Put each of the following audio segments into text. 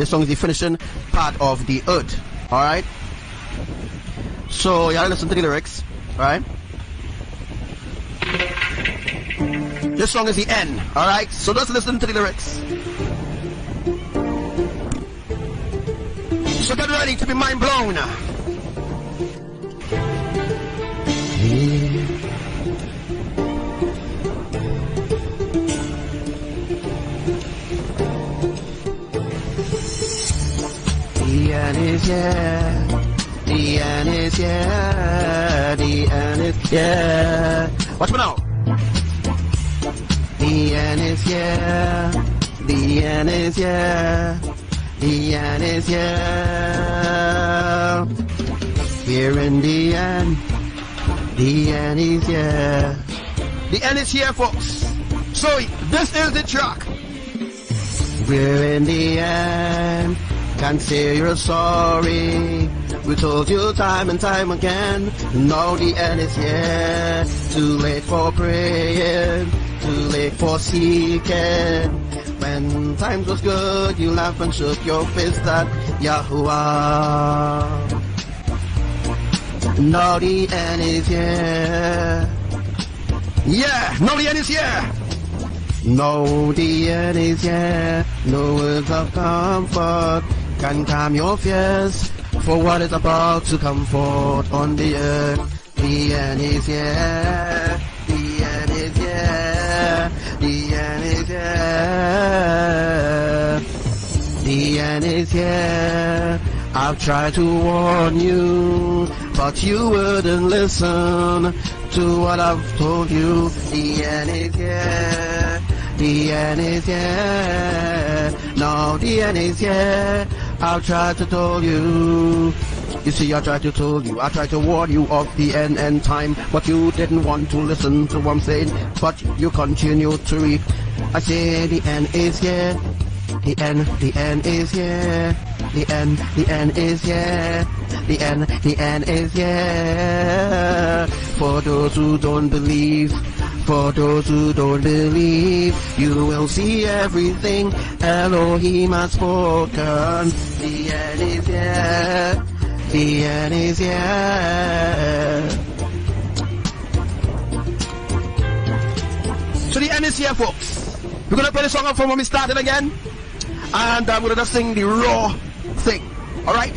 This song is the finishing part of the earth. Alright? So you gotta listen to the lyrics. Alright? This song is the end. Alright? So just listen to the lyrics. So get ready to be mind blown. The end is here. The end is here. The end is here. Watch me now. The end is here. The end is here. The end is here. Here in the end. The end is here. The end is here, folks. So this is the track. We're in the end. Can't say you're sorry. We told you time and time again. Now the end is here. Too late for praying. Too late for seeking. When times was good, you laughed and shook your fist at Yahuwah. Now the end is here. Yeah, now the end is here. Now the end is here. No words of comfort can calm your fears for what is about to come forth on the earth. The end is here. The end is here. The end is here. The end is here. I've tried to warn you, but you wouldn't listen to what I've told you. The end is here. The end is here. No, the end is here. I've tried to tell you. You see, I tried to tell you. I tried to warn you of the end time, but you didn't want to listen to what I'm saying. But you continue to read. I say the end is here. The end is here. The end is here. The end is here. For those who don't believe, for those who don't believe, you will see everything Elohim has spoken. The end is here. The end is here. So the end is here, folks. We're gonna play the song from when we started again, and I'm gonna just sing the raw thing. All right.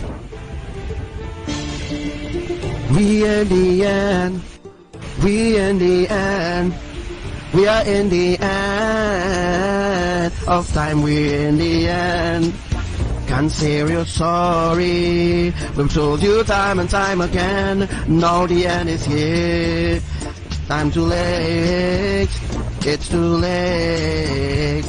We in the end. We in the end. We are in the end of time. We're in the end. Can't say you're sorry. We've told you time and time again. Now the end is here. Time too late. It's too late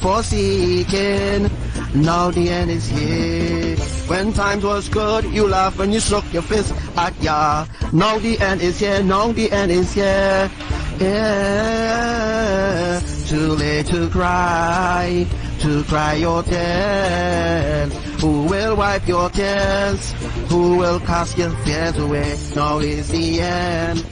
for seeking. Now the end is here. When times was good, you laughed and you shook your fist at Yah. Now the end is here. Now the end is here. Yeah. Too late to cry your tears. Who will wipe your tears? Who will cast your fears away? Now is the end.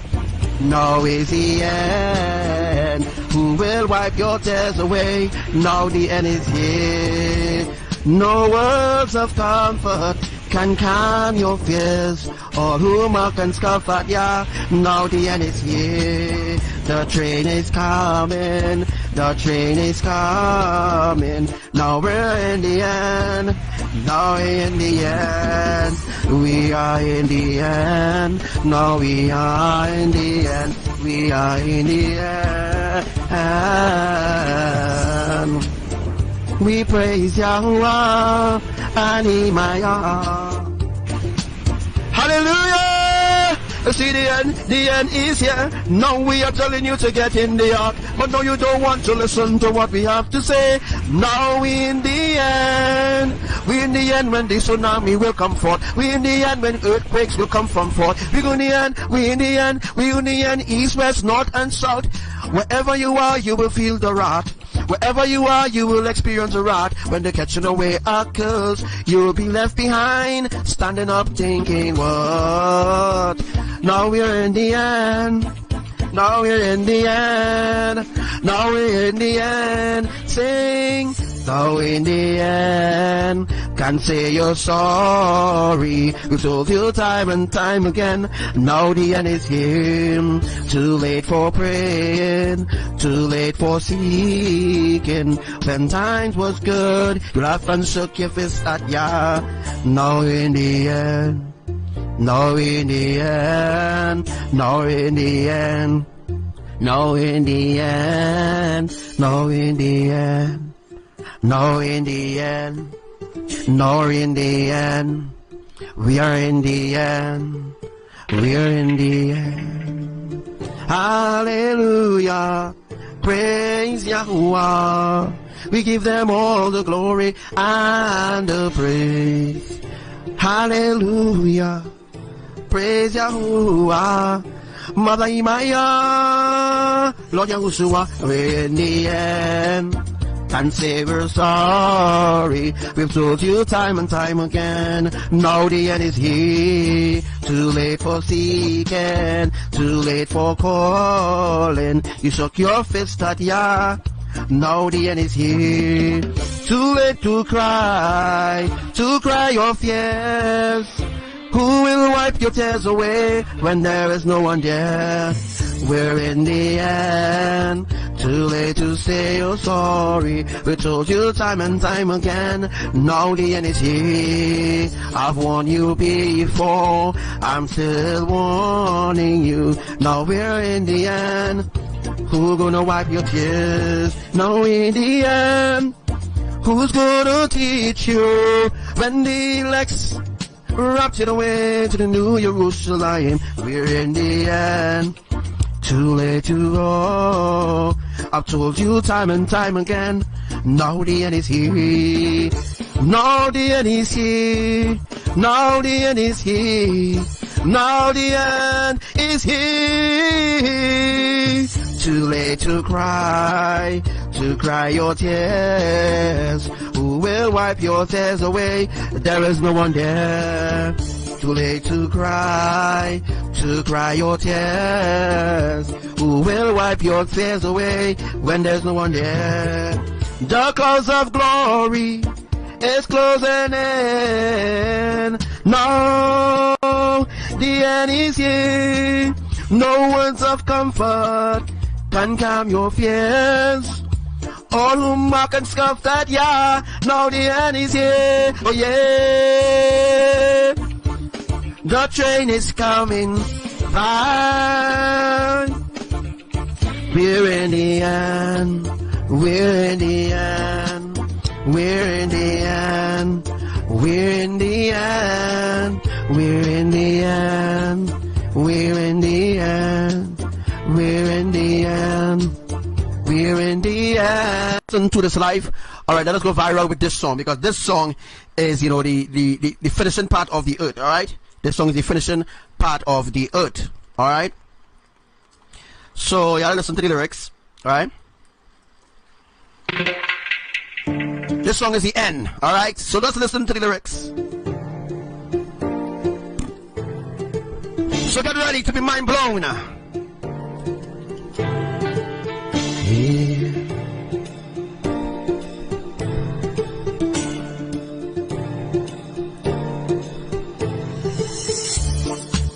Now is the end. Who will wipe your tears away? Now the end is here. No words of comfort can calm your fears. All who mock and scoff at Yah. Now the end is here. The train is coming. The train is coming. Now we're in the end. Now we're in the end. We are in the end. Now we are in the end. We are in the end. We praise Yahuwah and Imaya. Hallelujah! See the end is here. Now we are telling you to get in the ark, but no, you don't want to listen to what we have to say. Now we in the end. We in the end when the tsunami will come forth. We in the end when earthquakes will come from forth. We in the end. We in the end. We in the end. East, west, north, and south. Wherever you are, you will feel the wrath. Wherever you are, you will experience the wrath. When the catching away occurs, you will be left behind, standing up thinking, what? Now we're in the end. Now we're in the end. Now we're in the end. Sing. Now in the end, can't say you're sorry. We told you time and time again. Now the end is here. Too late for praying, too late for seeking. When times was good, you laughed and shook your fist at Yah. Now in the end, now in the end, now in the end, now in the end, now in the end. Now in the end, now in the end, we are in the end, we are in the end. Hallelujah, praise Yahuwah. We give them all the glory and the praise. Hallelujah, praise Yahuwah. Mother Imaya, Lord Yahushua, we're in the end. And say we're sorry. We've told you time and time again. Now the end is here. Too late for seeking, too late for calling. You shook your fist at Yah. Now the end is here. Too late to cry your fears. Who will wipe your tears away when there is no one there? We're in the end. Too late to say you're sorry. We told you time and time again. Now the end is here. I've warned you before. I'm still warning you. Now we're in the end. Who's gonna wipe your tears? Now in the end. Who's gonna teach you when the elect's raptured away to the new Jerusalem? We're in the end. Too late to go. I've told you time and time again. Now the end is here. Now the end is here. Now the end is here. Now the end is here. Too late to cry your tears. Who will wipe your tears away? There is no one there. Too late to cry your tears. Who will wipe your tears away when there's no one there? The cause of glory is closing in. No, the end is here. No words of comfort can calm your fears. All who mock and scoff at Yah, now the end is here. Oh yeah. The train is coming by. We're in the end. We're in the end. We're in the end. We're in the end. We're in the end. We're in the end. We're in the end. We're in the end. Listen to this life. Alright, let us go viral with this song, because this song is, you know, the finishing part of the earth. Alright? This song is the finishing part of the earth. Alright? So, y'all listen to the lyrics. Alright? This song is the end. Alright? So, let's listen to the lyrics. So, get ready to be mind blown. Yeah.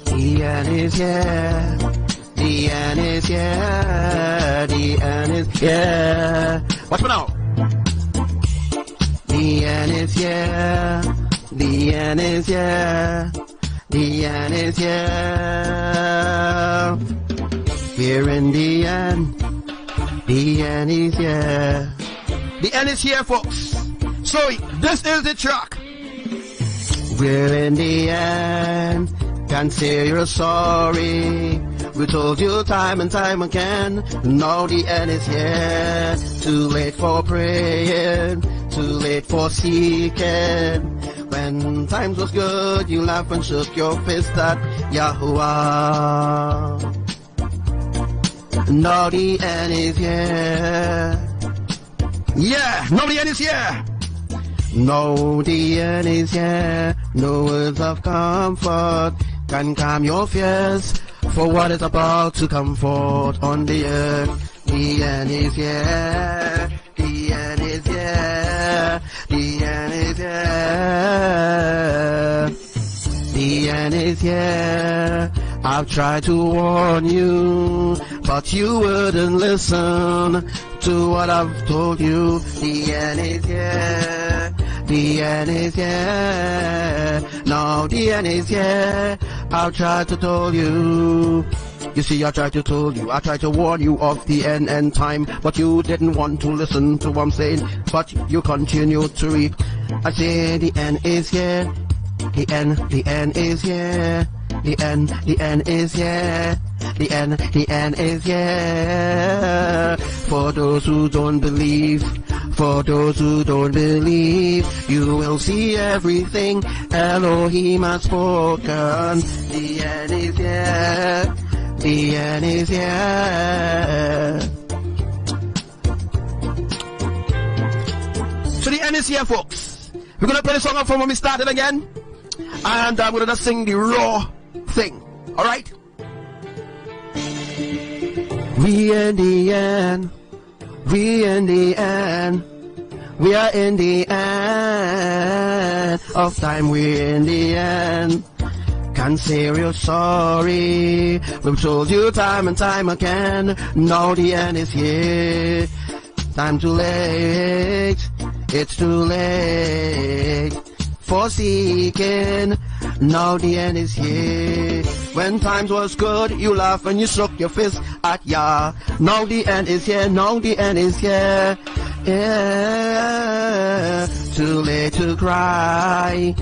The end is here. The end is here. The end is here. Watch me now. The end is here. The end is here. The end is here. We're in the end. The end is here. The end is here, folks. So this is the track. We're in the end. Can't say you're sorry. We told you time and time again. Now the end is here. Too late for praying. Too late for seeking. When times was good, you laughed and shook your fist at Yahuwah. Now the end is here. Yeah, now the end is here. No, the end is here. No words of comfort can calm your fears for what is about to come forth on the earth. The end is here. The end is here. here. The end is here. I've tried to warn you, but you wouldn't listen to what I've told you. The end is here. The end is here. No, the end is here. I've tried to tell you. You see, I tried to tell you, I tried to warn you of the end time, but you didn't want to listen to what I'm saying, but you continue to reap. I say the end is here. The end is here. The end is here. The end is here. For those who don't believe, for those who don't believe, you will see everything Elohim has spoken. The end is here. The end is here. So the end is here, folks. We're gonna play the song up from when we started again, and I'm gonna just sing the raw thing. All right. We in the end. We in the end. We are in the end of time. We're in the end. Can't say real sorry. We've told you time and time again. Now the end is here. Time too late. It's too late for seeking. Now the end is here. When times was good, you laugh and you shook your fist at Yah. Now the end is here. Now the end is here. Yeah. Too late to cry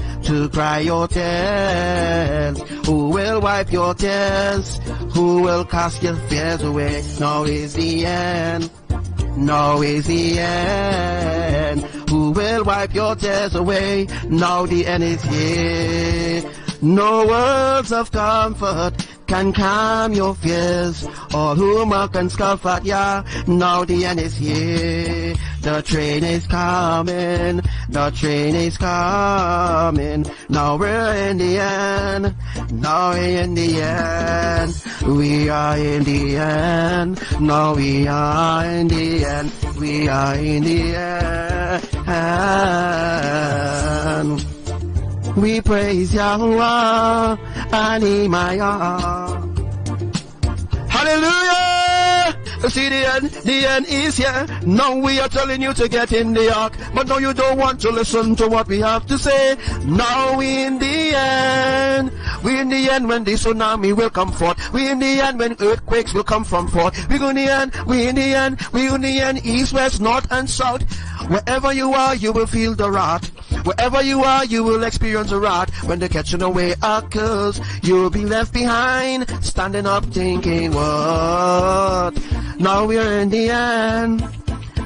your tears. Who will wipe your tears? Who will cast your fears away? Now is the end. Now is the end. Who will wipe your tears away? Now the end is here. No words of comfort can calm your fears. All who mock and scoff at Yah, now the end is here. The train is coming. The train is coming. Now we're in the end. Now we're in the end. We are in the end. Now we are in the end. We are in the end. We praise Yahuwah and Imaya. Hallelujah! See the end is here. Now we are telling you to get in the ark, but no, you don't want to listen to what we have to say. Now we in the end. We in the end when the tsunami will come forth. We in the end when earthquakes will come from forth. We in the end. We in the end. We in the end. East, west, north, and south. Wherever you are, you will feel the wrath. Wherever you are, you will experience the wrath. When the catching away occurs, you'll be left behind, standing up thinking, what? Now we're in the end.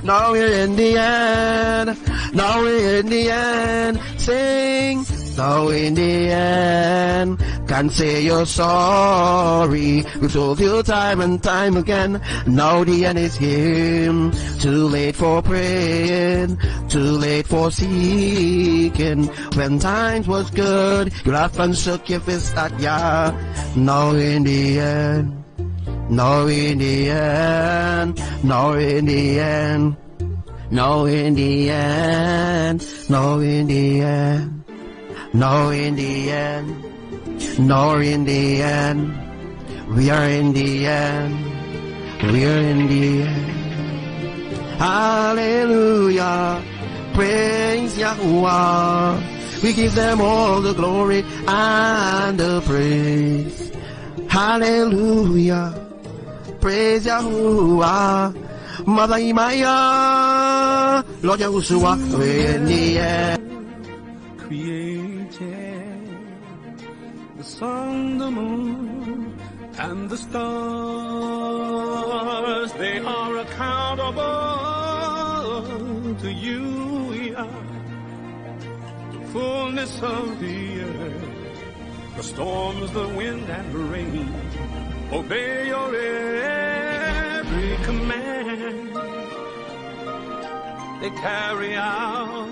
Now we're in the end. Now we're in the end. Sing. Now in the end. Can't say you're sorry. We've told you time and time again. Now the end is here. Too late for praying. Too late for seeking. When times was good, you laughed and shook your fist at Yah. Now in the end. Now in the end. Now in the end. Now in the end. Now in the end. Now in the end. Now in the end. We are in the end. We are in the end. Hallelujah. Praise Yahuwah. We give them all the glory and the praise. Hallelujah. Praise Yahuwah. Mother Imaya. Lord Yahushua. We're in the end. Created the sun, the moon, and the stars. They are accountable to you, Yah. The fullness of the earth, the storms, the wind, and the rain. Obey your every command. They carry out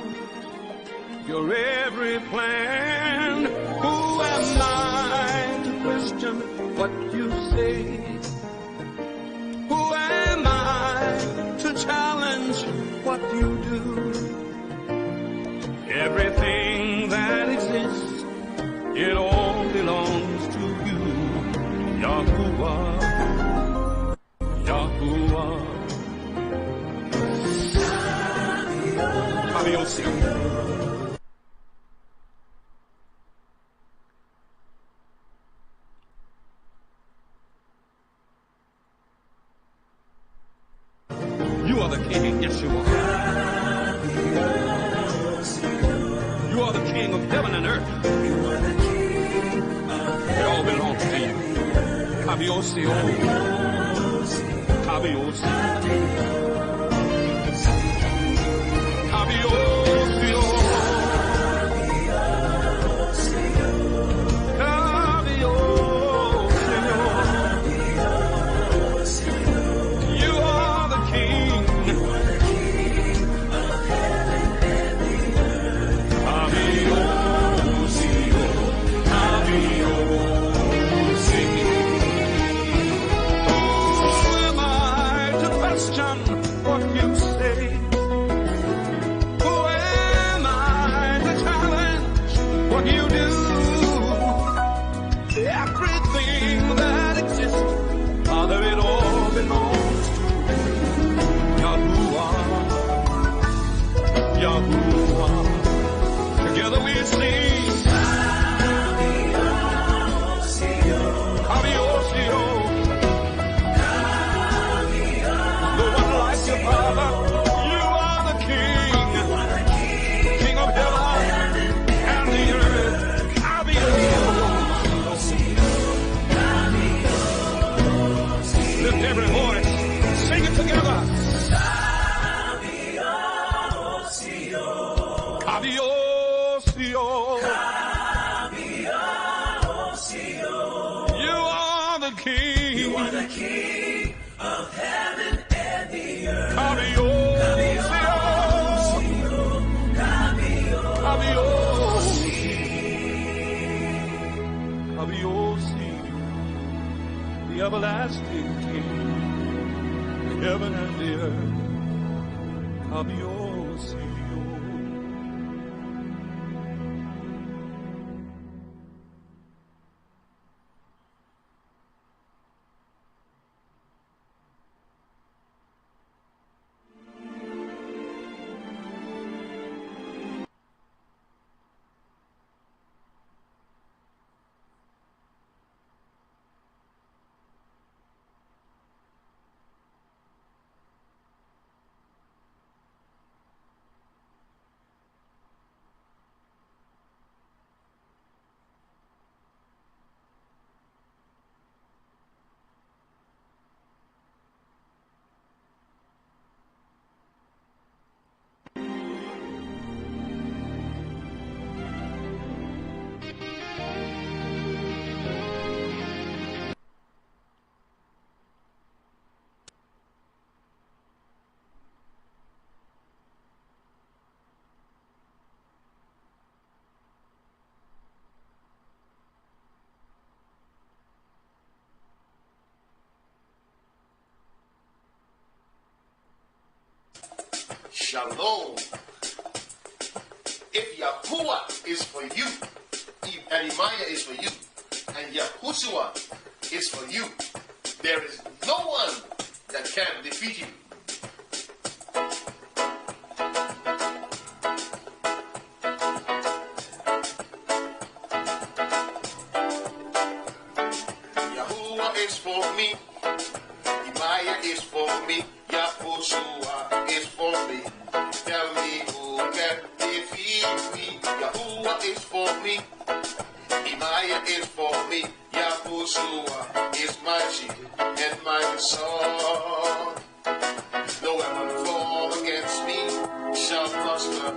your every plan. Who am I to question what you say? Who am I to challenge what you do? Everything YAHUSHUA. You are the King of heaven and earth. It all belongs to you. Kabiosio. Kabiosio. Kabiosio. What you say? Who am I to challenge what you do? Everything that exists, Father, it all belongs to Yahuwah. Yahuwah. Together we sing. Father, you are the King, King of heaven and the earth. Lift every voice, sing it together. You are the King. You are the King of heaven and the earth. The everlasting King, the heaven and the earth. Shalom. If Yahuwah is for you, if Nehemiah is for you, and YAHUSHUA is for you, there is no one that can defeat you. Yahuwah is for me. Nehemiah is for me. YAHUSHUA is for me. Tell me who can defeat me. Yahuwah is for me. Nehemiah is for me. YAHUSHUA is my shield and my sword. No weapon formed against me shall prosper.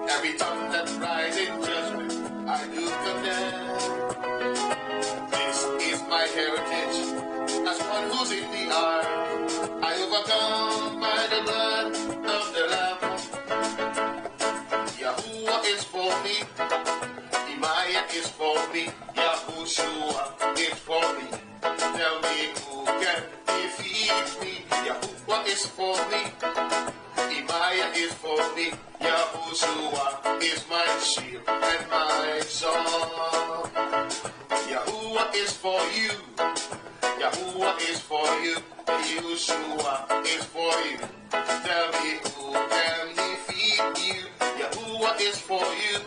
Every tongue that rises in judgment I do condemn. This is my heritage as one who's in the ark. I overcome by the blood of the Lamb. Yahuwah is for me. Nehemiah is for me. YAHUSHUA is for me. Tell me who can defeat me. Yahuwah is for me. Nehemiah is for me. YAHUSHUA is my shield and my sword. Yahuwah is for you. Yahuwah is for you. YAHUSHUA is for you. Tell me who can defeat you. Yahuwah is for you.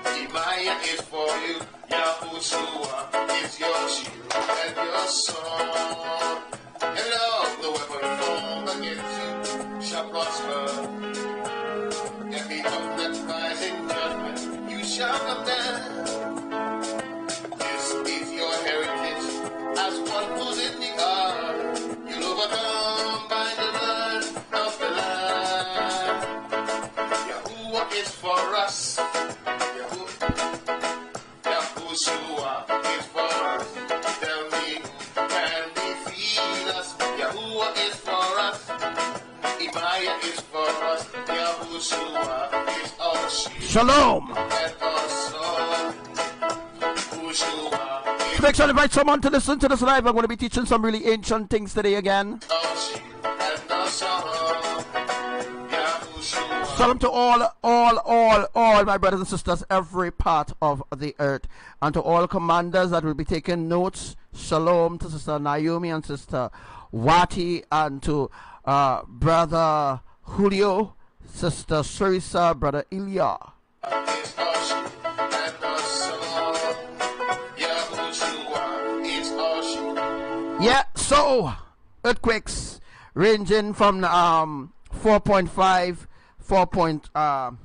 Nehemiah is for you. YAHUSHUA is your shield and your sword. And all the weapon formed against you come down. This is your heritage as one who's in the ark. You'll overcome by the blood of the Lamb. Yahuwah is for us. Yahushua is for us. Tell me who can defeat us? Yahuwah is for us. Imaya is for us. Yahushua is our shield. Shalom. And our sword. Yahushua is Make sure to invite someone to listen to this live. I'm going to be teaching some really ancient things today again. our shield and our sword. Yahushua. Shalom to all my brothers and sisters, every part of the earth, and to all commanders that will be taking notes. Shalom to Sister Naomi and Sister Wati, and to Brother Julio, Sister Sarisa, Brother Ilya. Is our shield and our sword. Yahushua is our shield. Yeah, so earthquakes ranging from 4.5, 4.5,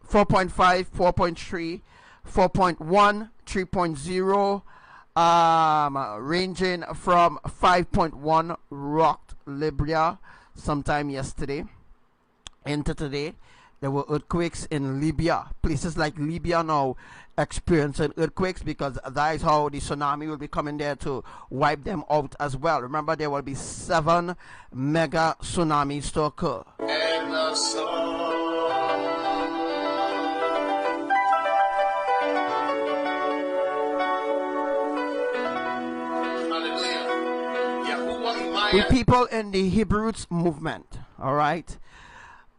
4.3, 4.1, 3.0, ranging from 5.1 rocked Libya sometime yesterday into today. There were earthquakes in Libya. Places like Libya now experiencing earthquakes because that is how the tsunami will be coming there to wipe them out as well. Remember, there will be 7 mega tsunamis to occur. And our sword. Hallelujah. Yahuwah We Imaya. people in the Hebrews movement, all right,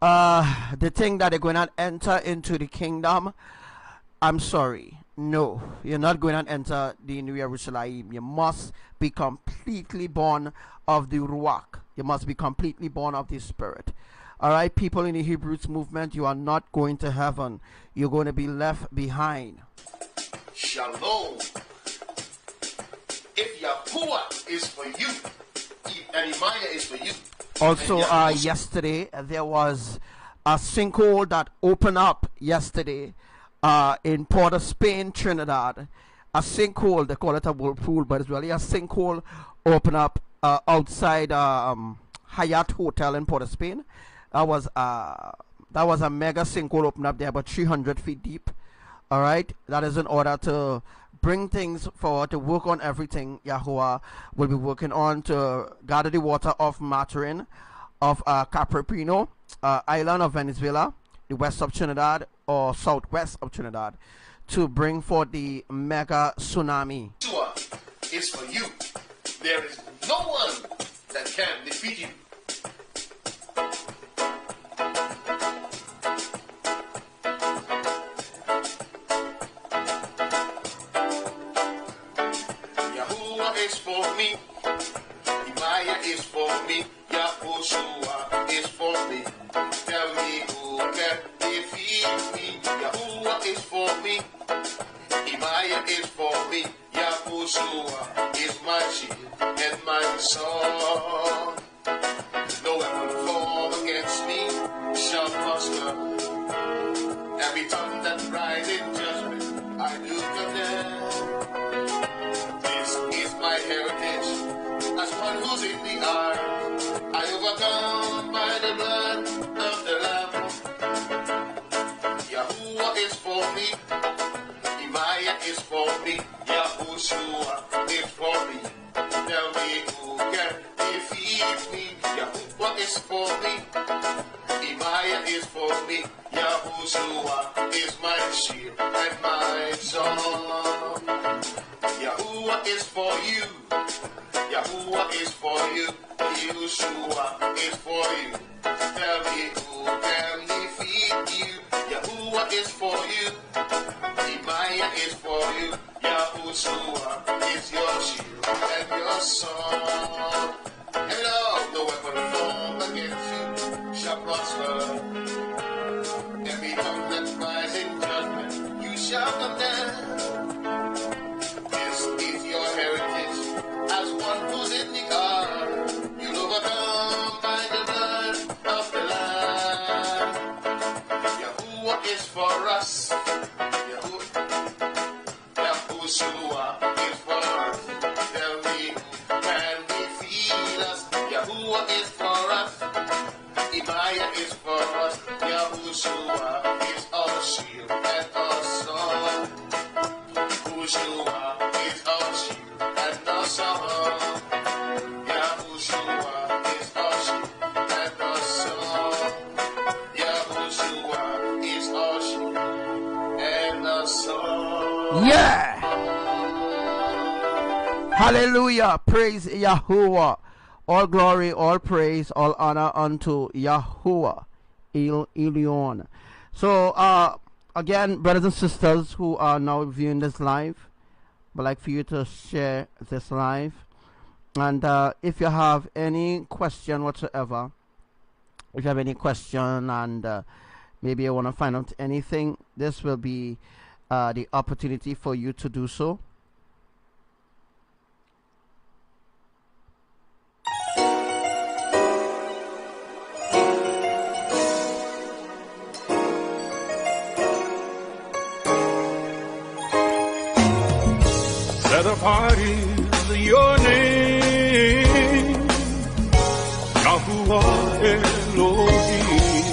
they think that they're going to enter into the kingdom. I'm sorry, no, you're not going to enter the New Jerusalem. You must be completely born of the Ruach. You must be completely born of the Spirit. All right, people in the Hebrews movement, you are not going to heaven. You're going to be left behind. Shalom. If Yahuwah is for you, and Imaya is for you. Also, and Yahushua- yesterday there was a sinkhole that opened up yesterday in Port of Spain, Trinidad. A sinkhole, they call it a whirlpool, but it's really a sinkhole opened up outside Hyatt Hotel in Port of Spain. That was a mega sinkhole opened up there, about 300 feet deep. All right, that is in order to bring things forward, to work on everything. Yahuwah will be working on to gather the water of Maturin, of Capripino island of Venezuela, the west of Trinidad or southwest of Trinidad, to bring forth the mega tsunami. Yahushua is for you. There is no one that can defeat you. Yahuwah is for me. Imaya is for me. Yahushua is for me. Tell me who can defeat me. Yahuwah is for me. Imaya is for me. Yahushua is my shield and my sword. No weapon formed against me shall prosper. Every tongue that rises in judgment, I do condemn. This is my heritage as one who's in the ark. I overcome by the blood of the Lamb. Yahuwah is for me. Imaya is for me. Yahushua is for me. Tell me who can defeat me. Yahuwah is for me. Imaya is for me. Yahushua is my shield and my sword. Yahuwah is for you. Yahuwah is for you. Yahushua is for you. Tell me who can defeat you. Yahuwah is for you. Imaya is for you. Yahushua is your shield and your sword. Hello, no weapon formed against you shall prosper. Every tongue that rises in judgment, you shall condemn. This is your heritage as one who's in the ark. You'll overcome by the blood of the Lamb. Yahuwah is for us. Yahuwah and the sun. Yahushua is our shield and the sun. Yahushua is our shield and the sun. Yahushua is our shield and the sun. Yeah. Hallelujah. Praise Yahuwah. All glory, all praise, all honor unto Yahuwah. ELOHIM. So, again, brothers and sisters who are now viewing this live, I'd like for you to share this live. And if you have any question whatsoever, if you have any question and maybe you want to find out anything, this will be the opportunity for you to do so. Set apart is your name, Yahuwah Elohim.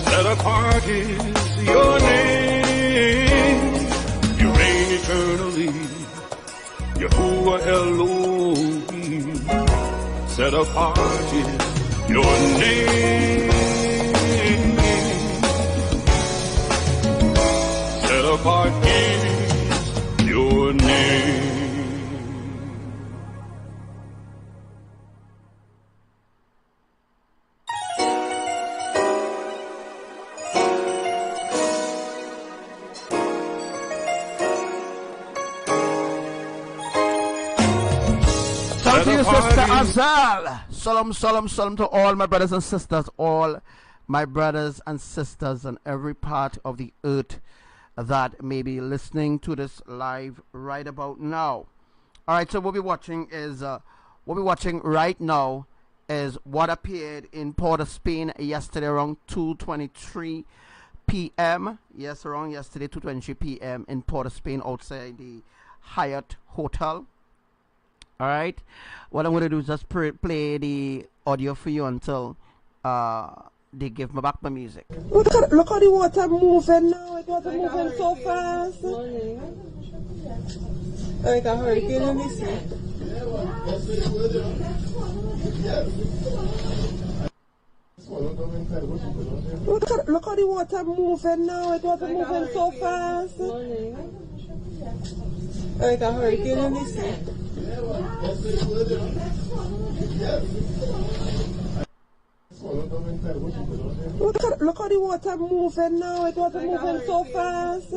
Set apart is your name, you reign eternally, Yahuwah Elohim. Set apart is your name. Set apart is your name. Thank you, Sister Azal. Shalom, shalom, shalom to all my brothers and sisters, all my brothers and sisters in every part of the earth that may be listening to this live right about now. All right, so what we're watching right now is what appeared in Port of Spain yesterday around 2:23 p.m. Yes, around yesterday 2:23 p.m. in Port of Spain outside the Hyatt Hotel. All right, what I'm going to do is just play the audio for you until they give me back my music. Look how the water moving now. The water moving so fast. Like a hurricane in the sea. Look how the water moving now. The water moving so fast. Like a hurricane in the sea. Look how the water moving now. The water moving so fast.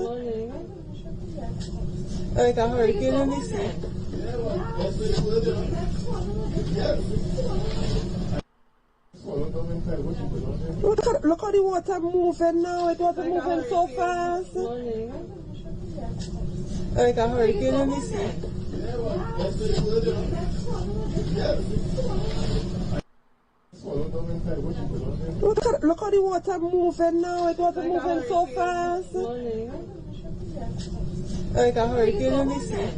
Like a hurricane in the sea. Look how the water moving now. The water moving so fast. Like a hurricane in the sea. Look how the water moving now. The water moving so fast. Like a hurricane in the sea.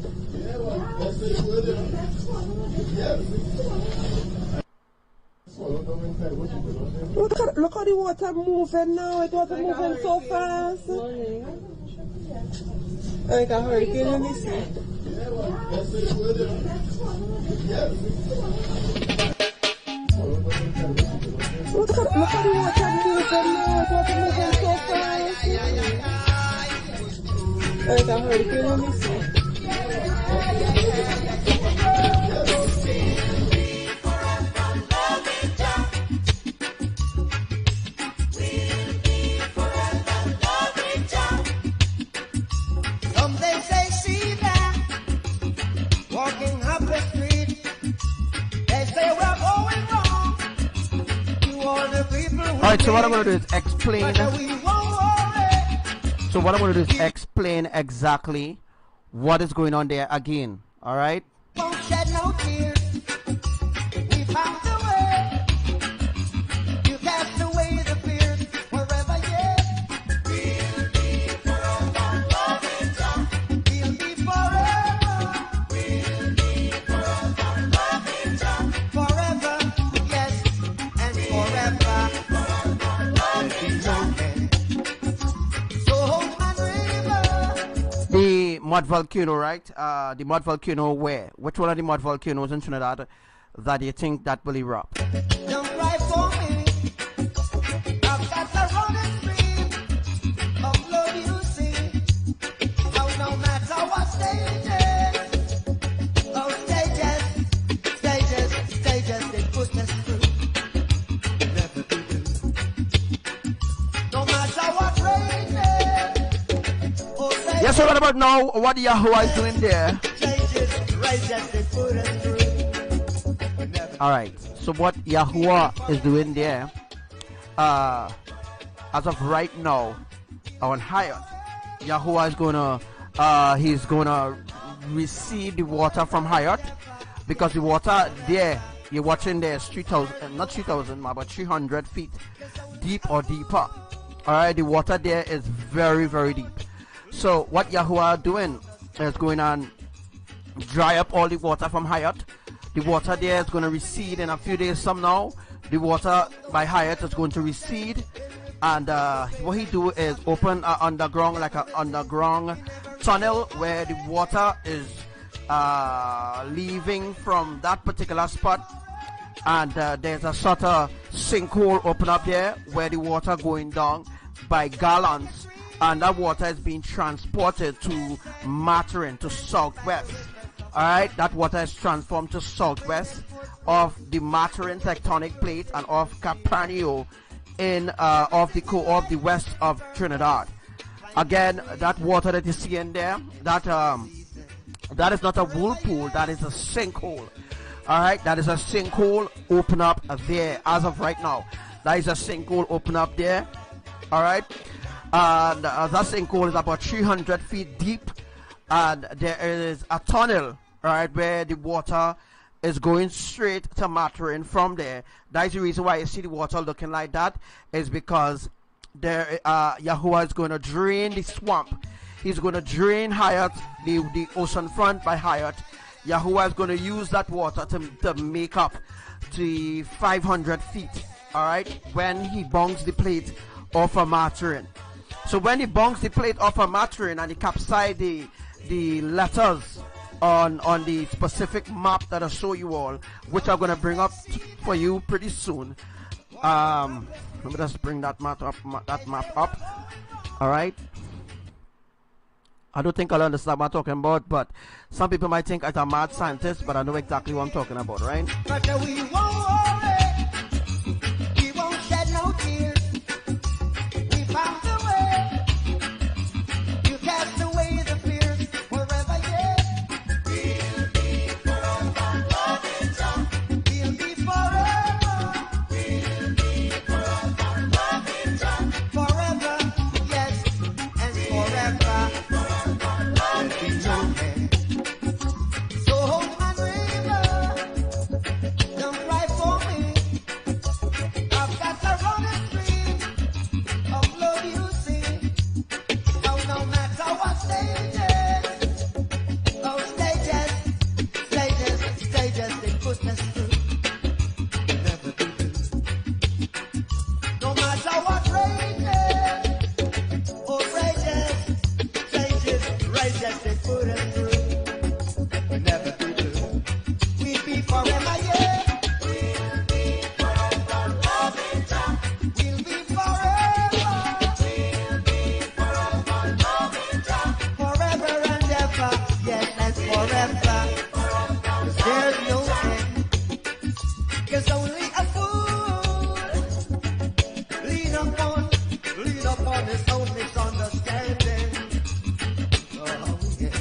Look how the water moving now. The water moving so fast. Like a hurricane in the sea. Look how the water moving now. The water moving so fast. Like a hurricane in the sea. Alright, so what I'm going to do is explain. So what I'm going to do is explain exactly what is going on there again. Alright? Won't shed no tears. We found a way. You cast away the fears forever, yeah. We'll be forever loving Jah. We'll be forever. We'll be forever loving Jah. Forever, yes, and forever. Forever loving Jah. mud volcano, right? The mud volcano where? Which one of the mud volcanoes in Trinidad that you think that will erupt? Don't cry for me. I've got a running stream of love, you see. So no matter what stages, oh stages, they put us through. Never be blue. No matter what rages, oh stages. Yes, so what about now? What Yahuwah is doing there? Stages, they put us through. Alright, so what Yahuwah is doing there, as of right now, on Hyatt, Yahuwah is he's gonna receive the water from Hyatt, because the water there, you're watching there is 3,000, not 3,000, but 300 feet deep or deeper. Alright, the water there is very, very deep. So what Yahuwah doing is going on dry up all the water from Hyatt. The water there is going to recede in a few days from now. The water by Hyatt is going to recede, and what he do is open an underground, like an underground tunnel where the water is leaving from that particular spot, and there's a sort of sinkhole open up there where the water going down by gallons, and that water is being transported to Maturin, to southwest. Alright, that water is transformed to southwest of the Maturin tectonic plate and of Capanio in of the west of Trinidad. Again, that water that you see in there, that is not a whirlpool, that is a sinkhole. Alright, that is a sinkhole open up there as of right now. That is a sinkhole open up there. Alright, and that sinkhole is about 300 feet deep, and there is a tunnel, right, where the water is going straight to Maturin from there. That is the reason why you see the water looking like that, is because there Yahuwah is going to drain the swamp. He's going to drain Hyatt, the ocean front by Hyatt. Yahuwah is going to use that water to make up the 500 feet, all right, when he bongs the plate off a Maturin. So when he bongs the plate off a Maturin and he capsize the letters on the specific map that I show you all, which I'm going to bring up for you pretty soon. Let me just bring that map up. All right. I don't think I'll understand what I'm talking about, but some people might think I'm a mad scientist, but I know exactly what I'm talking about, right? But we won't worry, we won't shed no tears. We found the way, you cast away the fears forever, yeah. We'll be forever loving Jah. We'll be forever. We'll be forever loving Jah. Forever, yes, and forever. Let be known. So hold my river. Don't cry for me. I've got a running stream of love, you see. So no matter what stages, oh stages, they put us through. Never be blue. No matter what rages, oh rages, they put us through. Never be blue. We'll be forever, yeah. We'll be forever loving Jah. We'll be forever. We'll be forever loving Jah. Forever and ever, yes, and forever. 'Cause there's no end. 'Cause only a fool lean upon his own misunderstanding. Oh, yeah.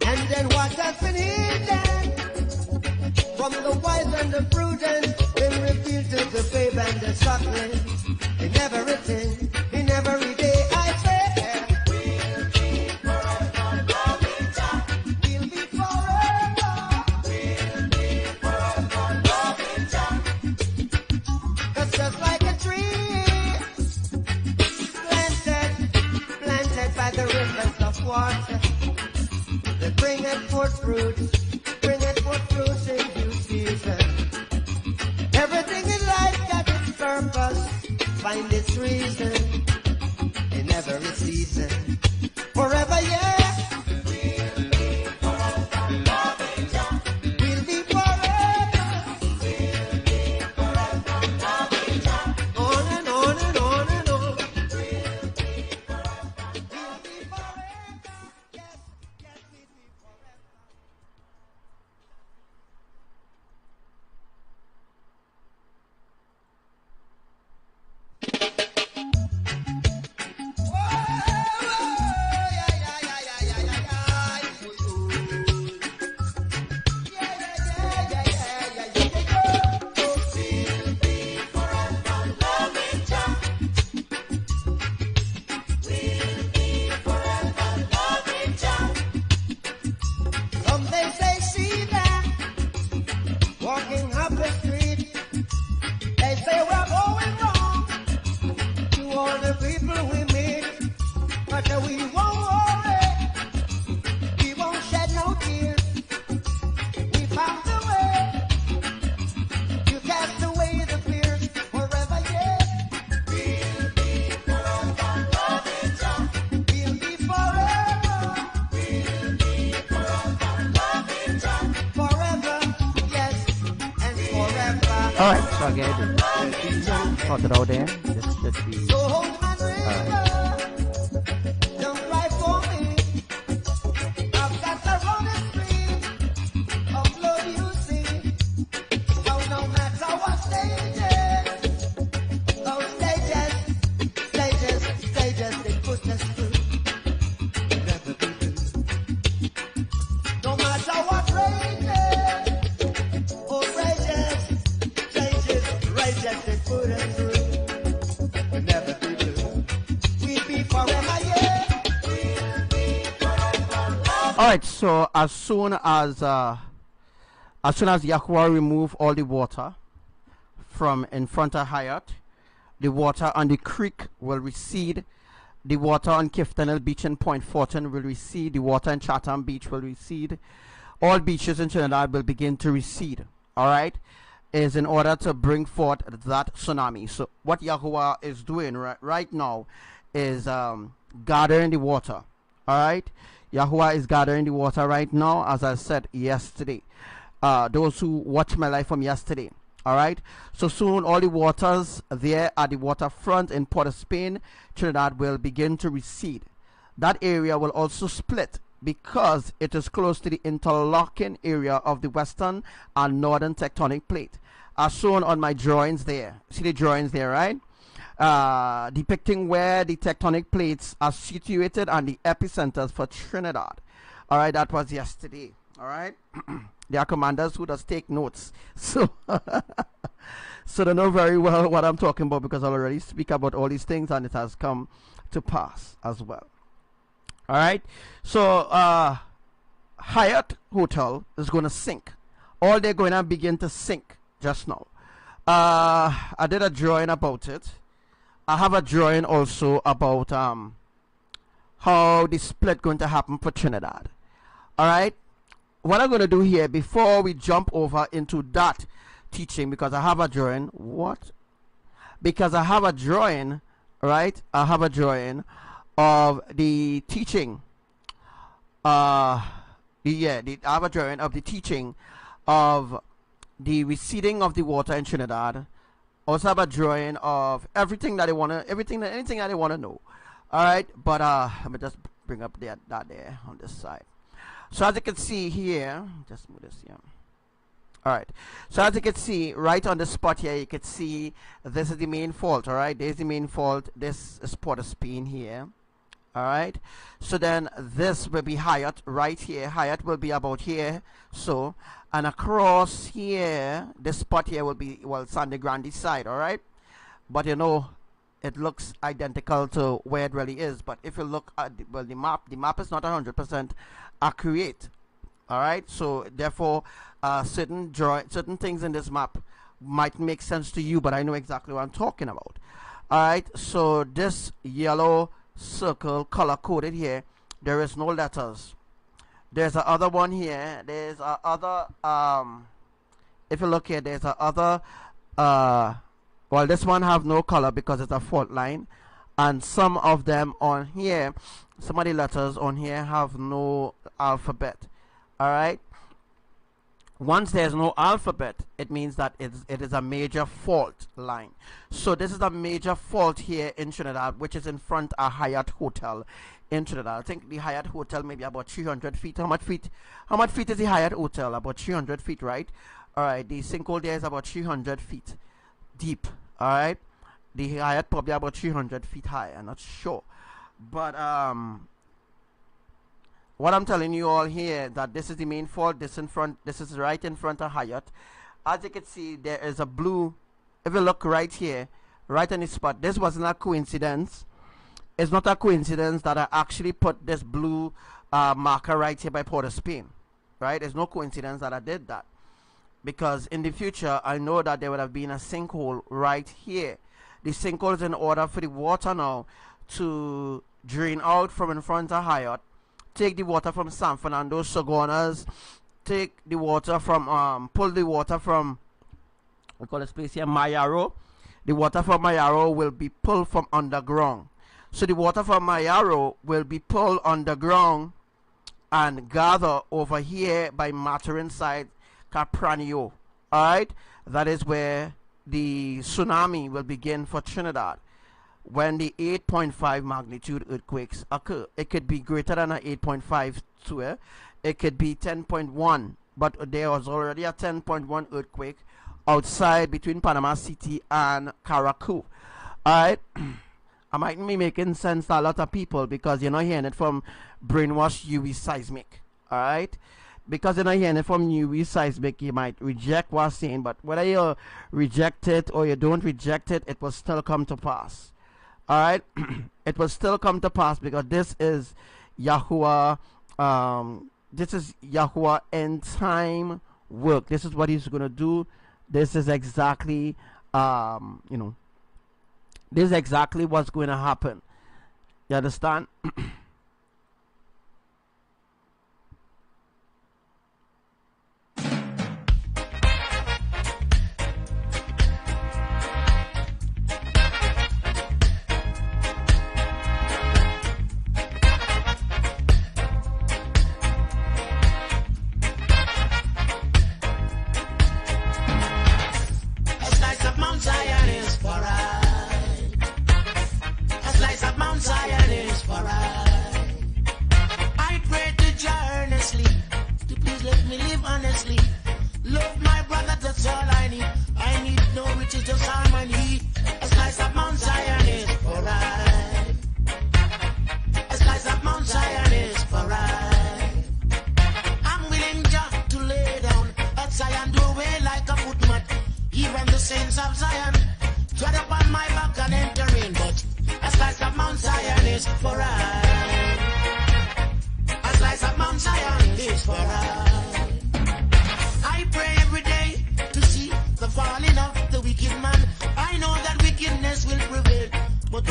And then what has been hidden from the wise and the prudent been revealed to the babe and the suckling. In every day I say, we'll be forever loving Jah. We'll be forever. We'll be forever loving Jah. 'Cause just like a tree planted by the rivers of water, that bringeth forth fruits in due season. Everything in life got its purpose, find its reason in every season. Forever, yeah. Alright, so again, put it out there. This should be. Alright. Don't cry for me. I've got the running stream of love you see. So no matter what stages, those stages, they push us through. Never be blue. No matter what rages, oh rages, they put us through. Never be blue. We'll be forever, yeah. Alright, so as soon as Yahuwah remove all the water from in front of Hyatt, the water on the creek will recede. The water on Kiftanel Beach in Point Fortin will recede. The water in Chatham Beach will recede. All beaches in Trinidad will begin to recede. Alright, is in order to bring forth that tsunami. So what Yahuwah is doing right now is gathering the water. Alright, Yahuwah is gathering the water right now, as I said yesterday. Those who watch my life from yesterday. Alright, so soon all the waters there at the waterfront in Port of Spain, Trinidad, will begin to recede. That area will also split because it is close to the interlocking area of the western and northern tectonic plate, as shown on my drawings there. See the drawings there, right? Depicting where the tectonic plates are situated and the epicenters for Trinidad. Alright, that was yesterday. Alright. There are commanders who does take notes, so so they know very well what I'm talking about, because I already speak about all these things and it has come to pass as well. Alright, so Hyatt Hotel is going to sink. All they're going to begin to sink just now. I did a drawing about it. I have a drawing also about how the split going to happen for Trinidad. Alright, what I'm going to do here before we jump over into that teaching, because I have a drawing. Because I have a drawing, right? I have a drawing of the teaching. I have a drawing of the teaching of the receding of the water in Trinidad. Also have a drawing of everything that they wanna, anything that they wanna know. All right, but let me just bring up that there on this side. So as you can see here, just move this here. All right, so as you can see right on the spot here, you can see this is the main fault. All right, there's the main fault. This is Port of Spain here. All right, so then this will be Hyatt right here. Hyatt will be about here, so, and across here, this spot here will be, well, Sandy Grande side. All right, but you know, it looks identical to where it really is. But if you look at the map is not 100% accurate. All right, so therefore certain things in this map might make sense to you, but I know exactly what I'm talking about. All right, so this yellow circle color coded here, there is no letters. There's a other one here. There's a other if you look here, there's a other well, this one have no color because it's a fault line, and some of them on here, some of the letters on here have no alphabet. All right, once there's no alphabet, it means that it is a major fault line. So this is a major fault here in Trinidad, which is in front of Hyatt Hotel in Trinidad. I think the Hyatt Hotel may be about 300 feet. How much feet is the Hyatt Hotel? About 300 feet, right? All right, the sinkhole there is about 300 feet deep. All right, the Hyatt probably about 300 feet high. I'm not sure, but what I'm telling you all here, that this is the main fault. This is right in front of Hyatt. As you can see, there is a blue. If you look right here, right on the spot, this wasn't a coincidence. It's not a coincidence that I actually put this blue marker right here by Port of Spain. Right, there's no coincidence that I did that, because in the future I know that there would have been a sinkhole right here. The sinkhole is in order for the water now to drain out from in front of Hyatt, take the water from San Fernando, Sogonas, take the water from pull the water from, we call this place here Mayaro. The water from Mayaro will be pulled from underground. So the water from Mayaro will be pulled underground and gather over here by Maturin side Capranio. Alright, that is where the tsunami will begin for Trinidad. When the 8.5 magnitude earthquakes occur, it could be greater than a 8.5 to it could be 10.1, but there was already a 10.1 earthquake outside between Panama City and Caracou. Alright, I might be making sense to a lot of people because you're not hearing it from brainwashed UV seismic. Alright, because you're not hearing it from UV seismic, you might reject what I'm saying, but whether you reject it or you don't reject it, it will still come to pass. Alright, it will still come to pass because this is Yahuwah. This is Yahuwah end time work. This is what he's gonna do. This is exactly this is exactly what's going to happen. You understand?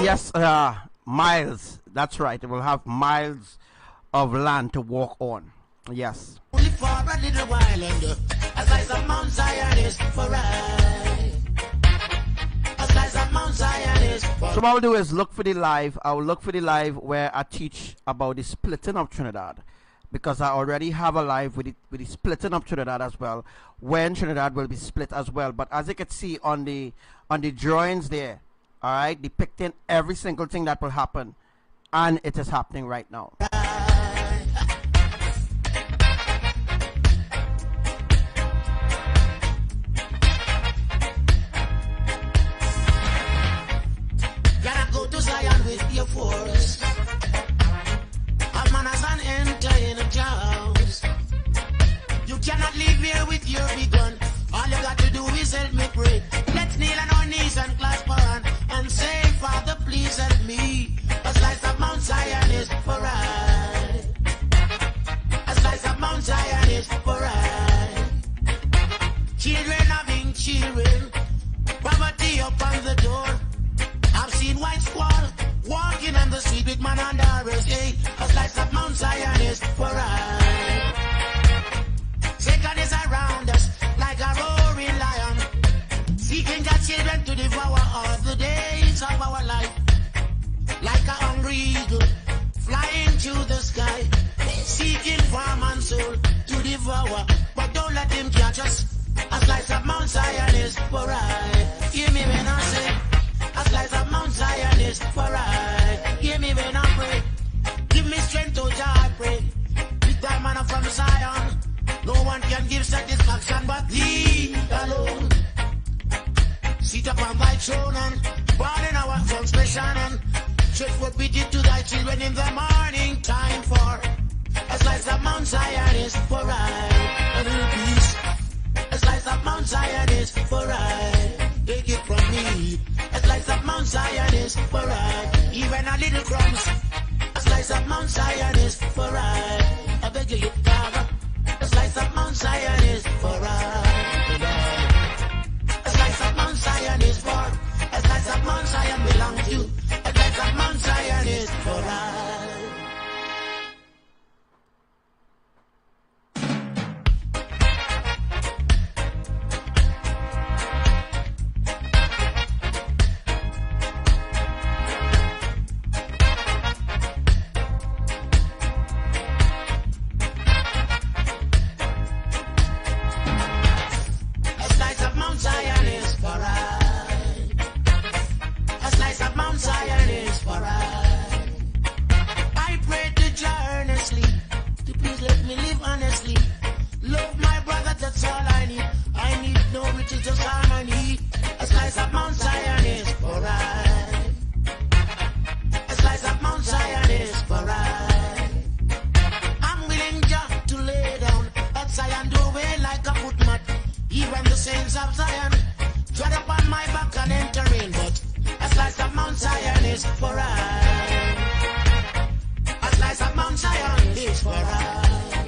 Yes, miles. That's right. It will have miles of land to walk on. Yes. Only for a little while, and as lies of Mount Zion is for I. As lies of Mount Zion is for So what I'll do is look for the live. I'll look for the live where I teach about the splitting of Trinidad, because I already have a live with the splitting of Trinidad as well, when Trinidad will be split as well. But as you can see on the drawings there, all right, depicting every single thing that will happen, and it is happening right now. gotta go to Zion with your force. Have manners and enter in a house. You cannot live here with your big gun. All you got to do is help me pray. Let's kneel on our knees and clasp our hand and say, Father, please help me. A slice of Mount Zion is for I. A slice of Mount Zion is for I. Children having children, poverty upon the door. I've seen white squall walking on the street with man and daughters. Hey, a slice of Mount Zion is for I. Satan is around us like a roaring lion, seeking God's children to devour all the days of our life. Like a hungry eagle flying to the sky, seeking for man's soul to devour. But don't let him catch us. A slice of Mount Zion is for I. Hear me when I say, a slice of Mount Zion is for I. Hear me when I pray. Give me strength to Jah, I pray. With that manna from Zion, no one can give satisfaction but thee alone. Sit upon thy throne and pardon our transgression and should forbid it to thy children in the morning time. For a slice of Mount Zion is for I. A little piece. A slice of Mount Zion is for I. Take it from me. A slice of Mount Zion is for I. Even a little crumbs. A slice of Mount Zion is for I. I beg you, Father. A slice of Mount Zion is for I. A slice of Mount Zion is for. A slice of Mount Zion belongs to you. A slice of Mount Zion is for I. A slice of Mount Zion Mount Zion is for I. A slice of Mount Zion is for I.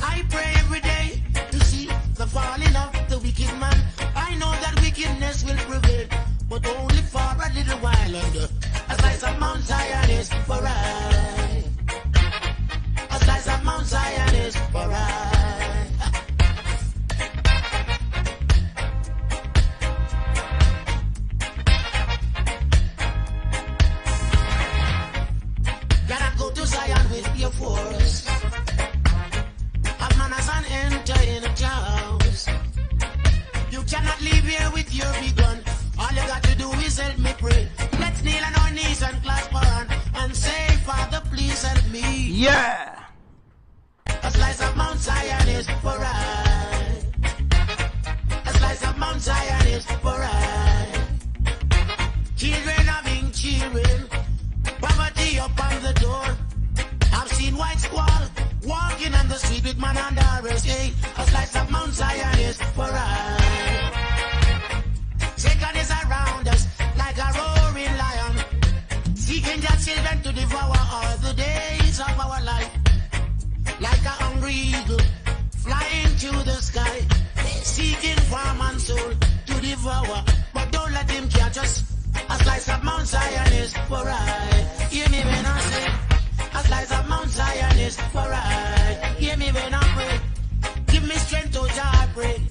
I pray every day to see the falling of the wicked man. I know that wickedness will prevail, but only for a little while. And a slice of Mount Zion is for I. A slice of Mount Zion is for I. Gotta go to Zion with your force. Have manners and enter in a house. You cannot leave here with your big gun. All you got to do is help me pray. Let's kneel on our knees and clasp our hand and say, Father, please help me. Yeah. A slice of Mount Zion is for I. A slice of Mount Zion is for I. Children having children, poverty up on the door. I've seen white squall walking on the street with man under arrest. Hey, a slice of Mount Zion is for I. Satan is around us like a roaring lion, seeking their children to devour all the days of our life. Like a hungry eagle flying to the sky, seeking for man's soul to devour. But don't let him catch us. A slice of Mount Zion is for I. Hear me when I say, a slice of Mount Zion is for I. Hear me when I pray. Give me strength, oh Jah, I pray.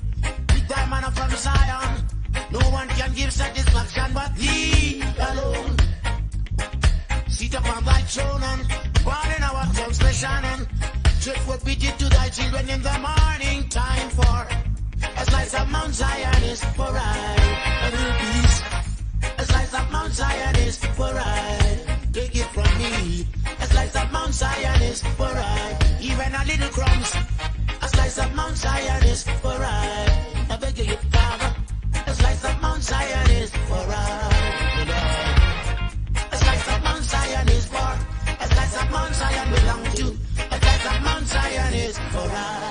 With thy manna from Zion, no one can give satisfaction but thee alone. Sit upon thy throne and pardon our transgression and dreadful pity to thy children in the morning time. For a slice of Mount Zion is for I. A little peace. A slice of Mount Zion is for I. Take it from me. A slice of Mount Zion is for I. Even a little crumbs. A slice of Mount Zion is for I. I beg you, Father. A slice of Mount Zion is for I. A slice of Mount Zion is for. A slice of Mount Zion belong to. A slice of Mount Zion is for I.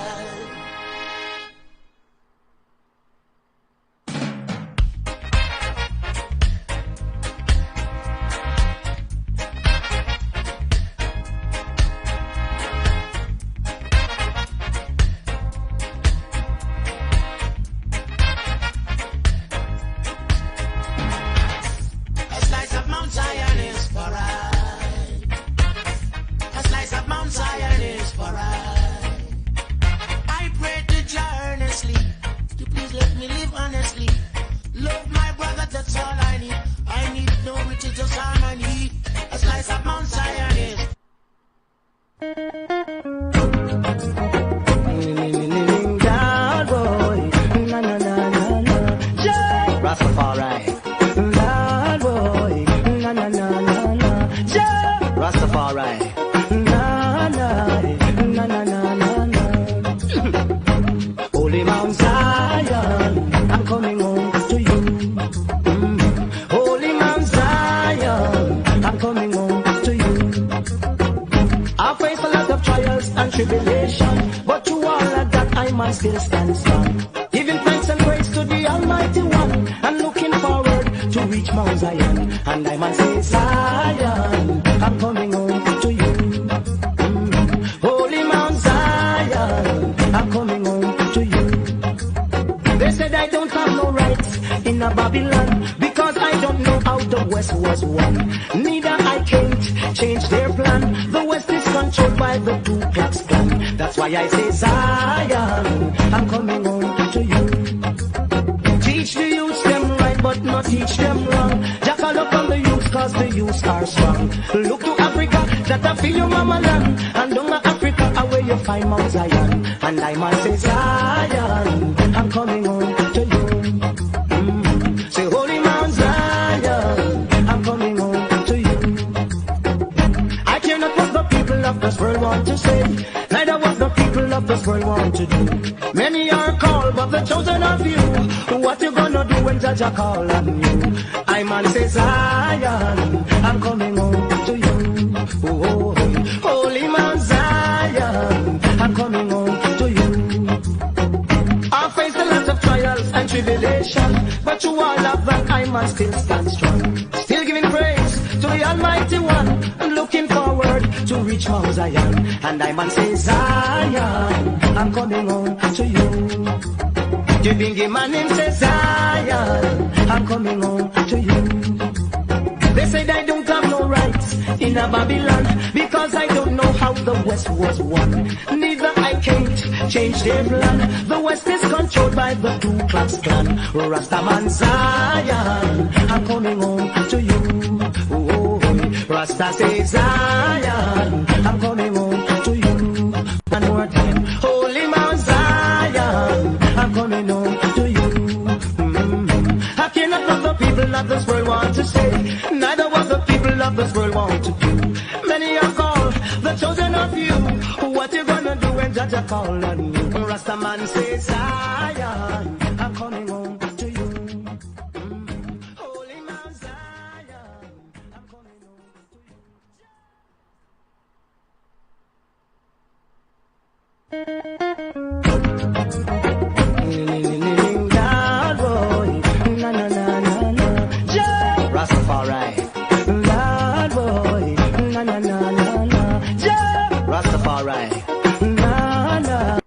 But you all have that I must still stand strong. Still reach Mount Zion. And I man say, Zion, I'm coming home to you. The bingy man him say, Zion, I'm coming home to you. They said I don't have no rights in a Babylon because I don't know how the West was won. Neither I can't change their plan. The West is controlled by the Ku Klux Klan. Rastaman Zion, I'm coming home to you. Oh, Rasta say Zion, I'm coming home to you. One more time, Holy Mount Zion, I'm coming home to you. I cannot love the people of this world want to say, neither what the people of this world want to do. Many are called the chosen of you. What you gonna do when Judge call on you? Rastaman says, Zion, I'm coming home to you. Holy Mount Zion, I'm coming home to you. Rastafari, Lord boy, na na na na na, yeah. Rastafari, na na.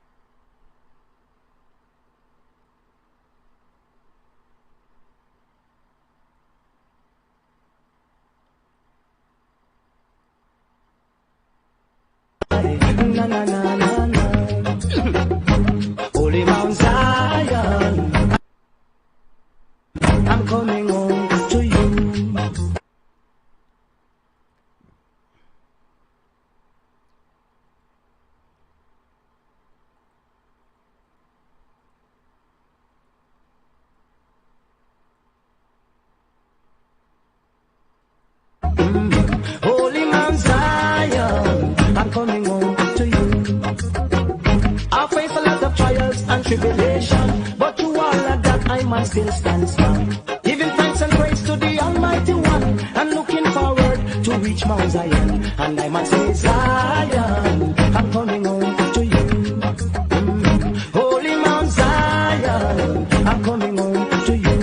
Na na na na na. Holy Mount Zion, I'm coming home to you. Holy Mount Zion, I'm coming home to you. I face a lot of trials and tribulation, but to all of that I must still stand strong. Giving thanks and praise to the Almighty One, and looking forward to reach Mount Zion. And I must say, Zion, I'm coming home to you. Holy Mount Zion, I'm coming home to you.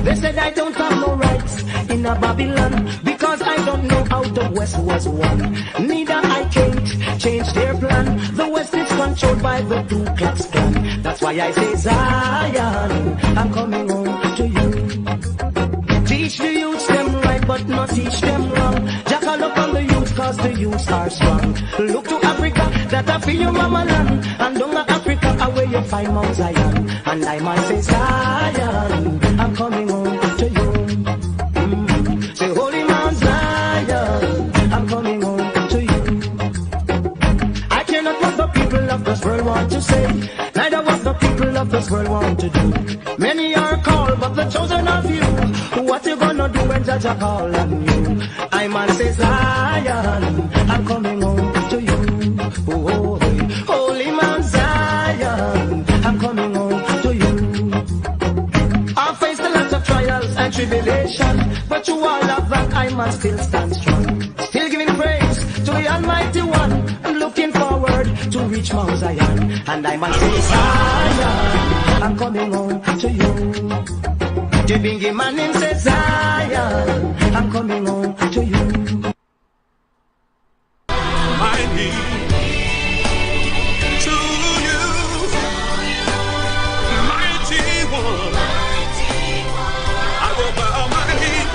They said I don't have no rights in a Babylon because I don't know how the West was won. Neither I can't change their plan. The West is controlled by the Ku Klux Klan. That's why I say, Zion, I'm coming home to you. Teach the youths them right, but not teach them wrong. Jackal up on the youth, cause the youths are strong. Look to Africa, that I feel your mama land. And down to Africa, where you find Mount Zion. And I might say, Zion, I'm coming home to you. Say, Holy Mount Zion, I'm coming home to you. I cannot what the people of this world want to say, neither what the people of this world want to do. Many are called, but the chosen of you. What you gonna do when Judge call on you? I man say, Zion, I'm coming home to you. Oh, Holy Mount Zion, I'm coming home to you. I faced a lot of trials and tribulation, but to all of that I must still stand strong. Still giving praise to the Almighty One, and looking forward to reach Mount Zion. And I must say, Zion, I'm coming home to you. The bingy man him says, Zion, I'm coming home to you. I need to you, mighty one. I will bow my knee,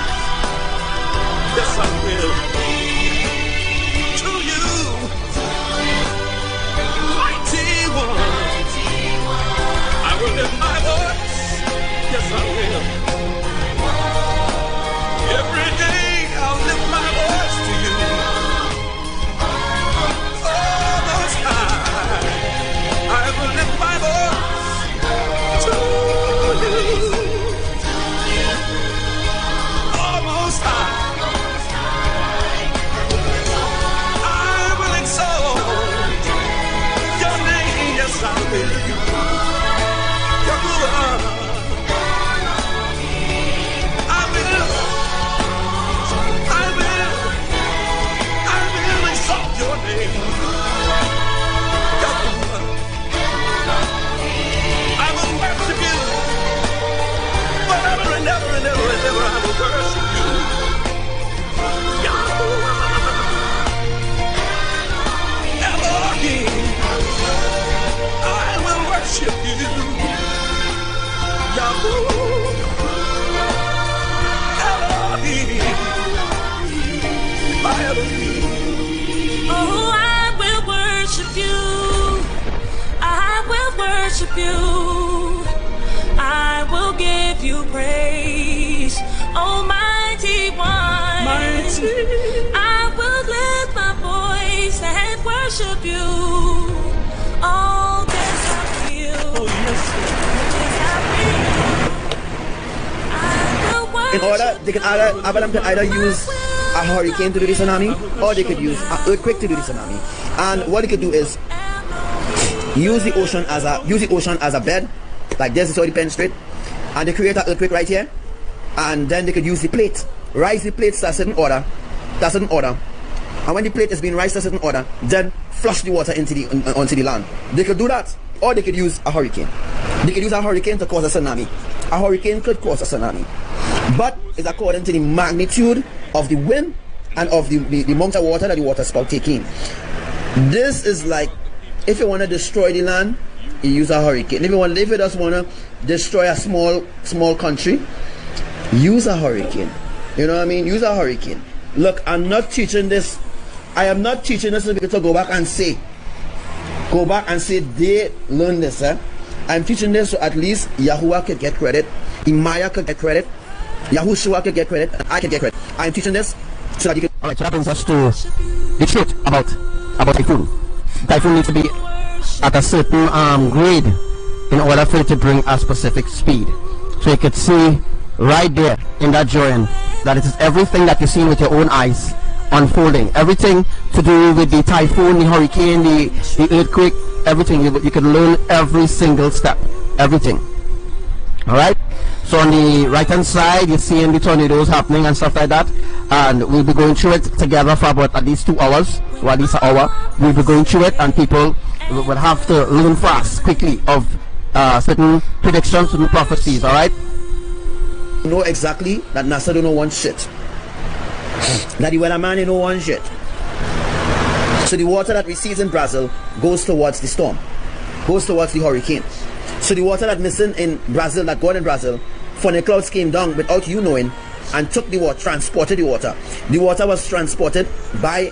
yes I will, to you, mighty one. I will lift my voice, yes I will. Every day I'll lift my voice to you. Oh, Oh, I will worship you. I will worship you. I will give you praise, Almighty One. I will lift my voice and worship you. All debts are healed. Oh, yes. I will In order, they can Abraham can either use a hurricane to do the tsunami, or they could use an earthquake to do the tsunami. And what they could do is use the ocean as a bed, like this is how they penetrate, and they create an earthquake right here, and then they could use the plate, rise the plates to a certain order, and when the plate is being raised to a certain order, then flush the water into onto the land. They could do that, or they could use a hurricane. They could use a hurricane to cause a tsunami. A hurricane could cause a tsunami, but it's according to the magnitude of the wind and of the amount of water that the water spout take in. This is like, if you want to destroy the land, you use a hurricane. If you just want to destroy a small country, use a hurricane. You know what I mean? Use a hurricane. Look, I'm not teaching this. I am not teaching this to go back and say they learn this. I'm teaching this so at least Yahuwah could get credit, Imaya could get credit, Yahushua could get credit, and I could get credit. I'm teaching this so that you can. Alright, so that brings us to the truth about typhoon. Typhoon needs to be at a certain grade in order for it to bring a specific speed. So you could see right there in that drawing that it is everything that you see with your own eyes unfolding. Everything to do with the typhoon, the hurricane, the earthquake, everything. You can learn every single step, everything. Alright, so on the right hand side you're seeing the tornadoes happening and stuff like that, and we'll be going through it together for about at least 2 hours, or at least an hour. We'll be going through it, and people will have to learn fast, quickly, of certain predictions, certain prophecies. Alright, know exactly that NASA don't know one shit, that the weatherman don't know one shit. So the water that recedes in Brazil goes towards the storm, goes towards the hurricane. So the water that missing in Brazil, that got in Brazil, funnel clouds came down without you knowing and took the water, transported the water. The water was transported by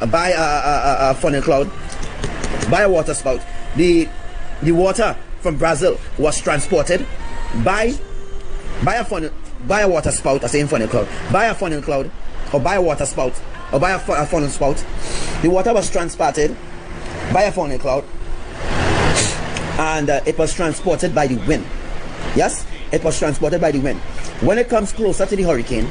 a funnel cloud, by a water spout. The water from Brazil was transported by a water spout, I say funnel cloud, by a funnel cloud, or by a water spout, or by a funnel spout. The water was transported by a funnel cloud, and it was transported by the wind. Yes, it was transported by the wind. When it comes closer to the hurricane,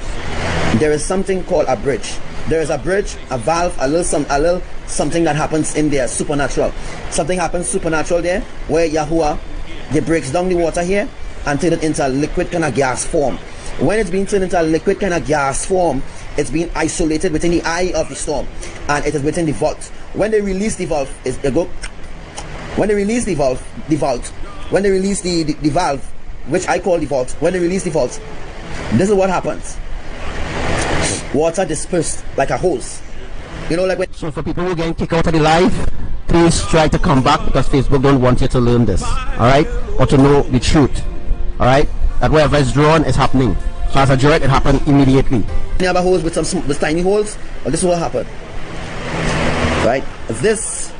there is something called a bridge. There is a bridge, a valve, a little something that happens in there, supernatural. Something happens supernatural there, where Yahuwah, they breaks down the water here and turn it into a liquid kind of gas form. When it's being turned into a liquid kind of gas form, it's being isolated within the eye of the storm, and it is within the vault. When they release the valve, when they release the valve, when they release the valve, which I call the vault, when they release the vault, this is what happens. Water dispersed like a hose. You know, like when. so for people who are getting kicked out of the live, please try to come back, because Facebook don't want you to learn this, alright, or to know the truth, alright, that wherever it's drawn is happening. So as I draw it, it happened immediately. You have a hose with tiny holes, well, this is what happened. Right? This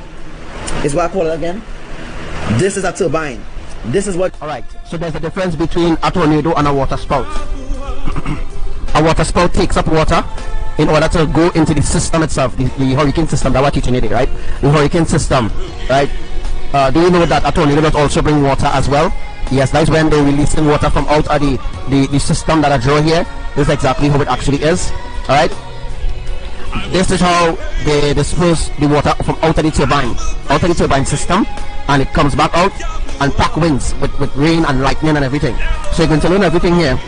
is what I call it again. This is a turbine. This is what. Alright, so there's a difference between a tornado and a water spout. A water spout takes up water in order to go into the system itself, the hurricane system that we're teaching today, right? The hurricane system, right? Do you know that a tornado does also bring water as well? Yes, that's when they're releasing water from out of the system that I draw here. This is exactly how it actually is. Alright? This is how they disperse the water from out of the turbine system, and it comes back out and pack winds with rain and lightning and everything. So you're going to learn everything here,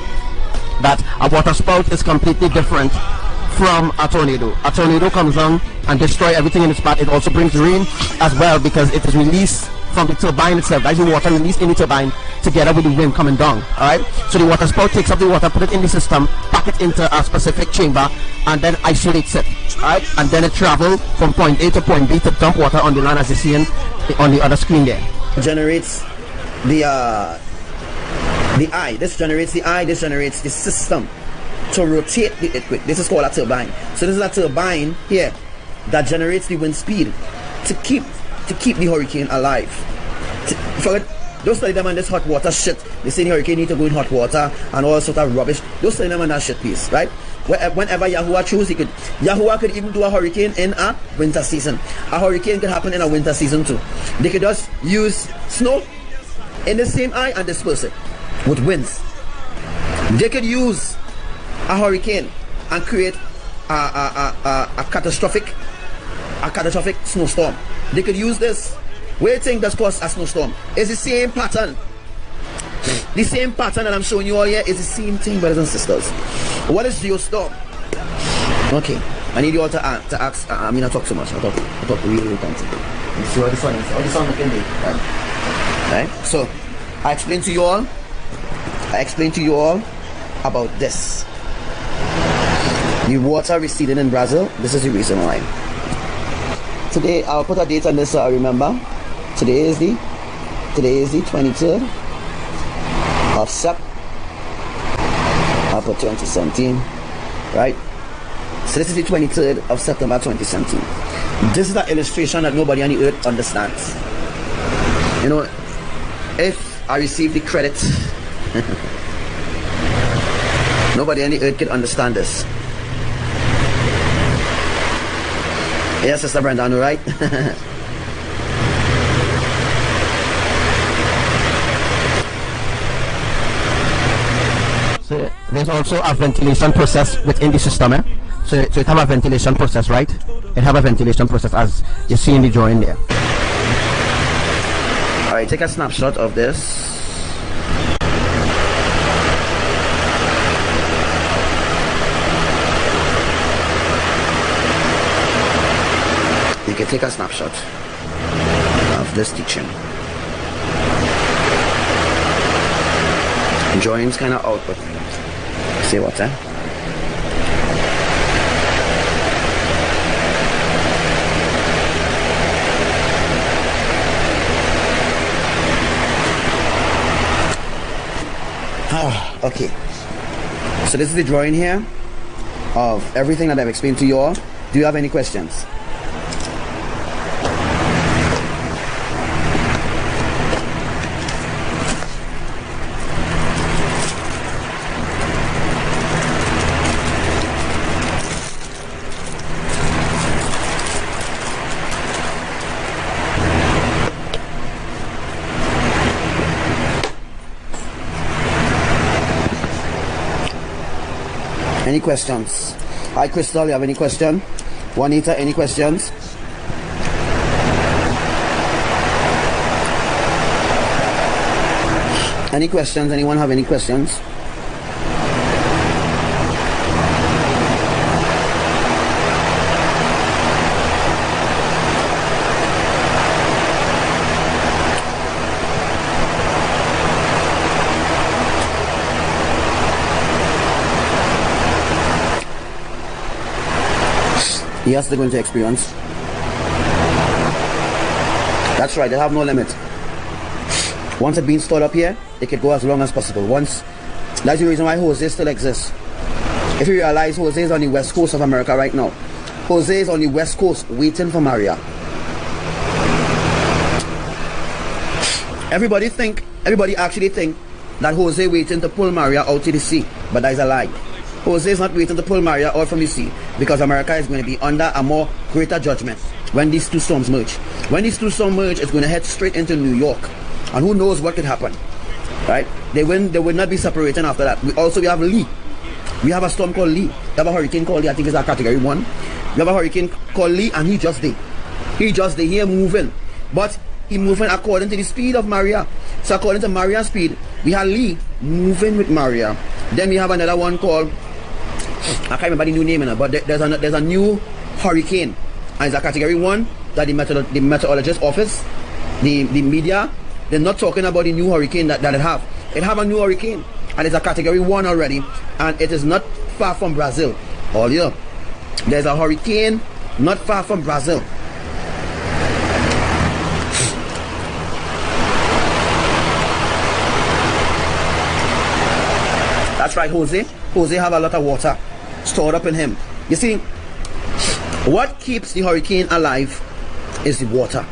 that a water spout is completely different from a tornado. A tornado comes down and destroys everything in its path. It also brings rain as well, because it is released from the turbine itself. That's the water released in the turbine together with the wind coming down. Alright, so the water spout takes up the water, put it in the system, pack it into a specific chamber, and then isolates it. Alright, and then it travels from point A to point B to dump water on the land, as you see on the other screen there. Generates the eye. This generates the eye. This generates the system. to rotate the earthquake. This is called a turbine. So this is a turbine here that generates the wind speed to keep the hurricane alive. Don't study them on this hot water shit. They say the hurricane need to go in hot water and all sort of rubbish. Don't study them on that shit, please, right? Whenever Yahuwah choose, Yahuwah could even do a hurricane in a winter season. A hurricane could happen in a winter season too. They could just use snow in the same eye and disperse it with winds. They could use a hurricane and create a catastrophic snowstorm. They could use this. Where you think that's caused a snowstorm? It's the same pattern. The same pattern that I'm showing you all here is the same thing, brothers and sisters. What is geostorm? Okay, I need you all to ask. I mean, I talk so much. I talk really constantly. You see what this one is? Oh, this one looking big, right? So, I explained to you all about this. The water receding in Brazil. This is the reason why. Today, I'll put a date on this so I remember. Today is the 23rd of September. I'll put 2017, right? So this is the 23rd of September 2017. This is an illustration that nobody on the earth understands. You know, if I receive the credit, nobody on the earth can understand this. Yes, Sister Brenda, right? So there's also a ventilation process within the system. So it have a ventilation process, right? It have a ventilation process as you see in the drawing there. Alright, take a snapshot of this. You can take a snapshot of this teaching. Drawings kind of out, but see what, okay. So this is the drawing here of everything that I've explained to you all. Do you have any questions? Any questions? Hi Crystal, you have any question? Juanita, any questions? Any questions? Anyone have any questions? Yes, they're going to experience. That's right, they have no limit. Once it's been stored up here, it can go as long as possible. That's the reason why Jose still exists. If you realize Jose is on the west coast of America right now. Jose is on the west coast waiting for Maria. Everybody actually think that Jose waiting to pull Maria out to the sea, but that is a lie. Jose is not waiting to pull Maria out from the sea because America is going to be under a more greater judgment when these two storms merge. When these two storms merge, it's going to head straight into New York, and who knows what could happen, right? They will not be separating after that. We have Lee. We have a storm called Lee. We have a hurricane called Lee. I think it's a category 1. We have a hurricane called Lee, and he just there. He moving, but he moving according to the speed of Maria. So according to Maria's speed, we have Lee moving with Maria. Then we have another one called, I can't remember the new name, but there's a new hurricane, and it's a category 1 that the meteorologist office, the media, they're not talking about the new hurricane that it have. It have a new hurricane, and it's a category 1 already, and it is not far from Brazil. Although there's a hurricane not far from Brazil. That's right, Jose. Jose have a lot of water stored up in him. You see, what keeps the hurricane alive is the water.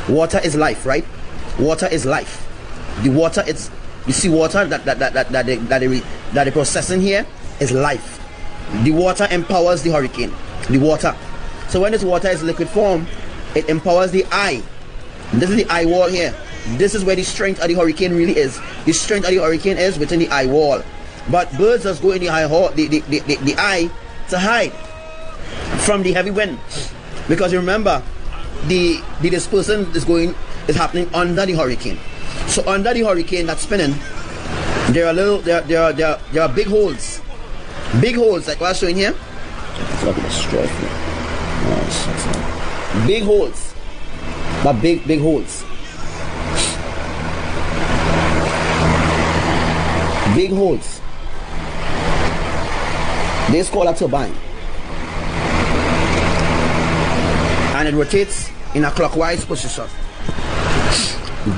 Water is life, right? Water is life. The water, it's, you see, water that they processing here is life. The water empowers the hurricane. The water. So when this water is liquid form, it empowers the eye. This is the eye wall here. This is where the strength of the hurricane really is. The strength of the hurricane is within the eye wall. But birds just go in the eye hole, the eye, to hide from the heavy wind. Because remember, the dispersion is happening under the hurricane. So under the hurricane that's spinning, there are big holes. Big holes like what I'm showing here. Big holes. But big holes. Big holes. This is called a turbine. And it rotates in a clockwise position.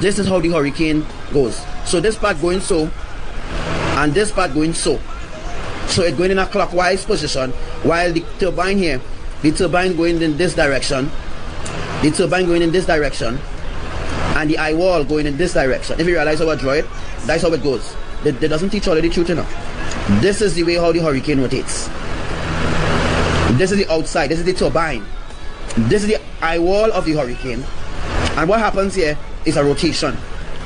This is how the hurricane goes. So this part going so, and this part going so. So it's going in a clockwise position, while the turbine here, the turbine going in this direction, the turbine going in this direction, and the eye wall going in this direction. If you realize how I draw it, that's how it goes. They doesn't teach all of the truth enough. This is the way how the hurricane rotates. This is the outside, this is the turbine. This is the eye wall of the hurricane. And what happens here is a rotation,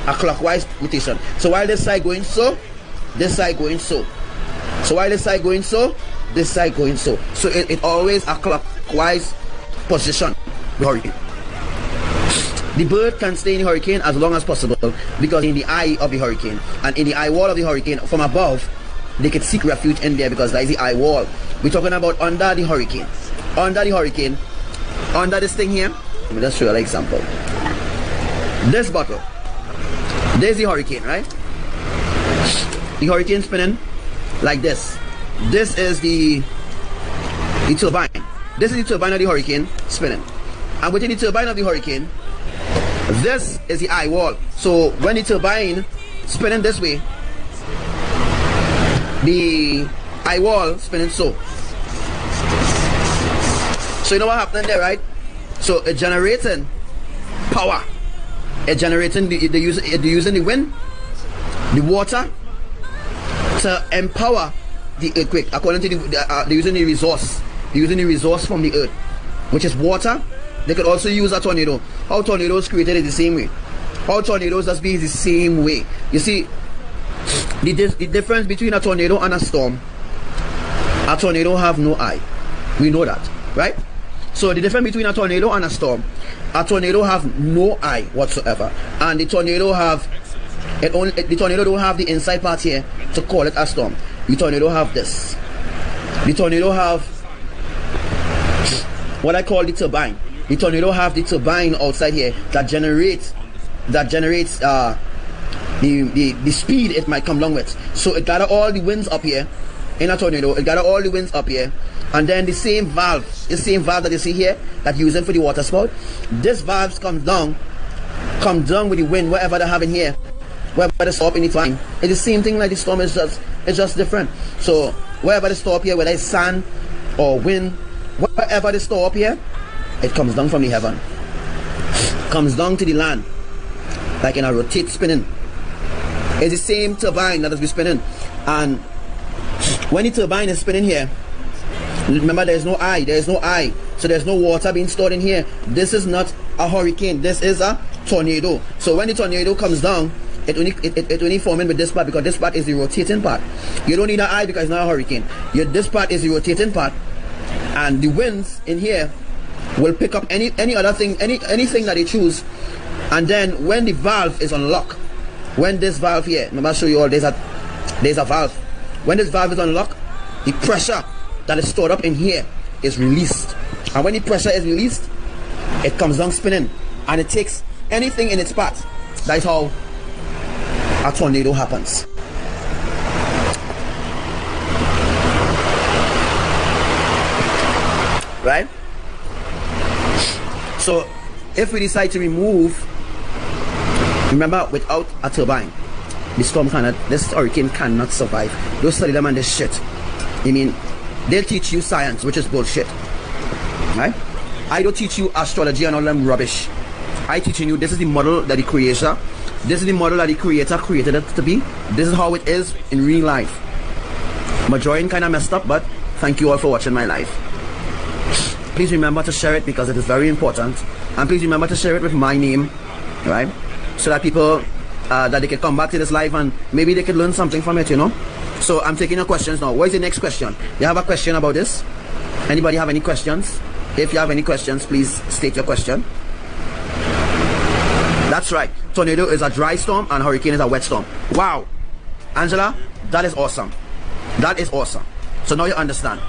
a clockwise rotation. So while this side going so, this side going so. So while this side going so, this side going so. So it always a clockwise position, the hurricane. The bird can stay in the hurricane as long as possible because in the eye of the hurricane and in the eye wall of the hurricane from above, they can seek refuge in there because that is the eye wall. We're talking about under the hurricane. Under the hurricane, under this thing here, let me just show you an example. This bottle, there's the hurricane, right? The hurricane spinning like this. This is the turbine. This is the turbine of the hurricane spinning. And within the turbine of the hurricane, this is the eye wall. So when the turbine spinning this way, the eye wall spinning so. So you know what happened there, right? So it's generating power. It's generating they're using the wind, the water to empower the earthquake. According to they're using the resource. They're using the resource from the earth, which is water. They could also use a tornado. How tornadoes created is the same way. How tornadoes just be the same way. You see, the difference between a tornado and a storm. A tornado have no eye. We know that, right? So the difference between a tornado and a storm. A tornado have no eye whatsoever, and the tornado have the tornado don't have the inside part here to call it a storm. The tornado have this. The tornado have what I call the turbine. The tornado have the turbine outside here that generates the speed it might come along with. So it gather all the winds up here in a tornado. It gather all the winds up here, and then the same valve that you see here that using for the water spout. This valve comes down with the wind wherever they have in here, wherever they stop any time. It's the same thing like the storm. It's just different. So wherever they stop here, whether it's sand or wind, wherever they store up here, it comes down from the heaven, comes down to the land, like in a rotate spinning. It's the same turbine that has been spinning, and when the turbine is spinning here, remember there's no eye, so there's no water being stored in here. This is not a hurricane, this is a tornado. So when the tornado comes down, it only forming with this part, because this part is the rotating part. You don't need an eye because it's not a hurricane. This part is the rotating part, and the winds in here will pick up any other thing, anything that they choose. And then when the valve is unlocked, when this valve here, remember I'll show you all, there's a valve. When this valve is unlocked, the pressure that is stored up in here is released, and when the pressure is released, it comes down spinning, and it takes anything in its path. That's how a tornado happens. Right? So if we decide to remove, remember, without a turbine, the storm cannot, this hurricane cannot survive. Don't study them and this shit. I mean, they'll teach you science, which is bullshit. Right? I don't teach you astrology and all them rubbish. I teaching you this is the model that the creator, this is the model that the creator created it to be. This is how it is in real life. My drawing kind of messed up, but thank you all for watching my live. Please remember to share it because it is very important. And please remember to share it with my name, right? So that people, that they can come back to this live and maybe they can learn something from it, you know? So I'm taking your questions now. What is the next question? You have a question about this? Anybody have any questions? If you have any questions, please state your question. That's right. Tornado is a dry storm and hurricane is a wet storm. Wow. Angela, that is awesome. That is awesome. So now you understand.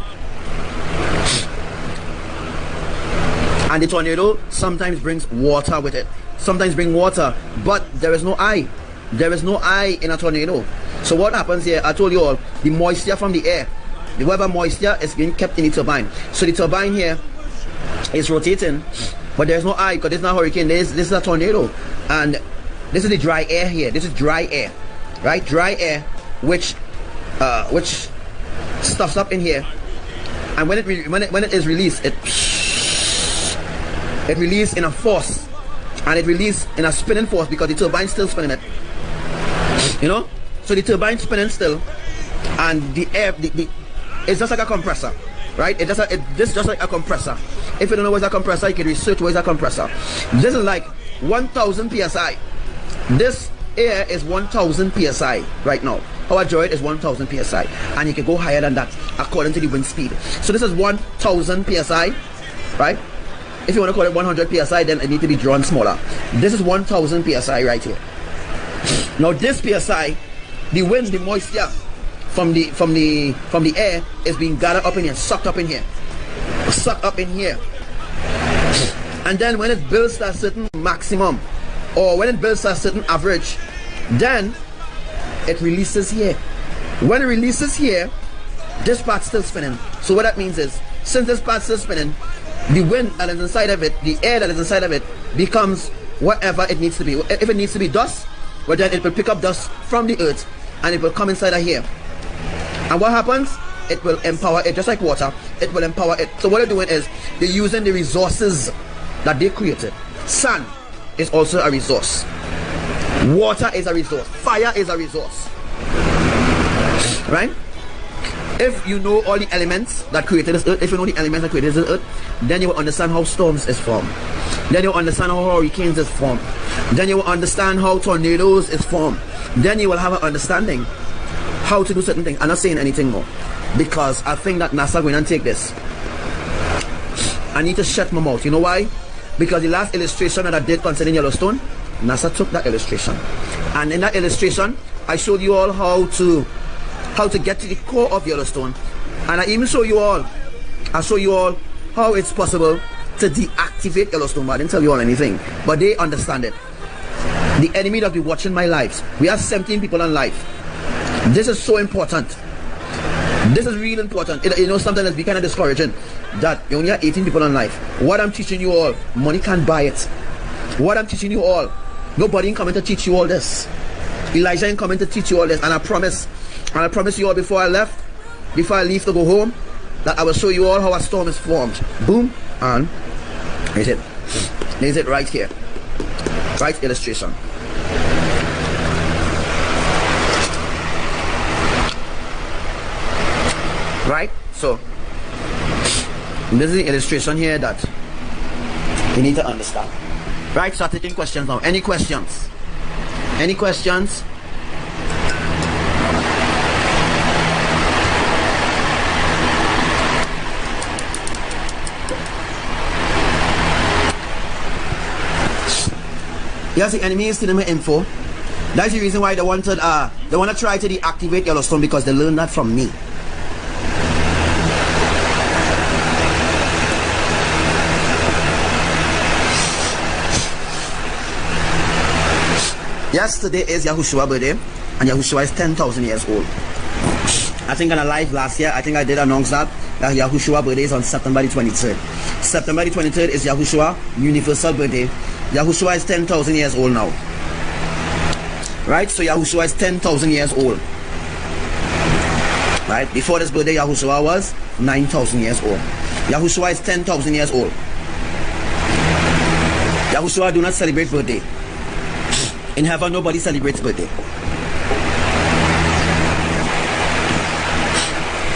And the tornado sometimes brings water with it. Sometimes bring water, but there is no eye. There is no eye in a tornado. So what happens here, I told you all, the moisture from the air, the weather moisture is being kept in the turbine. So the turbine here is rotating, but there's no eye because this is not a hurricane, this is a tornado. And this is the dry air here. This is dry air, right? Dry air, which stuffs up in here. And when it is released, it releases in a force. And it releases in a spinning force because the turbine's still spinning it. You know? So the turbine's spinning still, and the air, it's just like a compressor, right? It's just like a compressor. If you don't know what's a compressor, you can research what is a compressor. This is like 1,000 psi. This air is 1,000 psi right now. How I draw it is 1,000 psi, and you can go higher than that according to the wind speed. So this is 1,000 psi, right? If you want to call it 100 psi, then it needs to be drawn smaller. This is 1,000 psi right here. Now this psi, the wind, the moisture from the air is being gathered up in here, sucked up in here, and then when it builds to a certain maximum, or when it builds to a certain average, then it releases here. When it releases here, this part's still spinning. So what that means is, since this part's still spinning, the wind that is inside of it, the air that is inside of it, becomes whatever it needs to be. If it needs to be dust, well then it will pick up dust from the earth and it will come inside of here. And what happens? It will empower it, just like water. It will empower it. So what they're doing is, they're using the resources that they created. Sun is also a resource. Water is a resource. Fire is a resource. Right? If you know all the elements that created this earth, if you know the elements that created this earth, then you will understand how storms is formed. Then you will understand how hurricanes is formed. Then you will understand how tornadoes is formed. Then you will have an understanding how to do certain things. I'm not saying anything more because I think that NASA going to take this. I need to shut my mouth. You know why? Because the last illustration that I did concerning Yellowstone, NASA took that illustration, and in that illustration I showed you all how to get to the core of Yellowstone, and I even show you all how it's possible to deactivate Yellowstone. But I didn't tell you all anything, but they understand it. The enemy that be watching my lives, we have 17 people on live. This is so important. This is really important. You know, sometimes it's be kind of discouraging that you only have 18 people on live. What I'm teaching you all, money can't buy it. What I'm teaching you all, nobody ain't coming to teach you all this. Elijah ain't coming to teach you all this, and I promise you all before I leave to go home, that I will show you all how a storm is formed. Boom, and here's it. There's it right here. Right illustration. Right? So this is the illustration here that you need to understand. Right? Start taking questions now. Any questions? Any questions? Yes, the enemy is stealing my info. That's the reason why they want to try to deactivate Yellowstone, because they learned that from me. Yes, today is Yahushua's birthday, and Yahushua is 10,000 years old. I think on a live last year, I think I did announce that Yahushua's birthday is on September the 23rd. September the 23rd is Yahushua's universal birthday. Yahushua is 10,000 years old now. Right? So Yahushua is 10,000 years old. Right? Before this birthday, Yahushua was 9,000 years old. Yahushua is 10,000 years old. Yahushua do not celebrate birthday. In heaven, nobody celebrates birthday.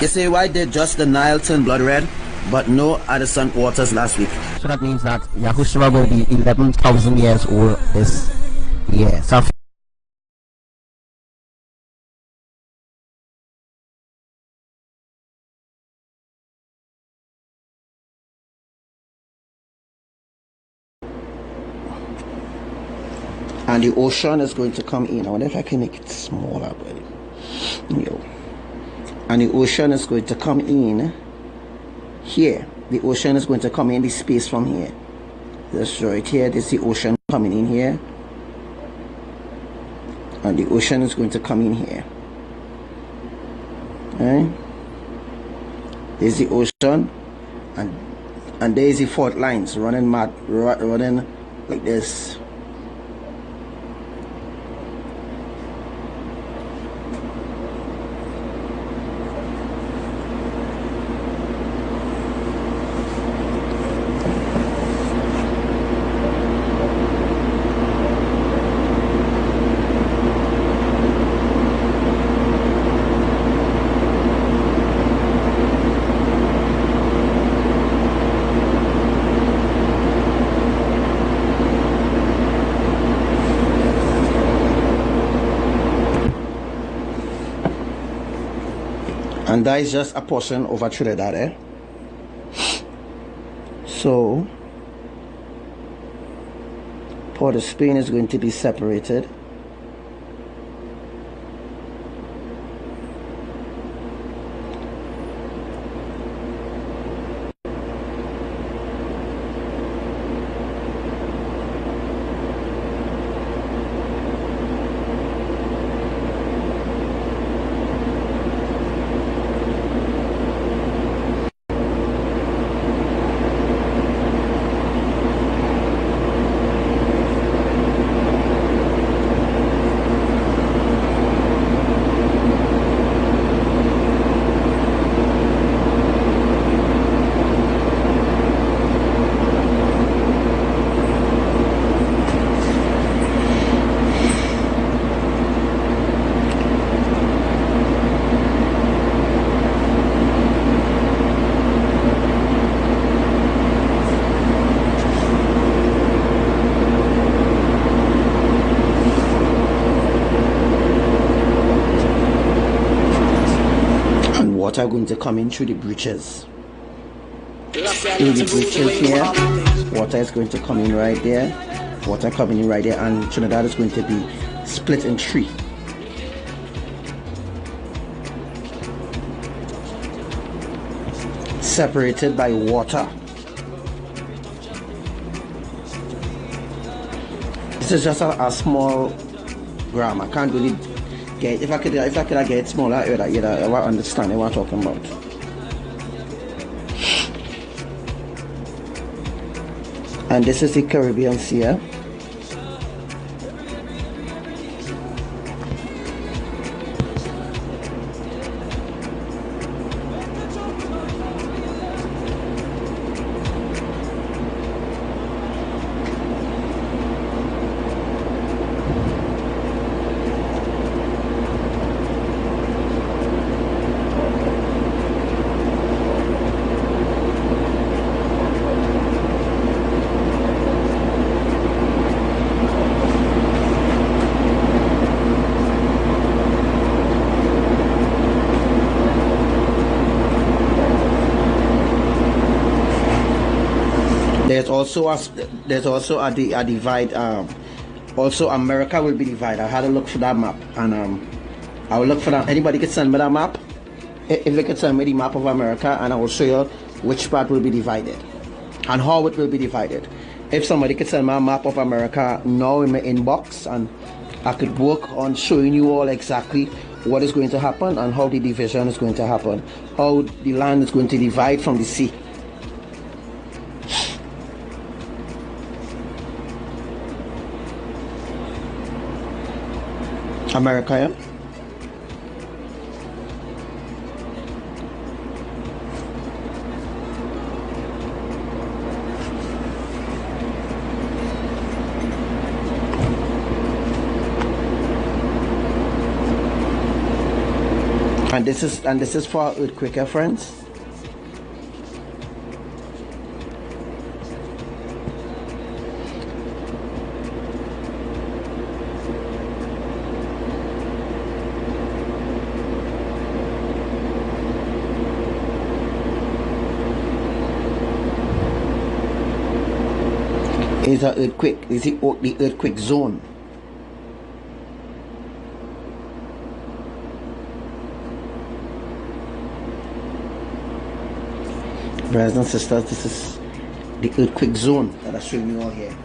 You say, why did just the Nile turn blood red, but no Addison waters last week? So that means that Yahushua will be 11,000 years old this year. So and the ocean is going to come in. I wonder if I can make it smaller, buddy. And the ocean is going to come in here. The ocean is going to come in this space from here. That's right here. This is the ocean coming in here. And the ocean is going to come in here. Okay? There's the ocean. And there's the fault lines running like this. And that is just a portion over Trinidad, eh? So Port of Spain is going to be separated. Water going to come in through the breaches. Through the breaches here, water is going to come in right there. Water coming in right there, and Trinidad is going to be split in three. Separated by water. This is just a small gram. I can't really get, if I could get it smaller, I would understand what I'm talking about. And this is the Caribbean Sea. There's also a divide. Also, America will be divided. I had to look for that map, and I will look for that. Anybody can send me that map. If they can send me the map of America, and I will show you which part will be divided and how it will be divided. If somebody could send me a map of America now in my inbox, and I could work on showing you all exactly what is going to happen and how the division is going to happen, how the land is going to divide from the sea. America, yeah? And this is for earthquake, yeah, friends. It's an earthquake. This is the earthquake zone. Brothers and sisters, this is the earthquake zone that I'm showing you all here.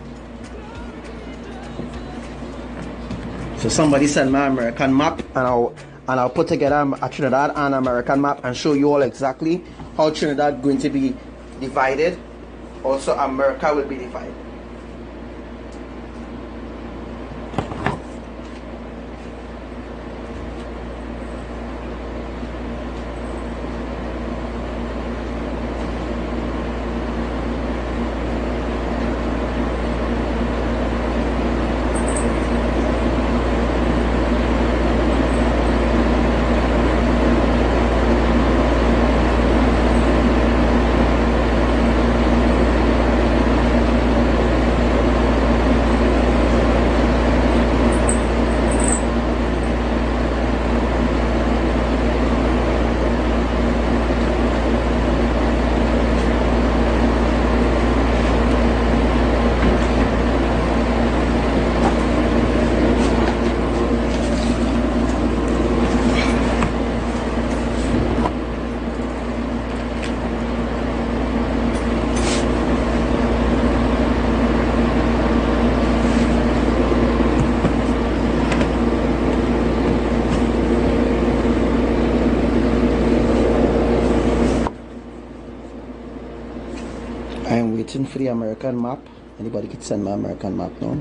So somebody send me an American map, and I'll put together a Trinidad and American map and show you all exactly how Trinidad going to be divided. Also, America will be divided. For the American map. Anybody could send my American map now.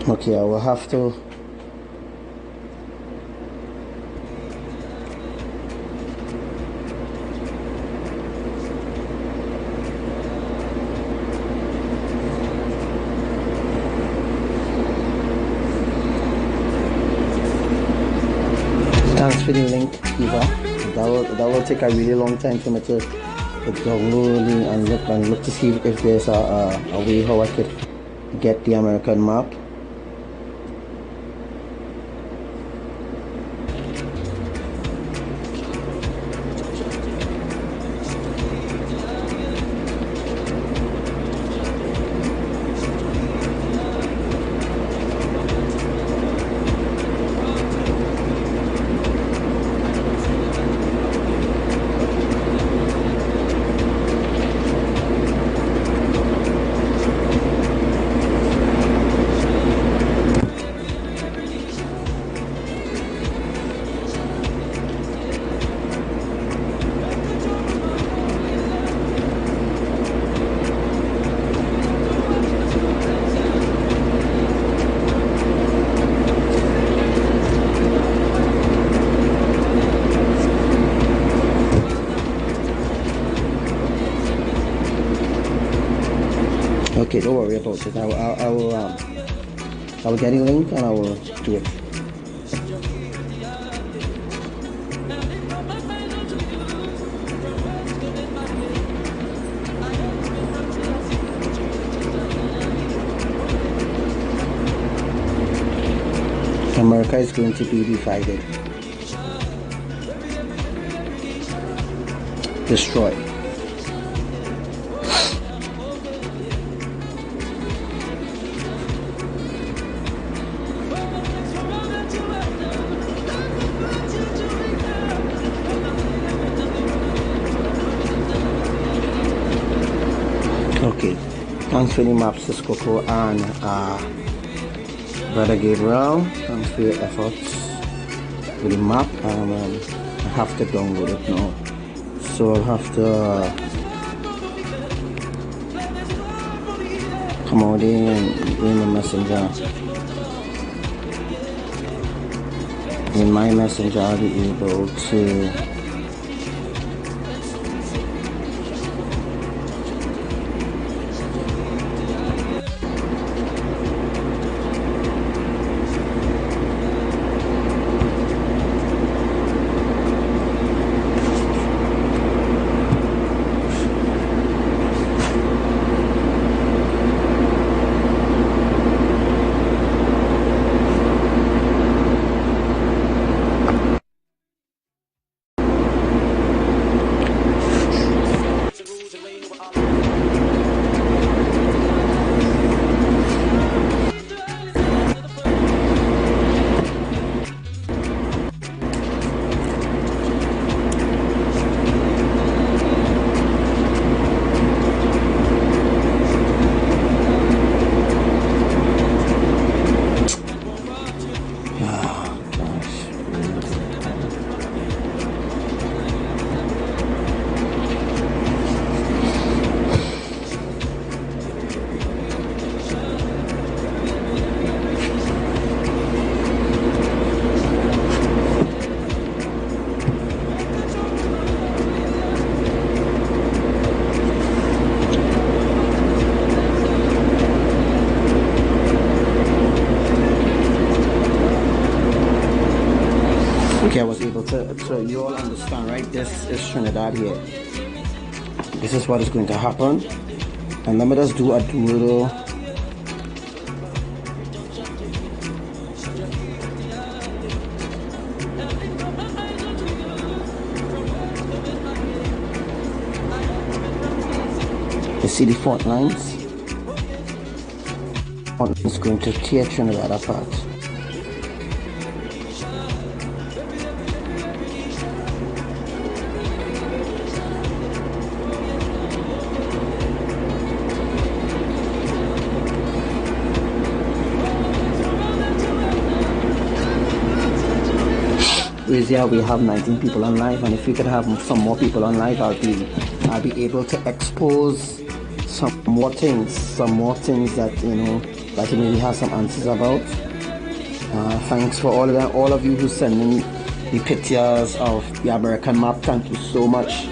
Okay, I will have to for the link, Eva. That will take a really long time for me to download and look to see if there's a way how I could get the American map. Okay, don't worry about it. I will get a link and I will do it. America is going to be divided, destroyed. Okay, Thanks for the maps, Sis Coco and Brother Gabriel. Thanks for your efforts with the map. I have to download it now. So I'll have to come out in and in the messenger. In my messenger, I'll be able to I was able to, so you all understand, right? This is Trinidad here. This is what is going to happen. And let me just do a little you see the fault lines? It's going to tear Trinidad apart. Yeah, we have 19 on live, and if we could have some more people on live, I'll be able to expose some more things that that you maybe have some answers about. Thanks for all of you who send me the pictures of the American map. Thank you so much.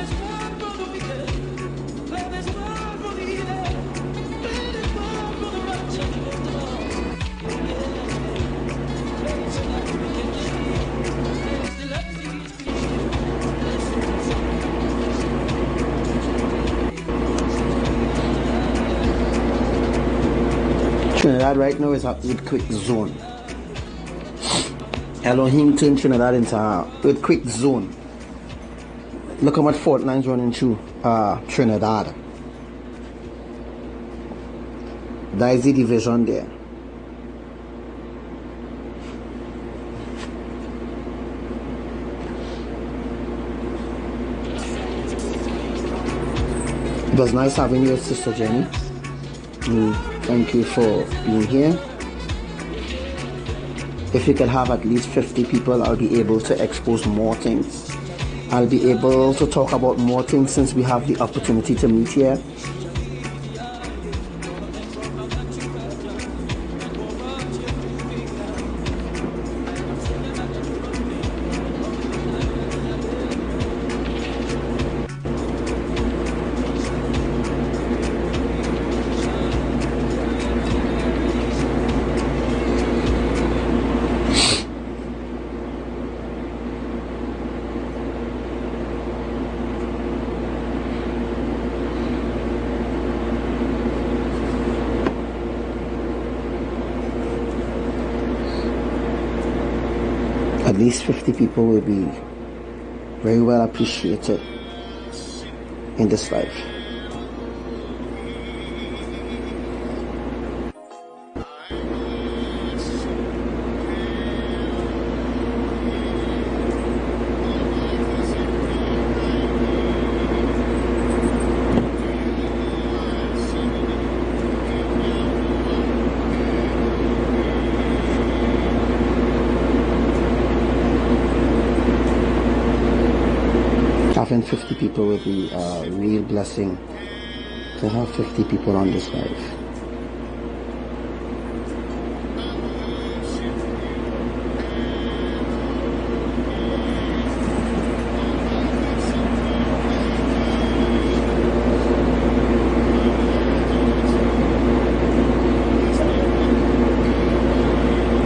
Trinidad right now is an earthquake zone. ELOHIM turned Trinidad into an earthquake zone. Look how much fault lines running through Trinidad. That is the division there. It was nice having you, Sister Jenny. Thank you for being here. If we could have at least 50 people, I'll be able to expose more things. I'll be able to talk about more things since we have the opportunity to meet here. At least 50 people will be very well appreciated in this life. even 50 people would be a real blessing to have 50 people on this live.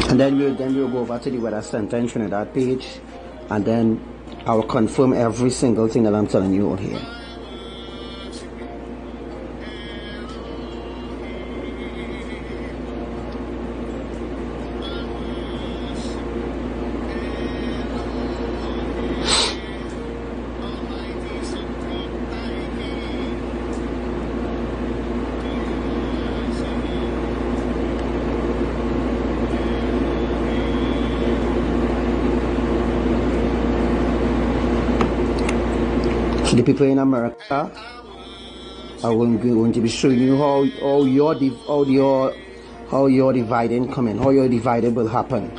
And then we'll go over to the Weather Center in Trinidad page, and then I will confirm every single thing that I'm telling you out here. The people in America, I will going to be showing you how your dividing coming, how your dividing will happen.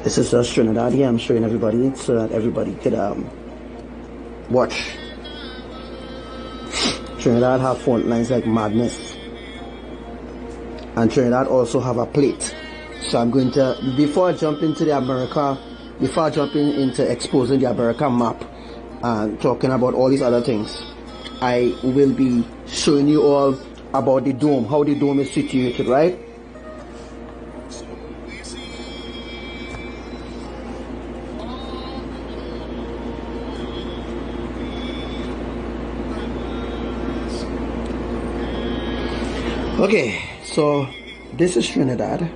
This is just Trinidad here. I'm showing everybody so that everybody could watch. Trinidad have fault lines like madness, and Trinidad also have a plate. So I'm going to, before I jump into exposing the America map and talking about all these other things, I will be showing you all about the dome, how the dome is situated, right? Okay, so this is Trinidad.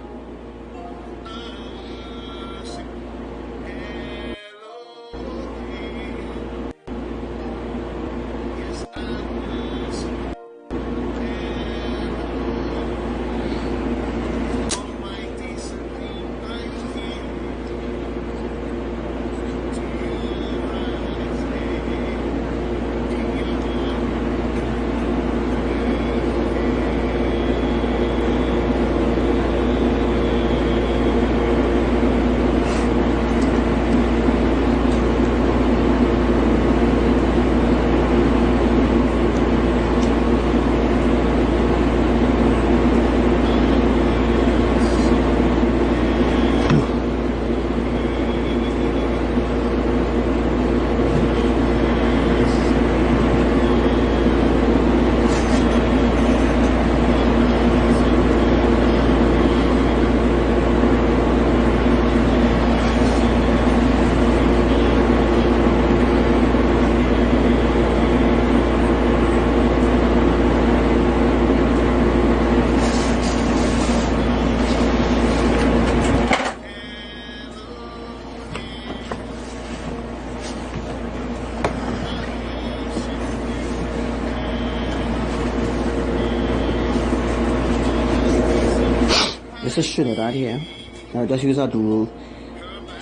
This is Trinidad here. Now just use that rule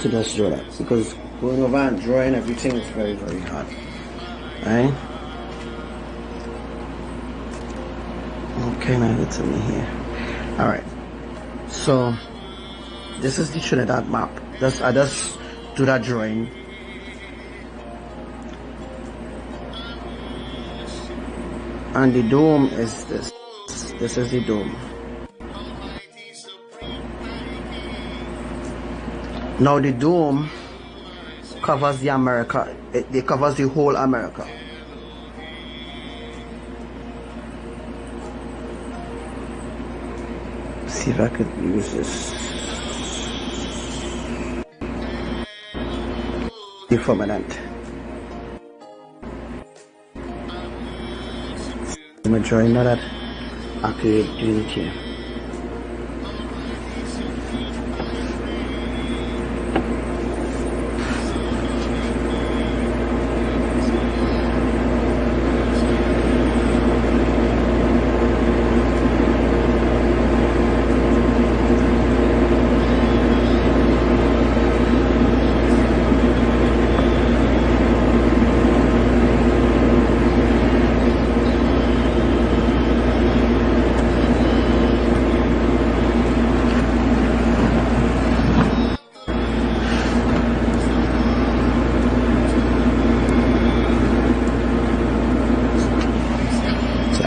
to just draw that, because going over and drawing everything is very, very hard. Right? Okay, now it's in here. Alright. So this is the Trinidad map. I just do that drawing. And the dome is this. This is the dome. Now the dome covers the America. It covers the whole America. See if I could use this. Deformant. I'm drawing that accurate doing it here.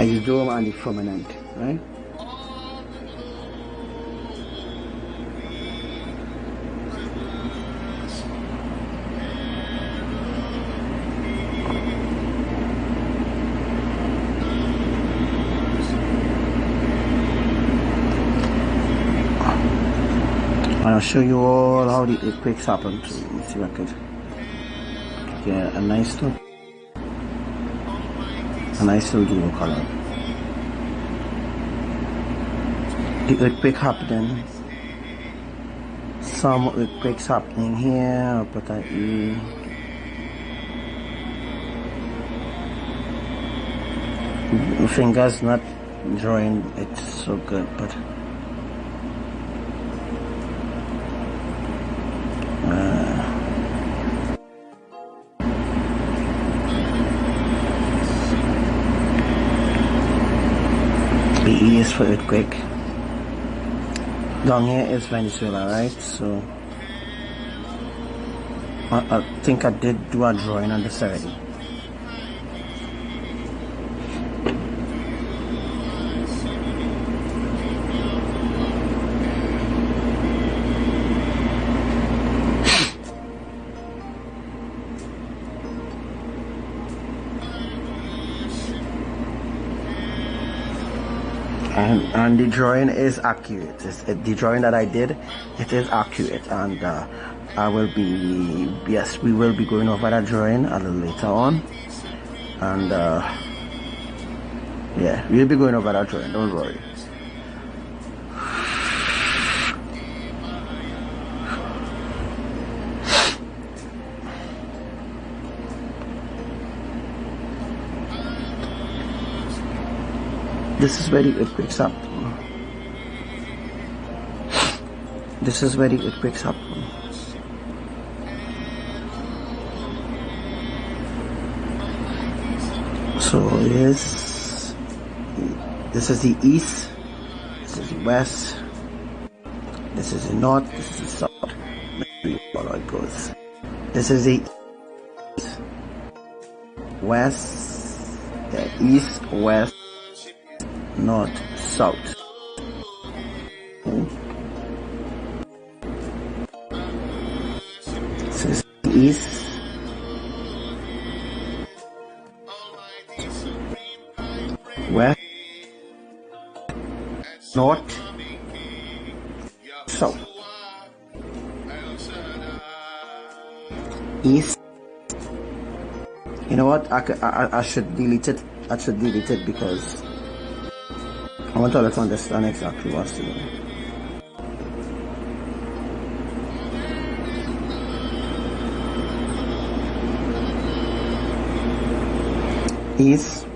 ice dome and the firmament, right? I'll show you all how the earthquakes happen too. Let me see if I could get a nice dual color. The earthquake happening. Some earthquakes happening here. I'll put that E. My finger's not drawing it so good, but the E is for earthquake. Down here is Venezuela, right? So I think I did do a drawing on this already. And the drawing is accurate. The drawing that I did, it is accurate, and I will be, yes, we will be going over that drawing a little later on, and yeah, we'll be going over that drawing, don't worry. This is where the earthquakes happen. This is where the earthquakes happen. So this is the east, this is the west, this is the north, this is the south. Maybe how it goes. This is the east, west, the east, west, north, south. This is the east, west, north, south, east. You know what? I should delete it. I should delete it because I want to understand exactly what's doing. East,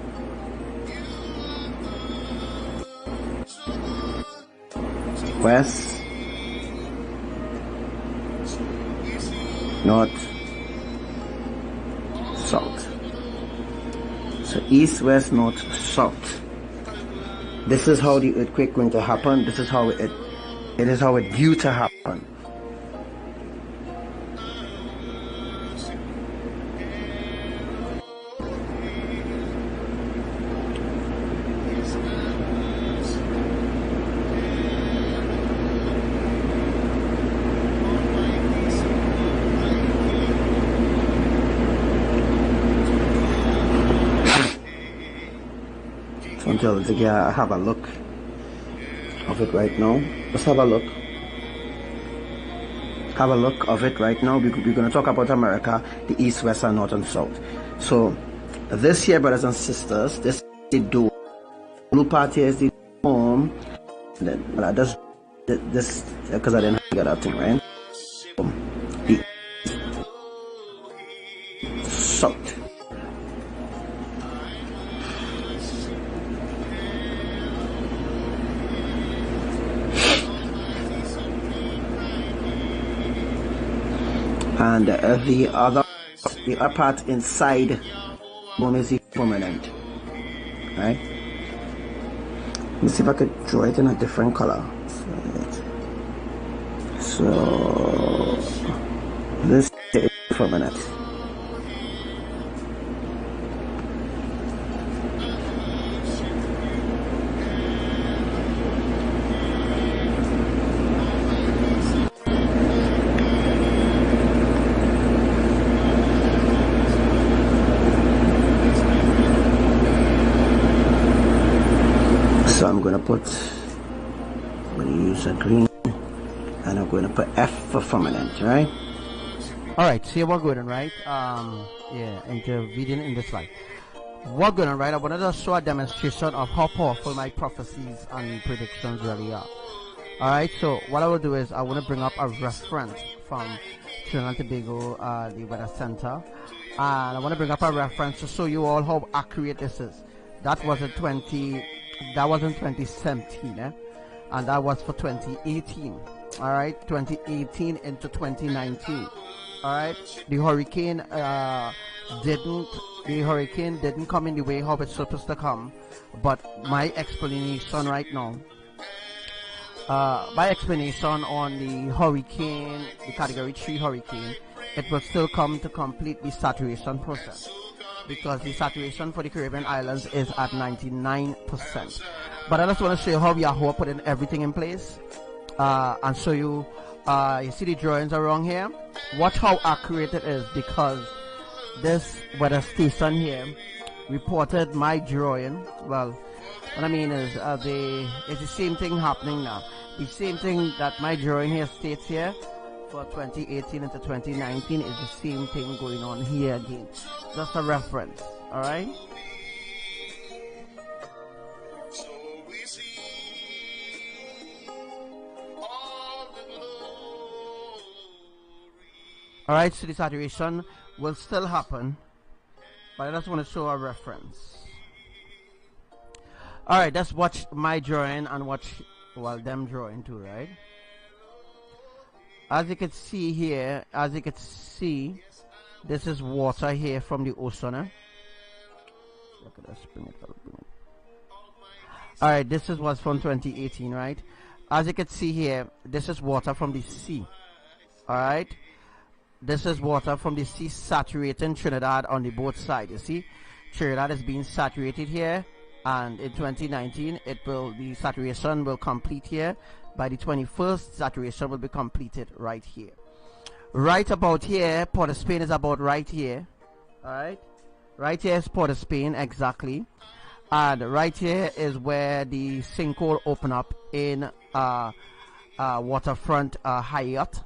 west, north, south. So east, west, north, south. This is how the earthquake going to happen. This is how it is how it due to happen. Until I have a look of it right now. Let's have a look. Have a look of it right now. We're going to talk about America, the east, west, and north and south. So this here, brothers and sisters, this is the dome. Blue part here is the dome. And then well, I just this because I didn't get that thing right. The south. And the other part inside boom is permanent, right? Let me see if I could draw it in a different color. So this is permanent. I'm going to use a green, and I'm going to put F for firmament, right? Alright, so we're good, right? Yeah, intervening in this light. We're good, right? I wanted to show a demonstration of how powerful my prophecies and predictions really are. Alright, so what I will do is I want to bring up a reference from Trinidad and Tobago, the Weather Center, and I want to bring up a reference to show you all how accurate this is. That was in 2017, and that was for 2018. Alright, 2018 into 2019. Alright, the hurricane didn't come in the way how it's supposed to come, but my explanation right now, my explanation on the hurricane, the category 3 hurricane, it will still come to complete the saturation process, because the saturation for the Caribbean islands is at 99%. But I just want to show you how Yahuwah put in everything in place, and show you, you see the drawings around here. Watch how accurate it is, because this weather station here reported my drawing. Well, what I mean is, it's the same thing happening now. The same thing that my drawing here states here for 2018 into 2019 is the same thing going on here again. Just a reference, alright? Alright, so the saturation will still happen, but I just want to show a reference. Alright, let's watch my drawing and watch, well, them drawing too, right? As you can see here, this is water here from the ocean. Look at this, bring it up. Alright, this is what's from 2018, right? As you can see here, this is water from the sea. Alright? This is water from the sea saturating Trinidad on the both sides. You see, Trinidad is being saturated here, and in 2019, the saturation will complete here. By the 21st, saturation will be completed right here. Right about here, Port of Spain is about right here. Alright? Right here is Port of Spain, exactly. And right here is where the sinkhole open up in waterfront Hyatt.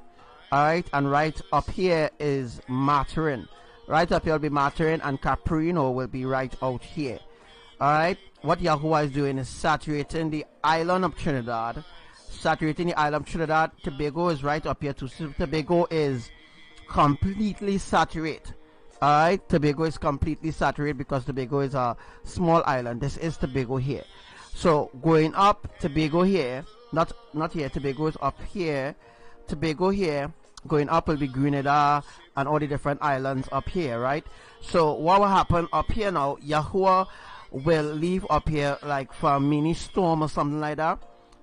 Alright, and right up here is Maturin. Right up here will be Maturin, and Caprino will be right out here. Alright, what Yahuwah is doing is saturating the island of Trinidad. Saturating the island of Trinidad. Tobago is right up here too. So Tobago is completely saturated. Alright, Tobago is completely saturated because Tobago is a small island. This is Tobago here. So going up, Tobago here, not here, Tobago is up here. Tobago here, going up will be Grenada and all the different islands up here, right? So what will happen up here now, Yahuwah will leave up here like for a mini storm or something like that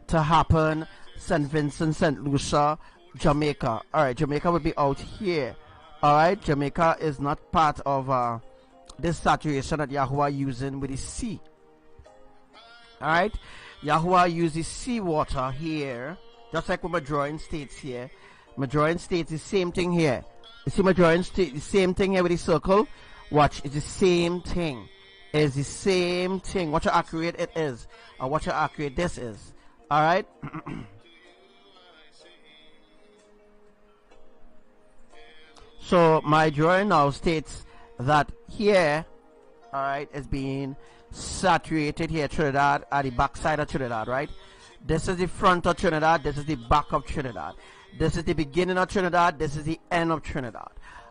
to happen St. Vincent, St. Lucia, Jamaica. Alright, Jamaica will be out here. Alright, Jamaica is not part of this saturation that Yahuwah using with the sea. Alright, Yahuwah uses seawater here. Just like what my drawing states here. My drawing states the same thing here. You see my drawing states the same thing here with the circle? Watch, it's the same thing. It's the same thing. Watch how accurate it is. Or watch how accurate this is. Alright? So my drawing now states that here, alright, is being saturated here, Trinidad, at the back side of Trinidad, right? This is the front of Trinidad, this is the back of Trinidad. This is the beginning of Trinidad, this is the end of Trinidad.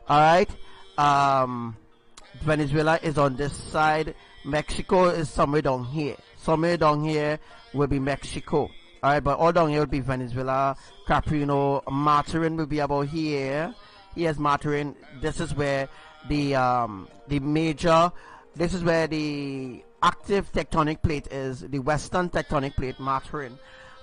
Alright? Venezuela is on this side. Mexico is somewhere down here. Somewhere down here will be Mexico. Alright, but all down here will be Venezuela, Caprino, Maturin will be about here. Here's Maturin. This is where the active tectonic plate is, the western tectonic plate, Maturin.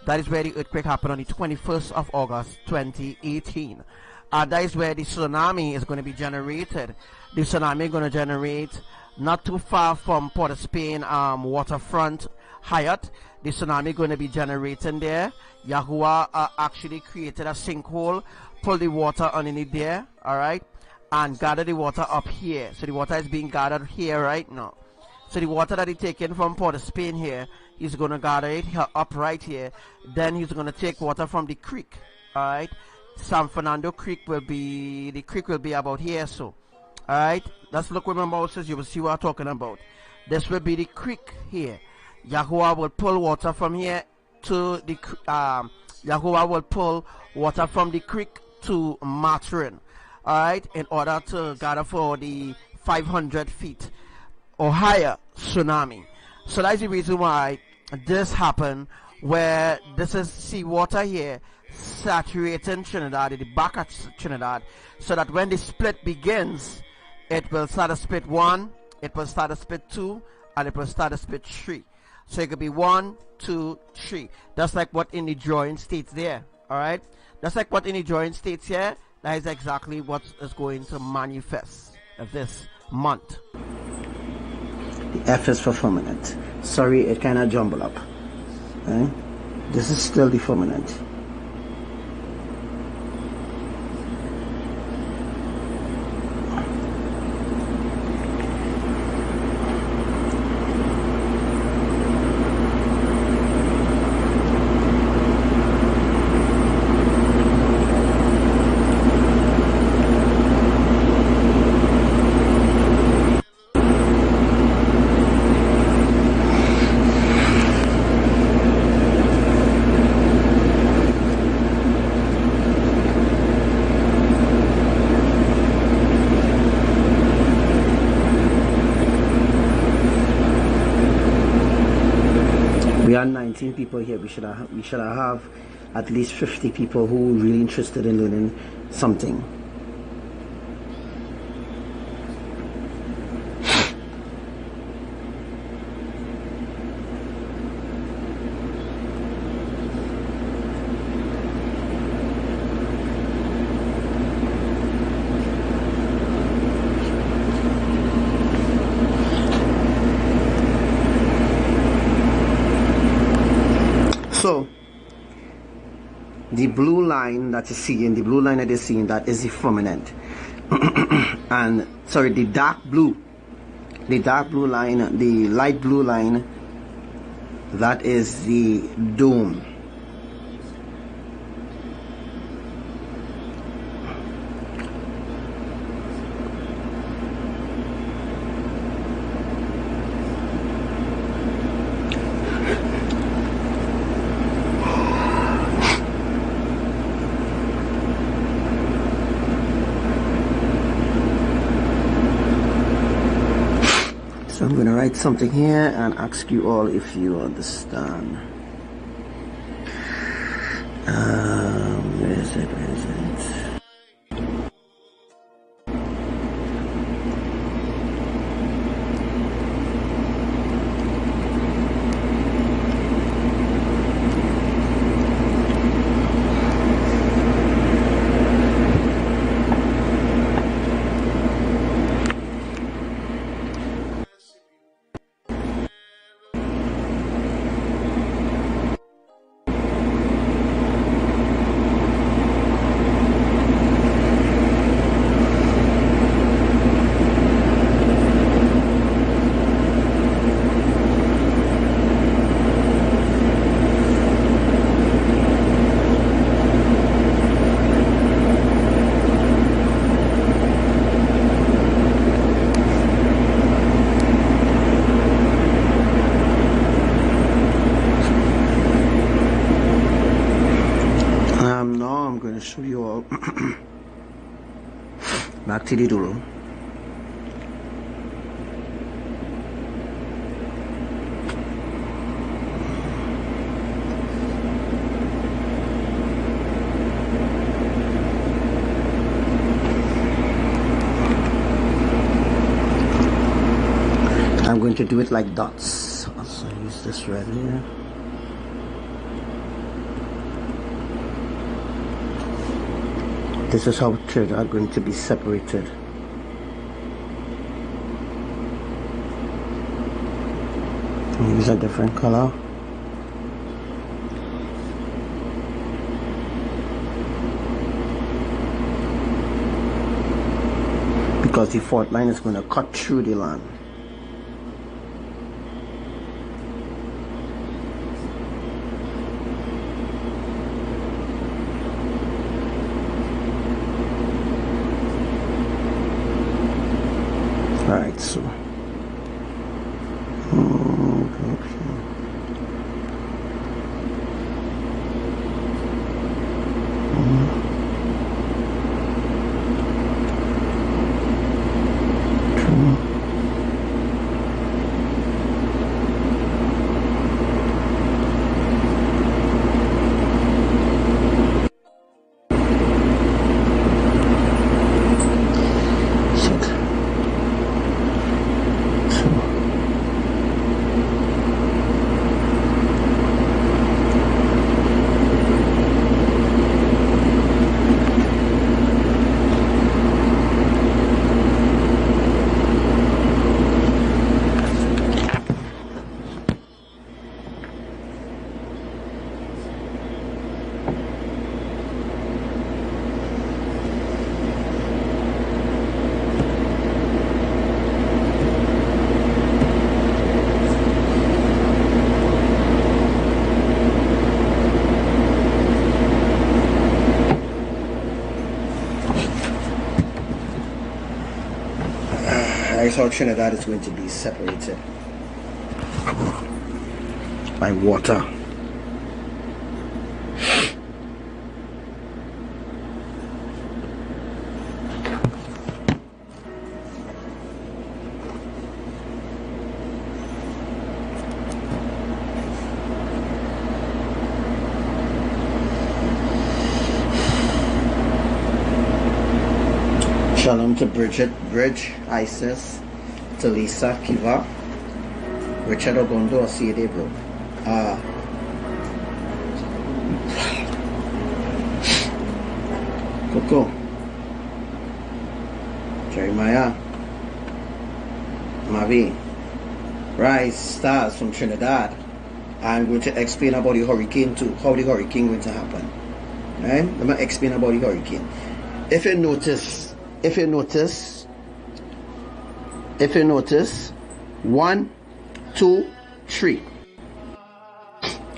That is where the earthquake happened on the 21st of August 2018. That is where the tsunami is going to be generated. The tsunami is going to generate not too far from Port of Spain waterfront Hyatt. The tsunami is going to be generating there. Yahuwah actually created a sinkhole, pull the water underneath there, alright, and gather the water up here. So the water is being gathered here right now. So the water that he's taking from Port of Spain here, he's going to gather it up right here. Then he's going to take water from the creek. Alright. San Fernando Creek will be, the creek will be about here. So, alright. Let's look with my Moses. You will see what I'm talking about. This will be the creek here. Yahuwah will pull water from here to the, Yahuwah will pull water from the creek to Mathurin. Alright. In order to gather for the 500 feet or higher tsunami. So that's the reason why this happened, where this is seawater here saturating Trinidad, at the back of Trinidad, so that when the split begins, it will start a split 1, it will start a split 2, and it will start a split 3. So it could be 1, 2, 3. That's like what in the drawing states there. Alright, that's like what in the drawing states here. That is exactly what is going to manifest this month. The F is for firmament. Sorry, it kind of jumbled up. Okay? This is still the firmament. We are 19 people here. We should have at least 50 people who are really interested in learning something. So the blue line that you're seeing, that is the firmament. And sorry, the dark blue line, the light blue line, that is the dome. So I'm going to write something here and ask you all if you understand. Where is it? Show you all back to the door. I'm going to do it like dots. So use this red here. This is how children are going to be separated. Use a different color. Because the fault line is going to cut through the land. Right, so I saw Trinidad is going to be separated by water. Shalom to Bridget, Bridge, Isis, to Lisa, Kiva, Richard Ogondo, I'll see you there, bro. Coco, Jeremiah, Mavi, Rise, Stars from Trinidad. I'm going to explain about the hurricane too, how the hurricane going to happen. Right? Let me explain about the hurricane. If you notice, 1, 2, 3.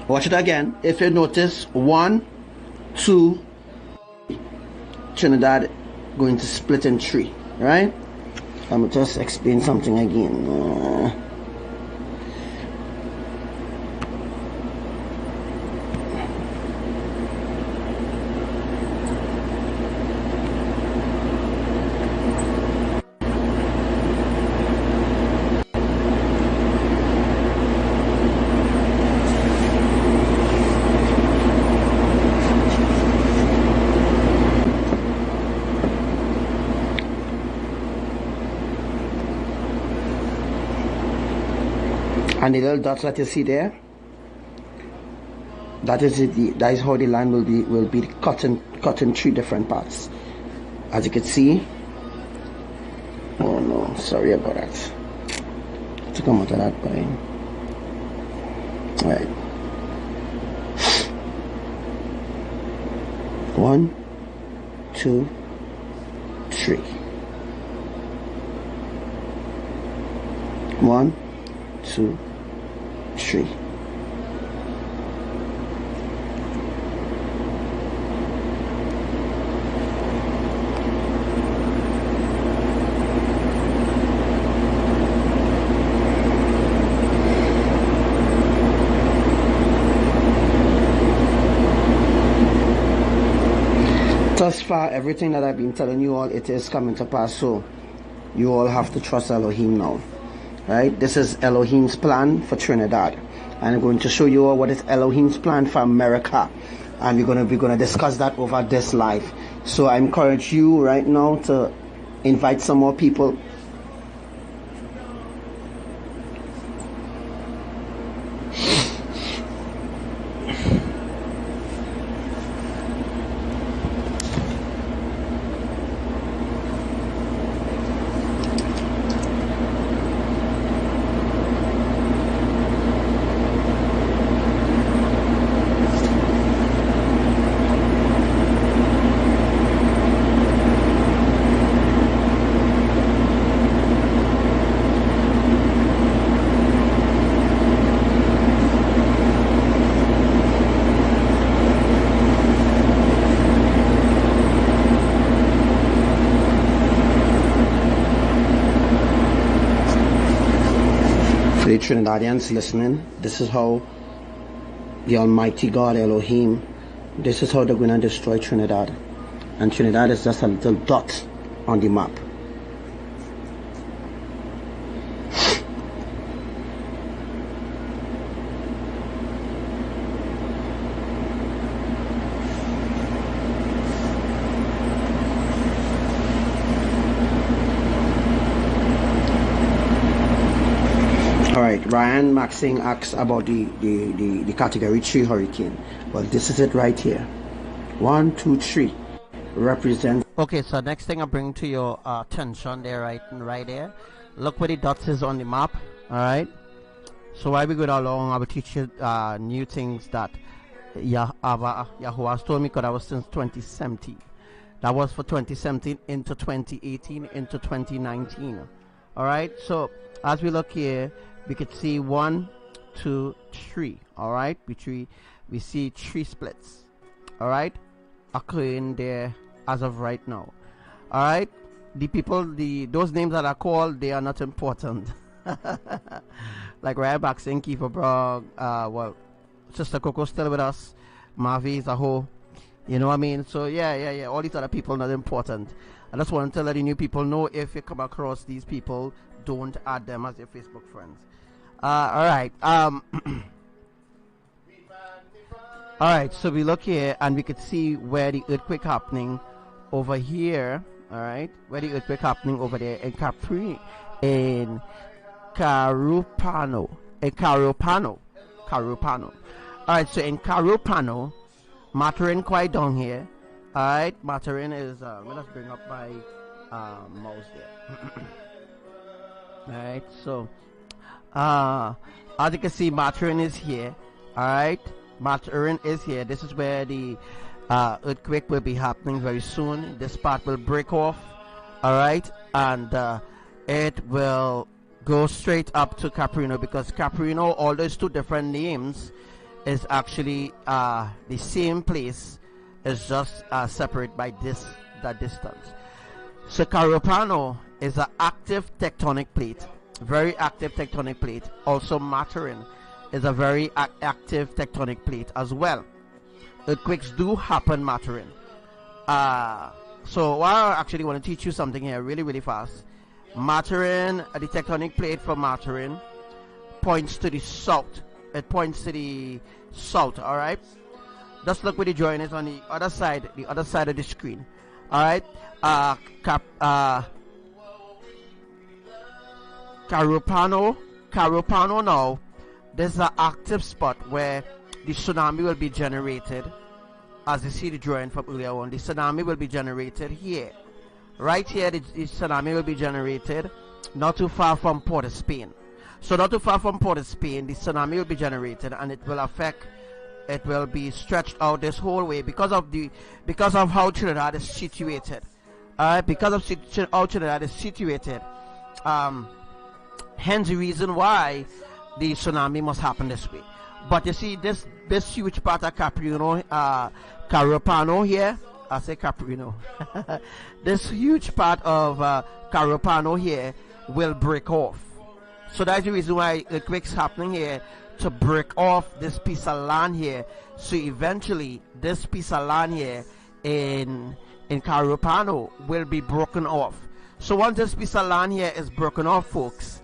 Watch it again. If you notice 1, 2, Trinidad going to split in 3, right? I'm gonna just explain something again. And the little dots that you see there, that is it. That is how the land will be cut in 3 different parts. As you can see. Oh no, sorry about that. To come out of that by. Alright. 1, 2, 3. 1, 2, 3. Thus far, everything that I've been telling you all, it is coming to pass. So you all have to trust Elohim now. Right? This is Elohim's plan for Trinidad. And I'm going to show you all what is Elohim's plan for America. And we're going to discuss that over this live. So I encourage you right now to invite some more people. the Trinidadians listening, this is how the Almighty God Elohim, this is how they're going to destroy Trinidad. And Trinidad is just a little dot on the map. Ryan Maxing asks about the category 3 hurricane. Well, this is it right here. 1, 2, 3 represent. Okay, so next thing I bring to your attention there, right there. Look where the dots is on the map. All right. So while we go along, I will teach you new things that Yahuwah told me, because that was since 2017. That was for 2017 into 2018 into 2019. All right. So as we look here, we could see 1, 2, 3. All right, we see 3 splits. All right, occurring there as of right now. All right, the people, those names that are called, they are not important. Like Ryan Baxing, Kiefer Bragg, well, Sister Coco still with us, Mavi, Zaho, you know what I mean? So yeah, all these other people not important. I just want to let the new people know, if you come across these people, don't add them as your Facebook friends. All right. All right. So we look here and we could see where the earthquake happening over here. All right, where the earthquake happening over there in in Carupano. All right. So in Carupano, Maturin quite down here. All right. Maturin is. Let's bring up my mouse there. All right. So. As you can see, Maturin is here. All right, Maturin is here. This is where the earthquake will be happening very soon. This part will break off. All right, and it will go straight up to Caprino, because Caprino, all those 2 different names, is actually the same place. It's just separated by that distance. So Carupano is an active tectonic plate. Very active tectonic plate. Also Maturin is a very active tectonic plate as well. Earthquakes do happen Maturin. So I actually want to teach you something here really fast. Maturin, the tectonic plate for Maturin points to the south. It points to the south. All right, just look where the drawing is on the other side of the screen. All right, Carupano now, there's an active spot where the tsunami will be generated. As you see the drawing from earlier on, the tsunami will be generated here. Right here, the tsunami will be generated not too far from Port of Spain. So not too far from Port of Spain, the tsunami will be generated, and it will be stretched out this whole way because of how Trinidad is situated. Because of how Trinidad is situated. Hence the reason why the tsunami must happen this way. But you see, this huge part of Carupano here, I say Caprino. This huge part of Carupano here will break off. So that's the reason why earthquakes happening here, to break off this piece of land here. So eventually this piece of land here in Carupano will be broken off. So once this piece of land here is broken off, folks,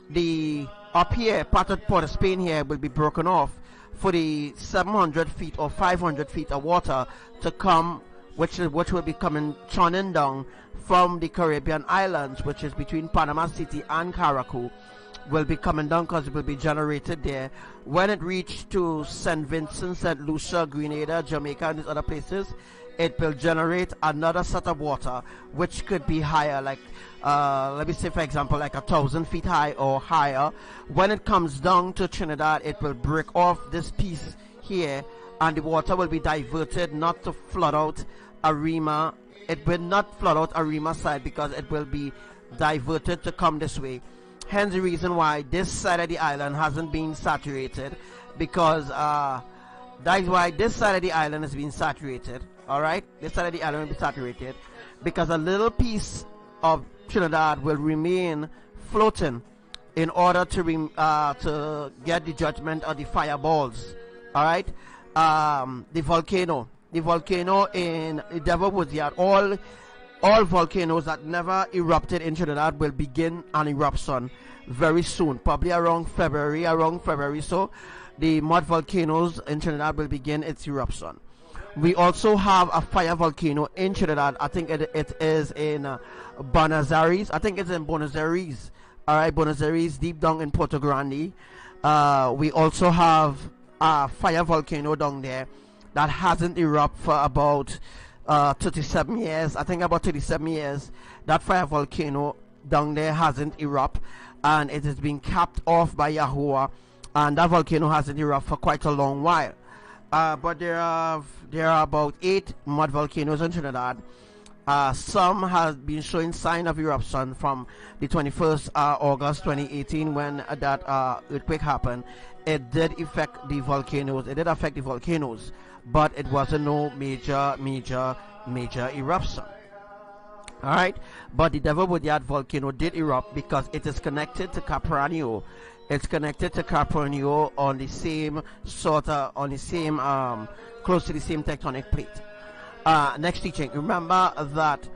the up here part of Port of Spain here will be broken off for the 700 feet or 500 feet of water to come, which will be coming churning down from the Caribbean islands, which is between Panama City and Caracas, will be coming down because it will be generated there. When it reaches to St. Vincent, St. Lucia, Grenada, Jamaica, and these other places, it will generate another set of water which could be higher, like let me say for example like 1,000 feet high or higher. When it comes down to Trinidad, it will break off this piece here, and the water will be diverted, not to flood out Arima. It will not flood out Arima side, because it will be diverted to come this way. Hence the reason why this side of the island hasn't been saturated, because that's why this side of the island has been saturated. Alright, this side of the island will be saturated because a little piece of Trinidad will remain floating in order to get the judgment of the fireballs. All right, the volcano in the Devil Woods Yard. All volcanoes that never erupted in Trinidad will begin an eruption very soon, probably around February. So the mud volcanoes in Trinidad will begin its eruption. We also have a fire volcano in Trinidad. I think it is in Buenos Aires. I think it's in Buenos Aires. All right, Buenos Aires, deep down in Puerto Grande. We also have a fire volcano down there that hasn't erupted for about 37 years. I think about 37 years. That fire volcano down there hasn't erupted, and it has been capped off by Yahuwah, and that volcano hasn't erupted for quite a long while. But there are about 8 mud volcanoes in Trinidad. Some have been showing sign of eruption from the 21st August 2018 when that earthquake happened. It did affect the volcanoes. But it wasn't no major eruption. All right, but the Devil Wood Yard volcano did erupt because it is connected to Capranio. It's connected to Capranio on the same close to the same tectonic plate. Next teaching. Remember that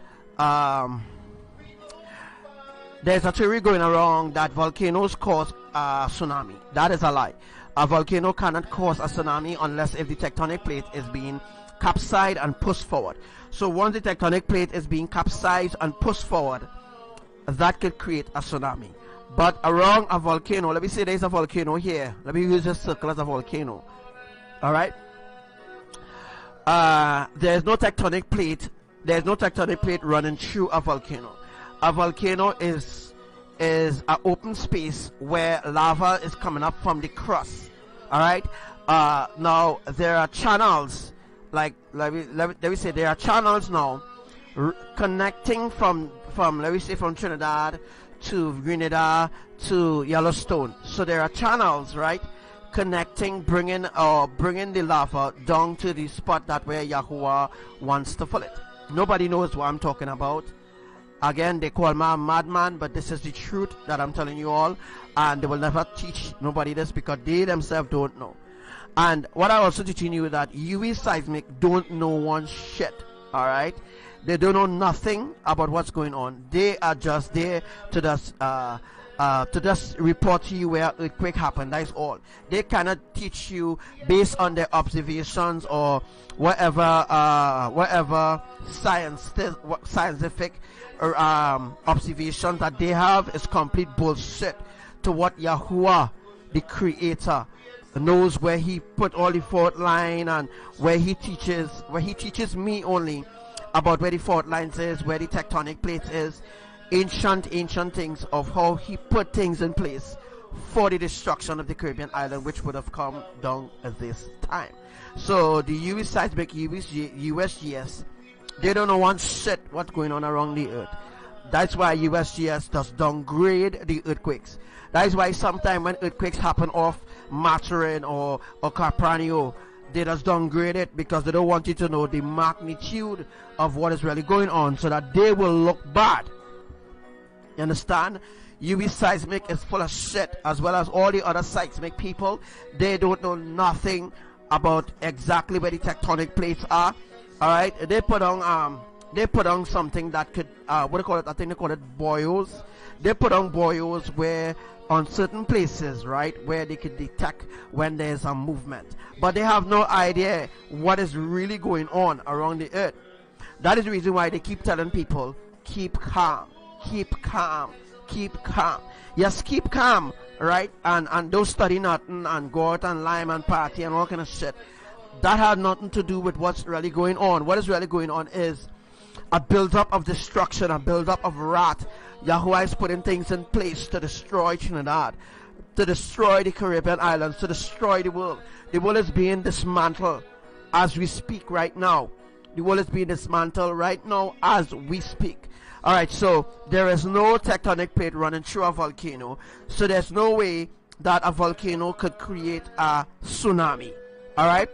there's a theory going around that volcanoes cause a tsunami. That is a lie. A volcano cannot cause a tsunami unless if the tectonic plate is being capsized and pushed forward. So once the tectonic plate is being capsized and pushed forward, that could create a tsunami. But around a volcano, let me say there's a volcano here. Let me use this circle as a volcano. All right. There's no tectonic plate. There's no tectonic plate running through a volcano. A volcano is an open space where lava is coming up from the crust. All right. Now there are channels. Like let me say there are channels now connecting from let me say from Trinidad to Grenada to Yellowstone. So there are channels, right, connecting, bringing the lava down to the spot that where Yahuwah wants to fill it. Nobody knows what I'm talking about. Again, they call me a madman, but this is the truth that I'm telling you all, and they will never teach nobody this because they themselves don't know. And what I also teaching you that UV seismic don't know one shit. All right, they don't know nothing about what's going on. They are just there to just report to you where earthquake happened. That is all. They cannot teach you based on their observations or whatever scientific observations that they have is complete bullshit to what Yahuwah, the Creator, knows, where he put all the fault line and where he teaches me only about where the fault lines is, where the tectonic plates is, ancient things of how he put things in place for the destruction of the Caribbean island, which would have come down at this time. So the US seismic, USGS, they don't know one shit what's going on around the earth. That's why USGS does downgrade the earthquakes. That is why sometimes when earthquakes happen off Maturin or Capranio, they just downgrade it because they don't want you to know the magnitude of what is really going on so that they will look bad. You understand? UV seismic is full of shit, as well as all the other seismic people. They don't know nothing about exactly where the tectonic plates are. All right, they put on something that could what do you call it? I think they call it boils. They put on boils where on certain places, right, where they could detect when there's a movement, but they have no idea what is really going on around the earth. That is the reason why they keep telling people, keep calm, keep calm, keep calm. Yes, keep calm, right? And don't study nothing and go out and lime and party and all kind of shit. That had nothing to do with what's really going on. What is really going on is a build-up of destruction, a build-up of wrath. Yahuwah is putting things in place to destroy Trinidad, to destroy the Caribbean islands, to destroy the world. The world is being dismantled as we speak right now. The world is being dismantled right now as we speak. Alright, so there is no tectonic plate running through a volcano. So there's no way that a volcano could create a tsunami. Alright?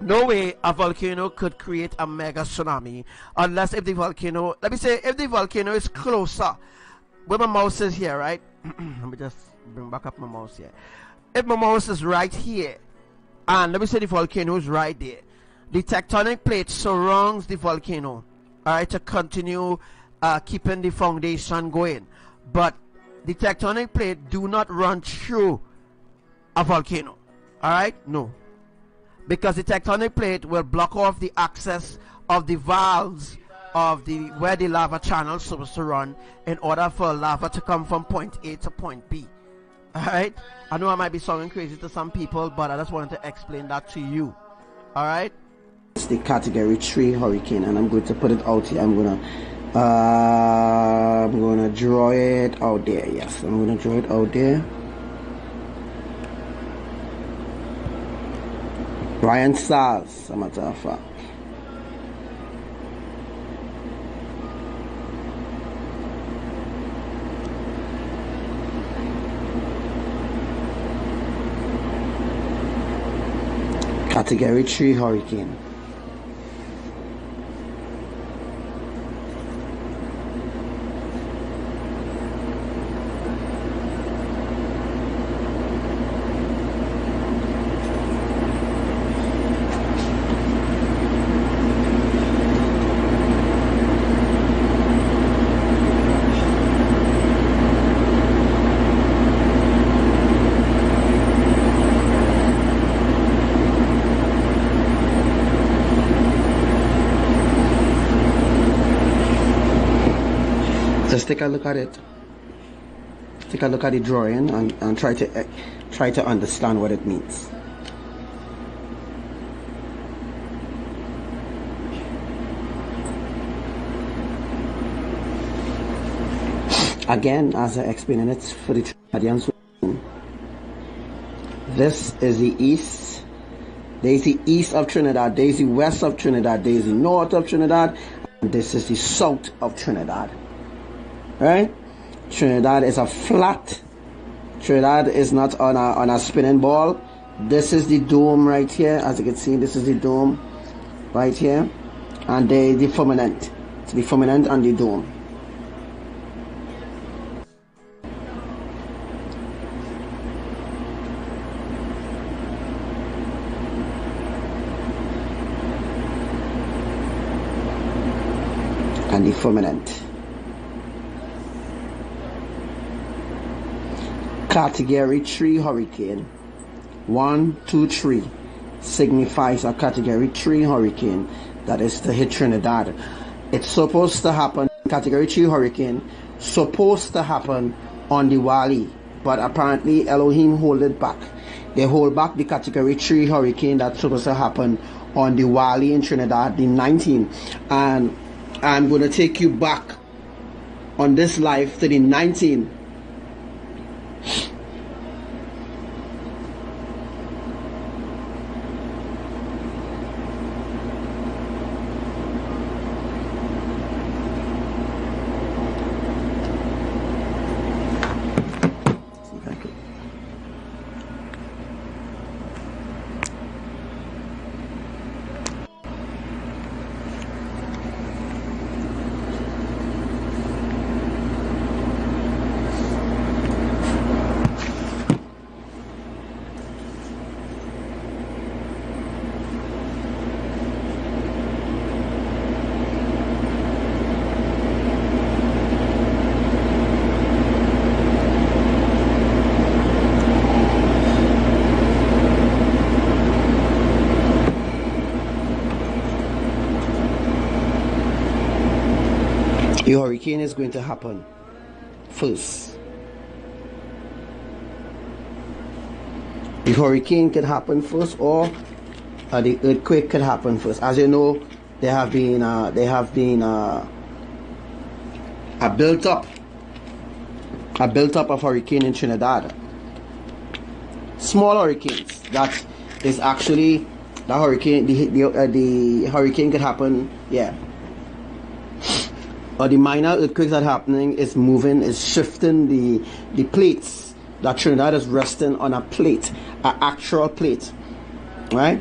No way a volcano could create a mega tsunami unless if the volcano, let me say, if the volcano is closer, where my mouse is here, right? Let me just bring back up my mouse here. If my mouse is right here, and let me say the volcano is right there, the tectonic plate surrounds the volcano, all right, to continue keeping the foundation going. But the tectonic plate do not run through a volcano, all right? No, because the tectonic plate will block off the access of the valves of the where the lava channel is supposed to run in order for lava to come from point A to point B. All right, I know I might be sounding crazy to some people, but I just wanted to explain that to you. All right, it's the category 3 hurricane, and I'm going to put it out here. I'm gonna draw it out there. Yes, I'm gonna draw it out there. Ryan Stars, as a matter of fact. Category 3 hurricane. Just take a look at it. Take a look at the drawing and try to understand what it means. Again, as I explained it for the Trinidadians, this is the east. There's the east of Trinidad. There's the west of Trinidad. There's the north of Trinidad. And this is the south of Trinidad. Right? Trinidad is a flat. Trinidad is not on a spinning ball. This is the dome right here. As you can see, this is the dome right here. And the firmament. It's the firmament and the dome. And the firmament. Category 3 hurricane 1, 2, 3 signifies a category 3 hurricane that is to hit Trinidad. It's supposed to happen, category 3 hurricane supposed to happen on the Wali, but apparently Elohim hold it back. They hold back the category 3 hurricane that's supposed to happen on the Wali in Trinidad, the 19th. And I'm going to take you back on this live to the 19th. The hurricane is going to happen first. The hurricane could happen first, or the earthquake could happen first. As you know, there have been a built up of hurricane in Trinidad. Small hurricanes. That is actually the hurricane. The hurricane could happen. Yeah. Or the minor earthquakes that are happening is moving, is shifting the plates. That Trinidad is resting on a plate, an actual plate, right?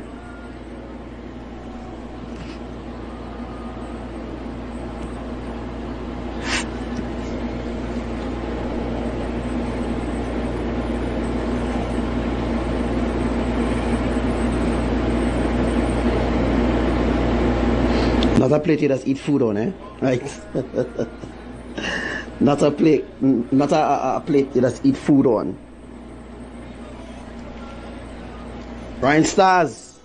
Not a plate you just eat food on, eh? Right? Not a plate, not a plate you just eat food on. Ryan Stars,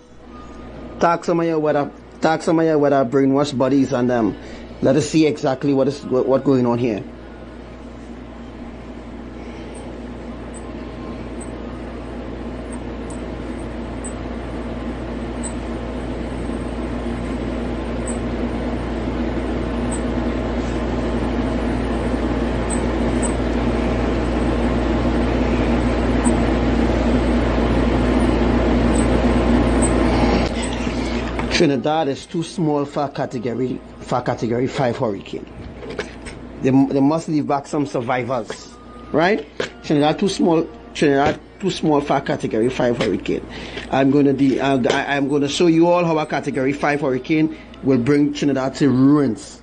talk some of your brainwashed bodies and let us see exactly what's going on here. Trinidad is too small for category 5 hurricane. They must leave back some survivors, right? Trinidad too small for category 5 hurricane. I'm going to show you all how a category 5 hurricane will bring Trinidad to ruins.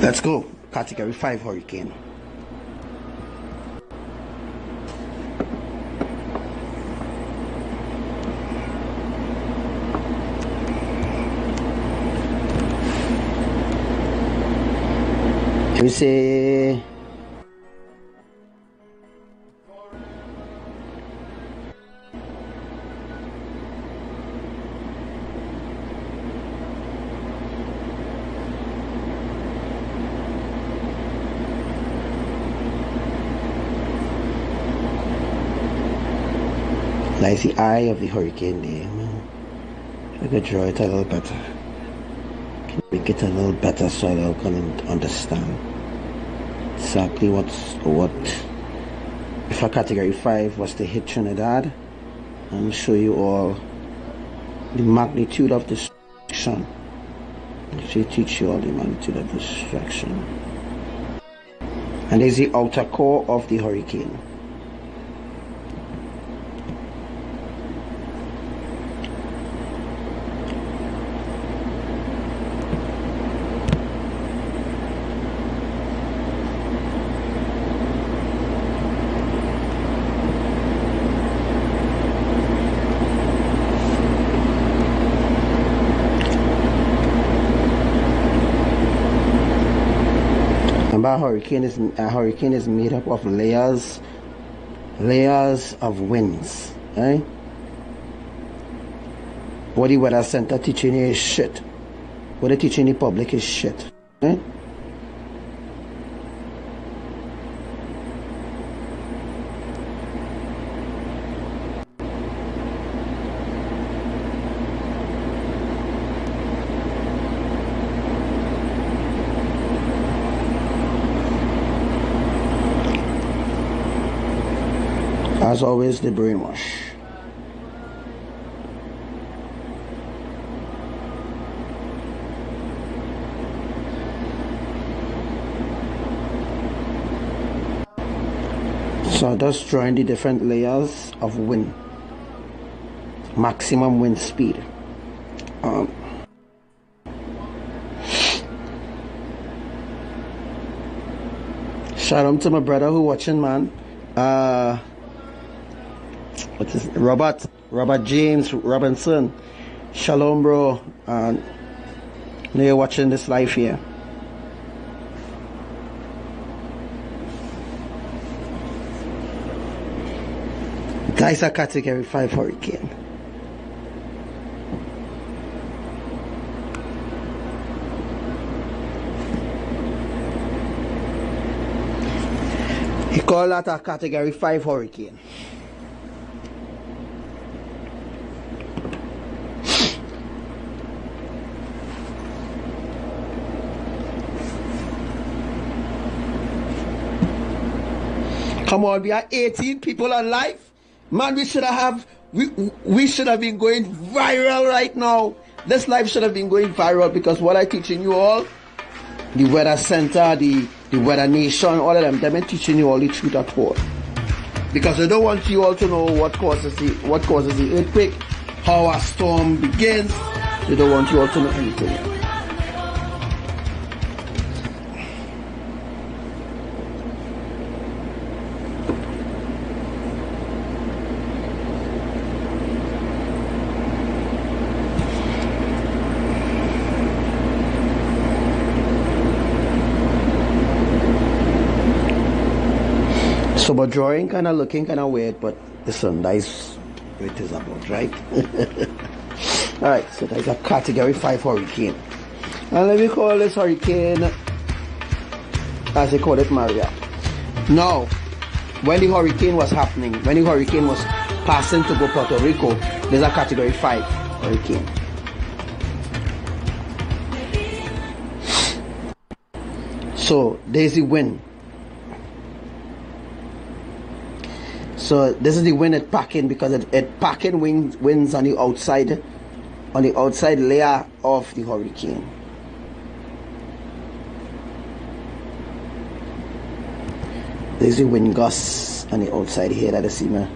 Let's go. Category 5 hurricane. Let me say that's the eye of the hurricane there. I could draw it a little better. Make it a little better so I can understand exactly what if a category 5 was to hit Trinidad, and show you all the magnitude of destruction. To teach you all the magnitude of destruction. And there's the outer core of the hurricane. A hurricane is made up of layers of winds, right? What the weather center teaching you is shit. What they teaching the public is shit, right? As always, the brainwash. So just drawing the different layers of wind, maximum wind speed. Shout out to my brother who watching, man. What is it? Robert James Robinson. Shalom, bro. And you're watching this live here. Guys, a category 5 hurricane. You call that a category 5 hurricane. Come on, we are 18 people alive. Man, we should have been going viral right now. This life should have been going viral because what I'm teaching you all, the Weather Center, the Weather Nation, all of them, they've been teaching you all the truth at all. Because they don't want you all to know what causes the earthquake, how a storm begins. They don't want you all to know anything. So, but drawing kind of looking kind of weird, but listen, that's what it is about, right? Alright, so that's a category 5 hurricane. And let me call this hurricane, as they call it, Maria. Now, when the hurricane was happening, when the hurricane was passing to go Puerto Rico, there's a category 5 hurricane. So, there's the wind. So this is the wind it packing because it packing winds on the outside layer of the hurricane. There's the wind gusts on the outside here that you see, man.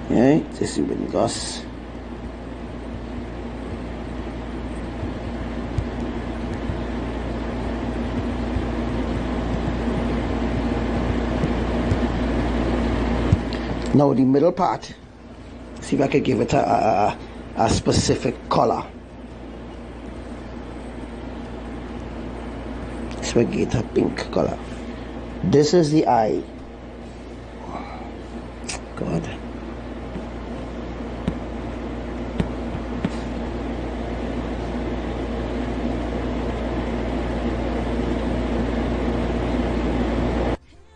Right? This is the wind gusts. Now the middle part, see if I can give it a specific color. So I get a pink color. This is the eye. God.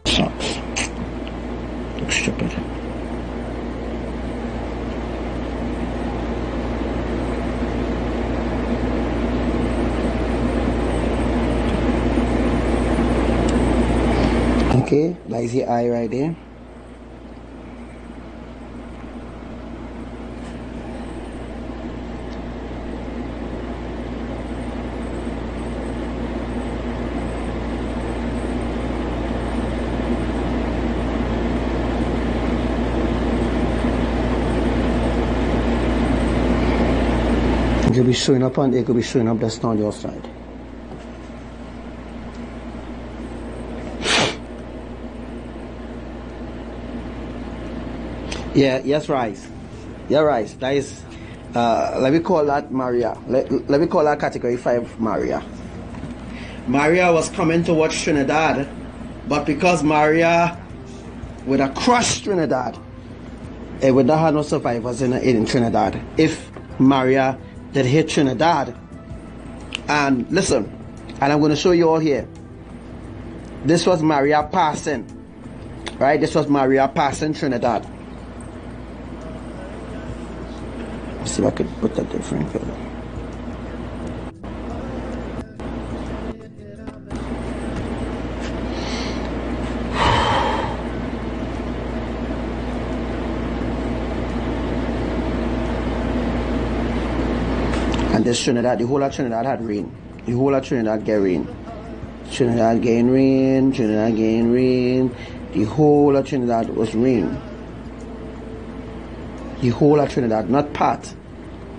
Sucks. Looks stupid. Okay, that's the eye right there. It could be showing up on there, it could be showing up that's not your side. Yeah, yes, Rice. Yeah, Rice. That is, let me call that Maria. Let me call that category 5 Maria. Maria was coming towards Trinidad, but because Maria would have crushed Trinidad, it would not have no survivors in Trinidad. If Maria did hit Trinidad, and listen, and I'm going to show you all here. This was Maria passing, right? This was Maria passing Trinidad. See if I could put that different color. And this Trinidad, the whole of Trinidad had rain. The whole of Trinidad get rain. Trinidad gain rain, Trinidad gain rain. The whole of Trinidad was rain. The whole of Trinidad, not part,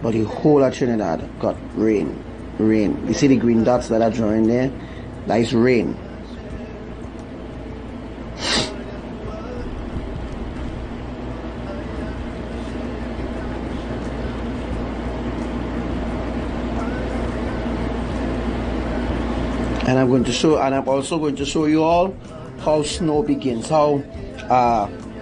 but the whole of Trinidad got rain. Rain. You see the green dots that are drawing there? That is rain. And I'm also going to show you all how snow begins, how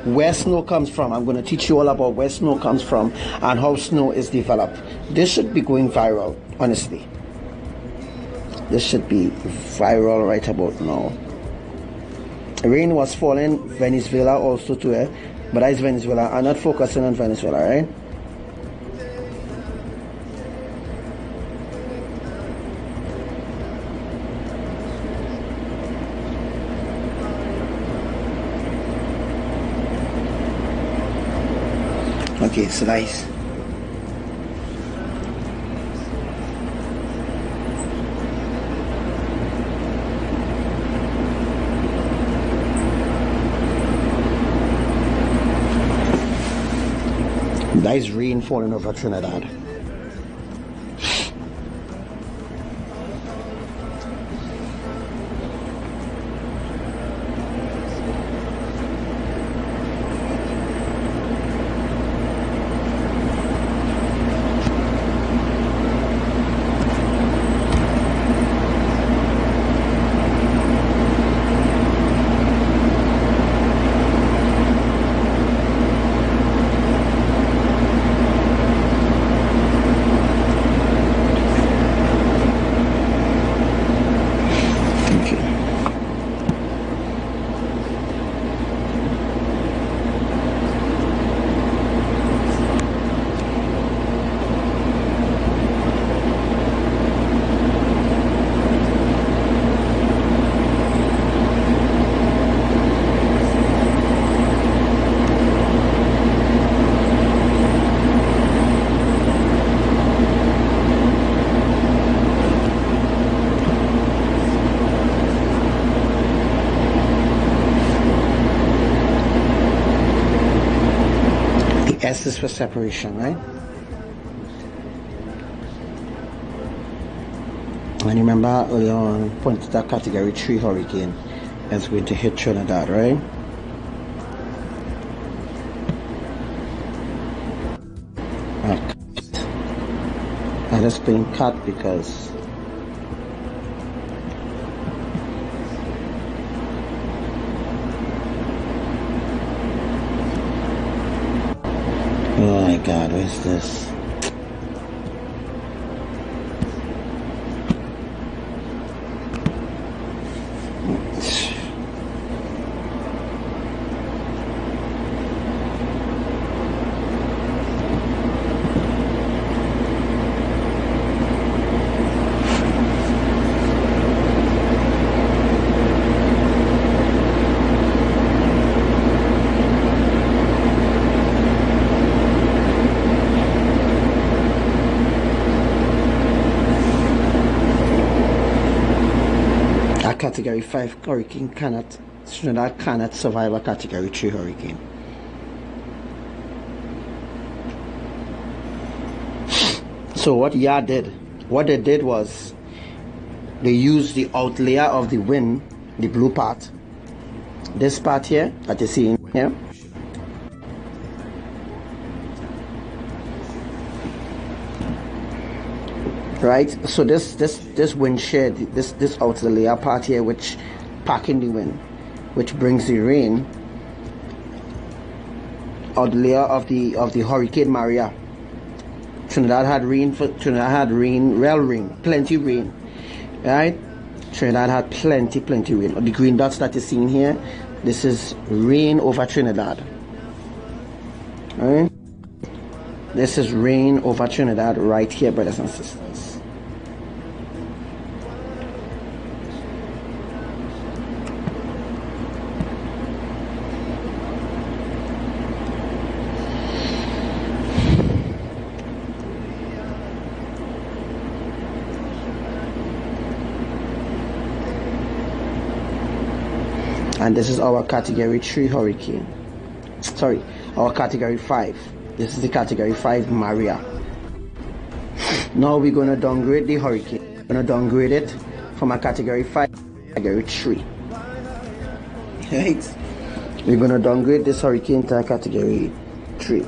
where snow comes from. I'm going to teach you all about where snow comes from and how snow is developed. This should be going viral, honestly. This should be viral right about now. Rain was falling Venezuela also too, but that is Venezuela. I'm not focusing on Venezuela, right? Okay, so nice. That is rain falling over Trinidad. S is for separation, right? And remember earlier on, pointed that category 3 hurricane is going to hit Trinidad, right? I just been cut because oh my God, what is this? Category 5 hurricane Trinidad cannot survive a category 3 hurricane. So what they did was they used the out layer of the wind, the blue part, this part here that you see in here, right? So this wind shear, this outer layer part here, which packing the wind, which brings the rain, outer layer of the Hurricane Maria. Trinidad had rain, real rain, plenty rain, right? Trinidad had plenty rain. The green dots that you're seeing here, this is rain over Trinidad, right? This is rain over Trinidad right here, brothers and sisters. And this is our category 3 hurricane. Sorry, our category 5. This is the category 5 Maria. Now we're going to downgrade the hurricane. We're going to downgrade it from a category 5 to category 3. Right? We're going to downgrade this hurricane to a category 3.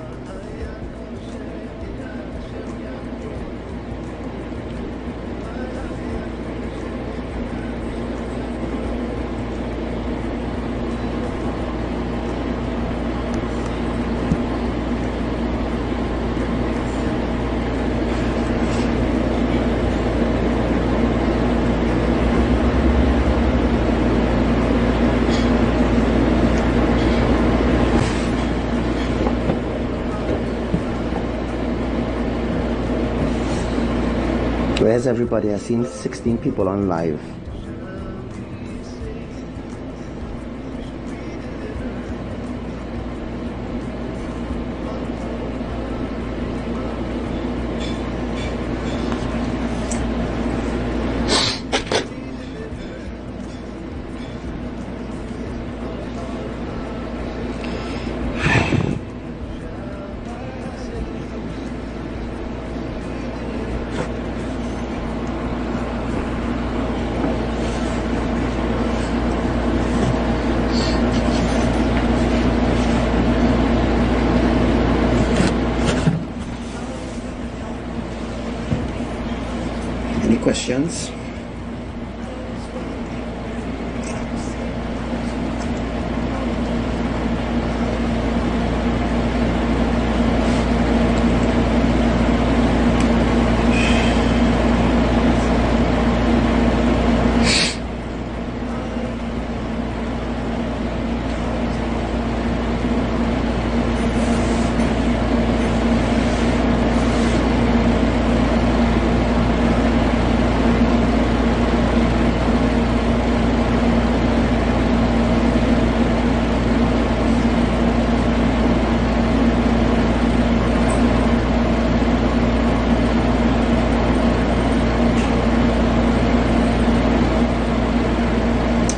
Where's everybody? I've seen 16 people on live. Questions?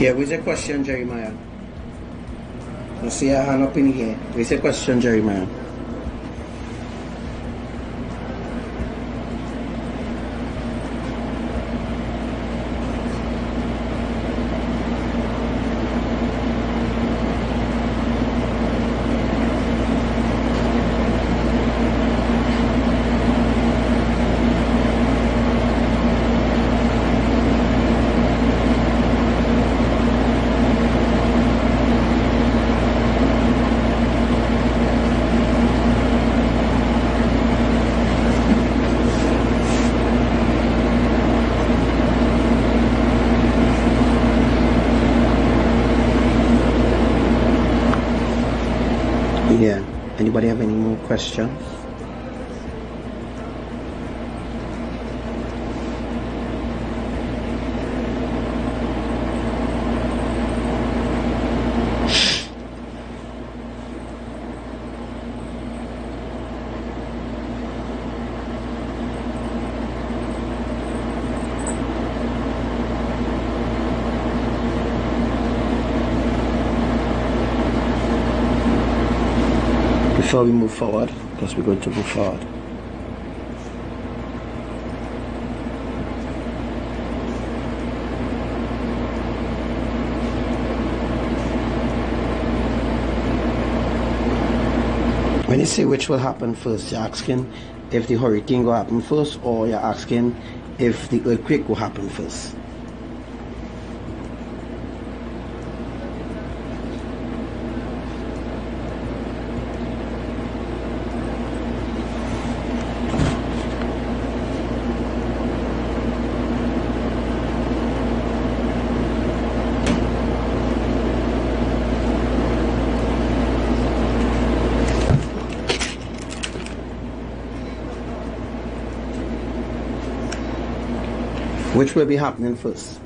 Yeah, where's your question, Jeremiah? I see a hand up in here. Where's your question, Jeremiah? Yeah. Anybody have any more questions? Before we move forward, because we're going to move forward. When you say which will happen first, you're asking if the hurricane will happen first, or you're asking if the earthquake will happen first. Which will be happening first?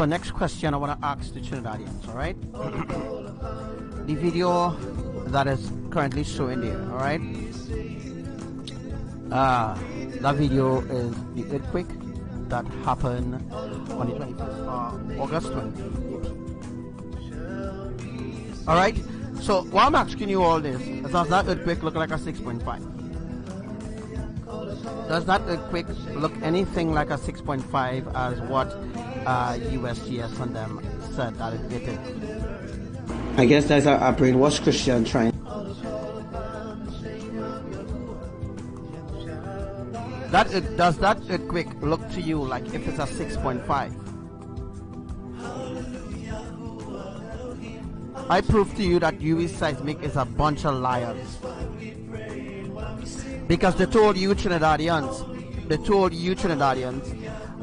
Next question I want to ask the Trinidadians, all right? The video that is currently showing there, all right? That video is the earthquake that happened on the 21st of August 2018. Alright, so while I'm asking you all this, does that earthquake look like a 6.5? Does that earthquake look anything like a 6.5 as what USGS and them said that it is? I guess there's a brainwashed Christian trying. Does that earthquake look to you like if it's a 6.5? I prove to you that UV seismic is a bunch of liars. Because they told you Trinidadians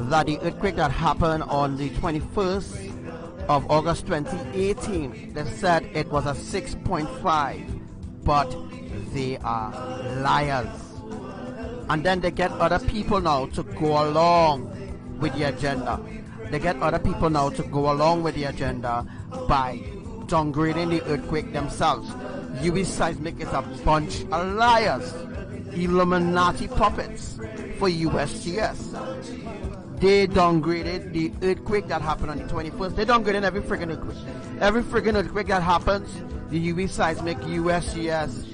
that the earthquake that happened on the 21st of August 2018, they said it was a 6.5, but they are liars. And then they get other people now to go along with the agenda. They get other people now to go along with the agenda by downgrading the earthquake themselves. UV seismic is a bunch of liars, Illuminati puppets for USGS. They downgraded the earthquake that happened on the 21st. They downgraded every friggin' earthquake. Every friggin' earthquake that happens, the UV seismic, USGS,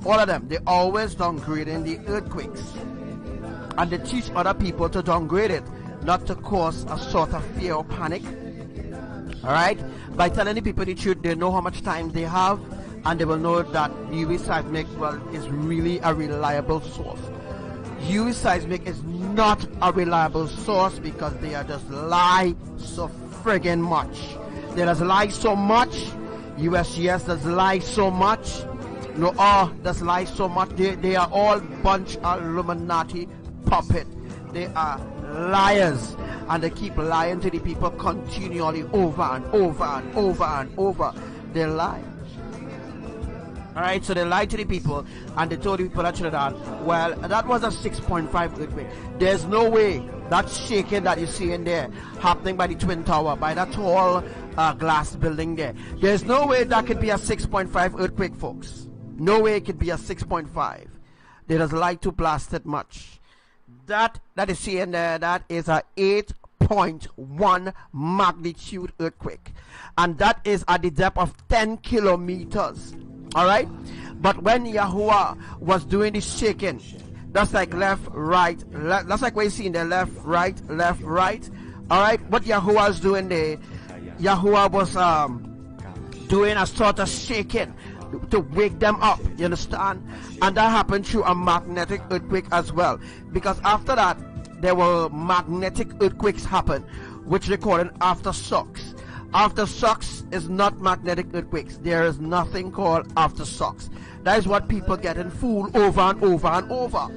all of them, they always downgrading the earthquakes. And they teach other people to downgrade it, not to cause a sort of fear or panic. Alright? By telling the people the truth, they know how much time they have, and they will know that UV seismic, well, is really a reliable source. UV seismic is not a reliable source because they are just lie so friggin' much. They just lie so much. USGS does lie so much. Does lie so much. They are all bunch of Illuminati puppet. They are liars, and they keep lying to the people continually over and over and over and over. They lie. Alright, so they lied to the people, and they told the people at Trinidad, well, that was a 6.5 earthquake. There's no way that shaking that you see in there happening by the Twin Tower, by that tall glass building there. There's no way that could be a 6.5 earthquake, folks. No way it could be a 6.5. They just like to blast it much. That is see in there, that is a 8.1 magnitude earthquake, and that is at the depth of 10 kilometers. Alright, but when Yahuwah was doing the shaking, that's like left, right, that's like what you see in the left, right. Alright, what Yahuwah is doing there, Yahuwah was doing a sort of shaking to wake them up, you understand? And that happened through a magnetic earthquake as well, because after that there were magnetic earthquakes happen, which they call it aftershocks. Aftershocks is not magnetic earthquakes. There is nothing called aftershocks. That is what people get in fooled over and over and over.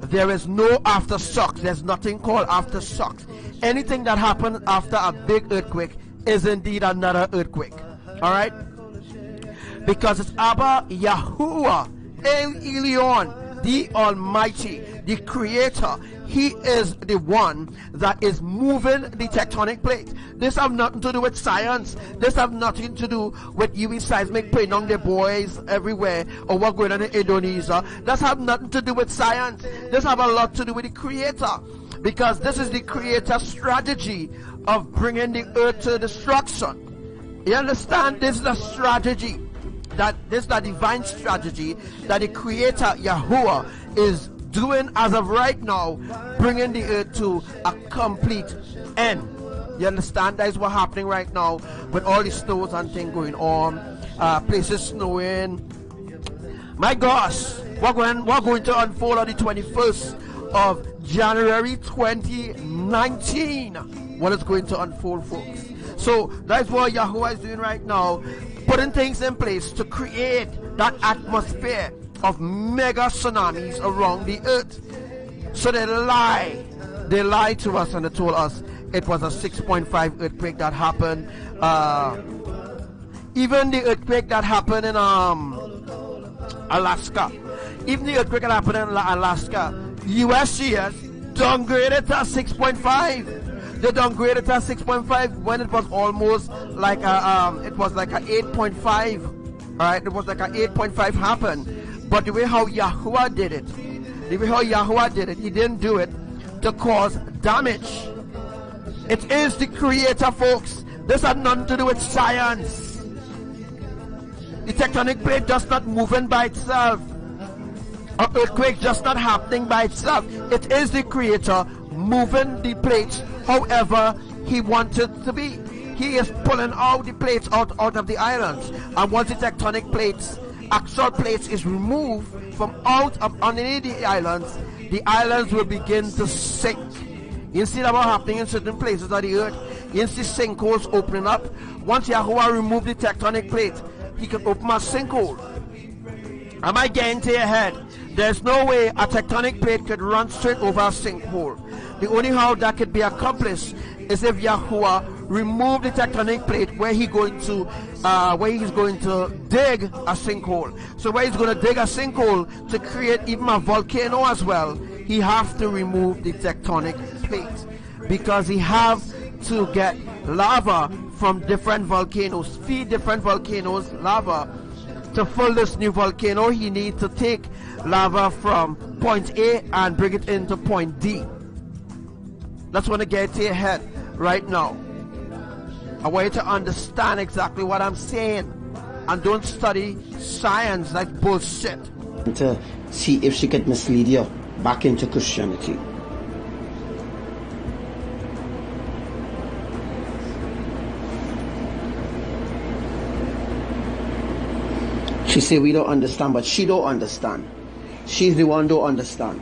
There is no aftershocks. There's nothing called aftershocks. Anything that happens after a big earthquake is indeed another earthquake. Alright? Because it's Abba Yahuwah El Elyon, the Almighty, the Creator. He is the one that is moving the tectonic plate. This have nothing to do with science. This have nothing to do with UV seismic playing on the boys everywhere, or what going on in Indonesia. This have nothing to do with science. This have a lot to do with the Creator, because this is the Creator's strategy of bringing the earth to destruction. You understand? This is the strategy. This is the divine strategy that the Creator Yahuwah is doing as of right now, bringing the earth to a complete end. You understand? That is what's happening right now with all the snows and things going on, places snowing. My gosh, we're going to unfold on the 21st of January 2019. What is going to unfold, folks? So that's what Yahuwah is doing right now, putting things in place to create that atmosphere of mega tsunamis around the earth. So they lied to us, and they told us it was a 6.5 earthquake that happened. Even the earthquake that happened in Alaska, USGS downgraded to 6.5. They downgraded to 6.5 when it was almost like it was like a 8.5. Alright, it was like a 8.5 happened. But the way how Yahuwah did it, The way how Yahuwah did it, he didn't do it to cause damage. It is the creator, folks. This has nothing to do with science. The tectonic plate just not moving by itself. An earthquake just not happening by itself. It is the creator moving the plates however he wanted to be. He is pulling out the plates out of the islands, and once the tectonic plates, actual plates, is removed from out of underneath the islands will begin to sink. You see that what happening in certain places of the earth. You see sinkholes opening up. Once Yahuwah removed the tectonic plate, he can open a sinkhole. Am I getting to your head? There's no way a tectonic plate could run straight over a sinkhole. The only how that could be accomplished is if Yahuwah remove the tectonic plate where he's going to dig a sinkhole. So where he's going to dig a sinkhole to create even a volcano as well, he have to remove the tectonic plate, because he have to get lava from different volcanoes, feed different volcanoes lava. To fill this new volcano, he needs to take lava from point A and bring it into point D. That's what I get to your head right now. I want you to understand exactly what I'm saying, and don't study science like bullshit. To see if she could mislead you back into Christianity. She say we don't understand, but she don't understand. She's the one don't understand.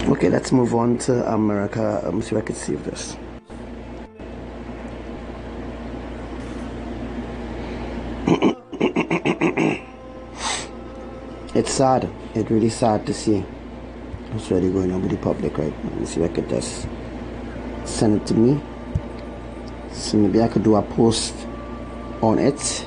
Okay, let's move on to America. Let me see if I can save this. It's sad. It's really sad to see what's really going on with the public right now. Let me see if I could just send it to me. So maybe I could do a post on it.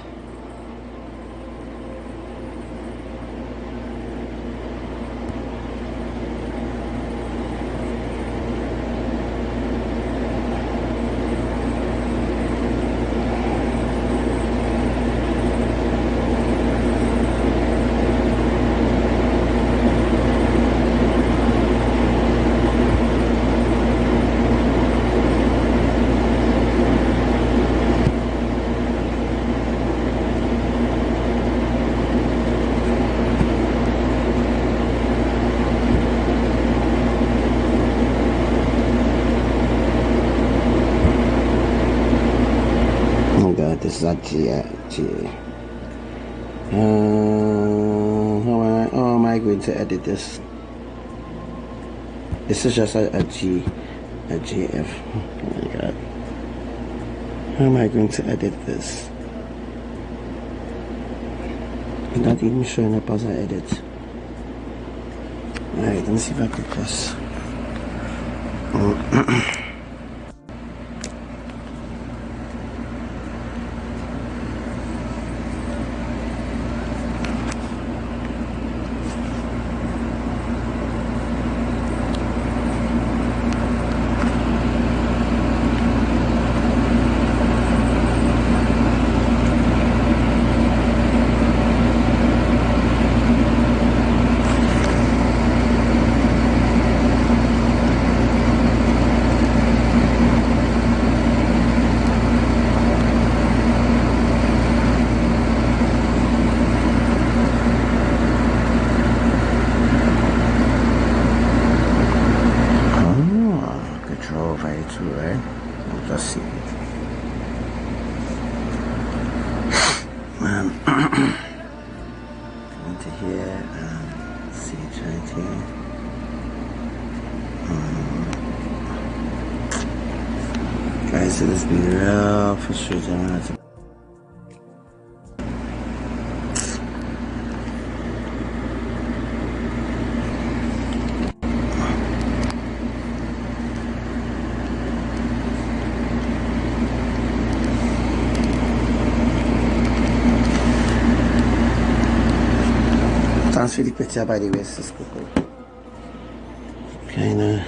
This is a G. How am I going to edit this? This is just a G, a GF. Oh my God. How am I going to edit this? It's not even showing up as I edit. Alright, let me see if I can just. Into here and see it right here. Guys, it has been real frustrating. That's really pretty by the way, sis Coco. Kinda.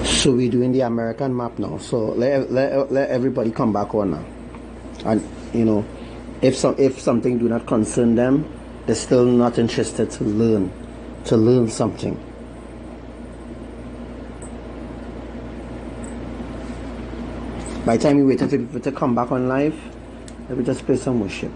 So we're doing the American map now. So let everybody come back on now. And you know, if something do not concern them, they're still not interested to learn something. By the time we waiting for people to come back on live, let me just play some worship.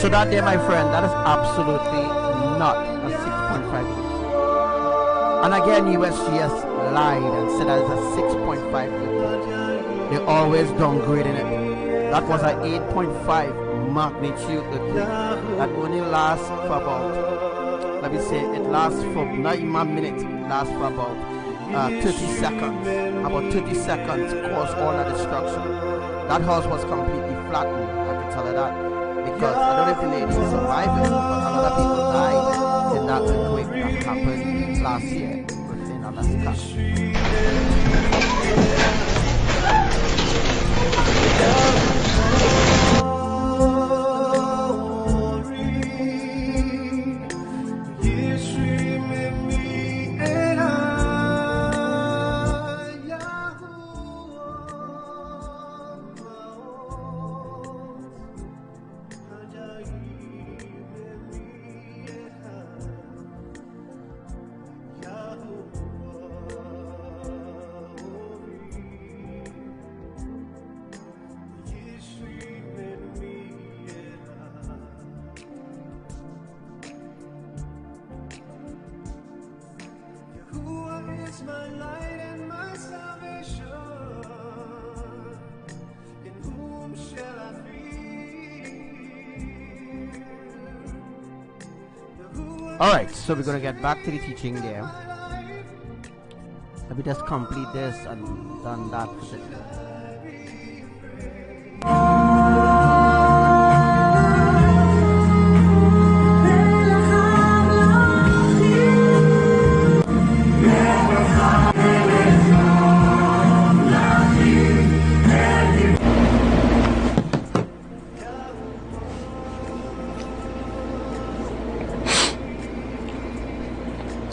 So that there, my friend, that is absolutely not a 6.5. And again, USGS lied and said that it's a 6.5. They're always downgrading it. That was an 8.5 magnitude earthquake that only lasts for about, let me say, it lasts for not even a minute, it lasts for about 30 seconds. About 30 seconds caused all the destruction. That house was completely flattened, I can tell you that. Because I don't know if the lady survived it, but a lot of people died in that earthquake that happened last year within Alaska. My light and my salvation, in whom shall I fear? Alright, so we're going to get back to the teaching there. Let me just complete this and done that for it.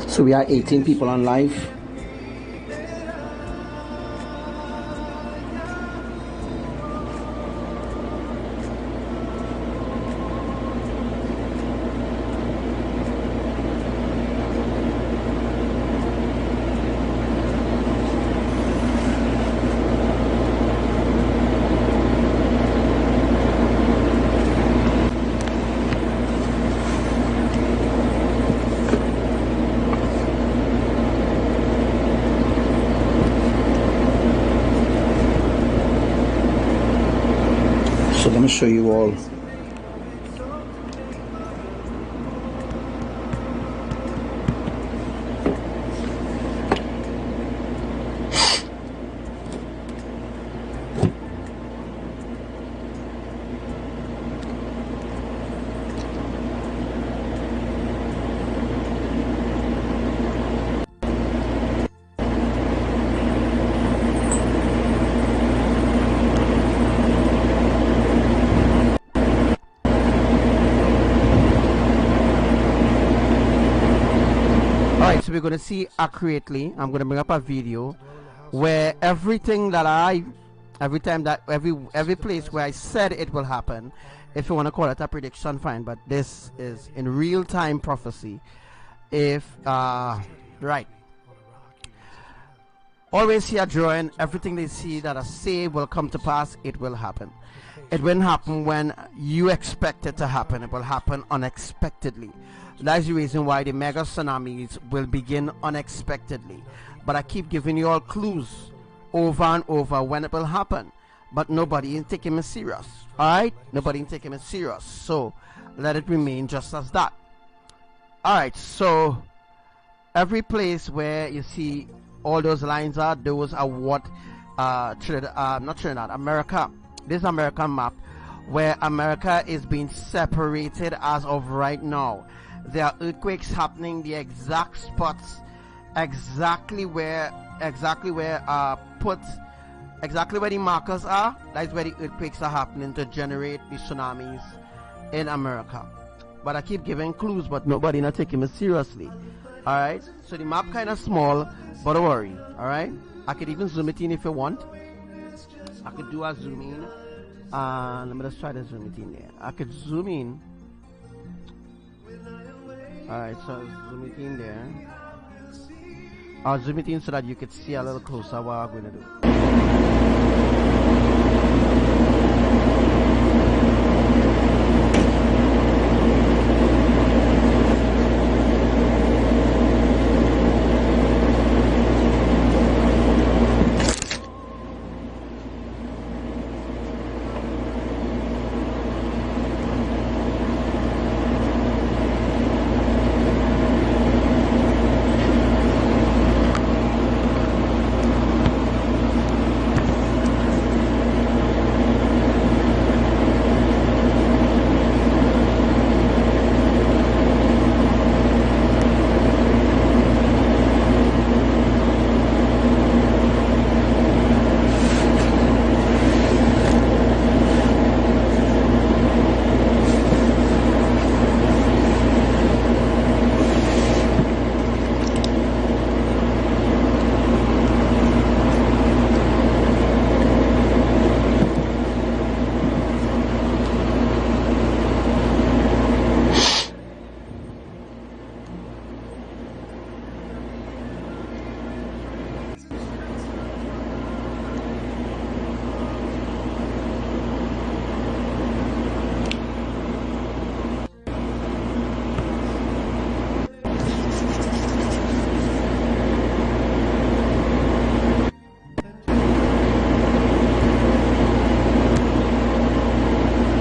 So we are 18 people on live. So let me show you all. So we're going to see accurately. I'm going to bring up a video where everything that every place where I said it will happen, if you want to call it a prediction, fine, but this is in real-time prophecy. If right, always see a drawing, everything they see that I say will come to pass, it will happen. It won't happen when you expect it to happen. It will happen unexpectedly. That's the reason why the mega tsunamis will begin unexpectedly. But I keep giving you all clues over and over when it will happen. But nobody is taking me serious. Alright? Nobody is taking me serious. So let it remain just as that. Alright, so every place where you see all those lines are, those are what America. This American map where America is being separated as of right now. There are earthquakes happening, the exact spots, exactly where the markers are. That's where the earthquakes are happening to generate the tsunamis in America. But I keep giving clues, but nobody not taking me seriously. Alright, so the map kind of small, but don't worry. Alright, I could even zoom it in if you want. I could do a zoom in. Let me just try to zoom it in there. I could zoom in. Alright, so zoom it in there. I'll zoom it in so that you could see a little closer what I'm going to do.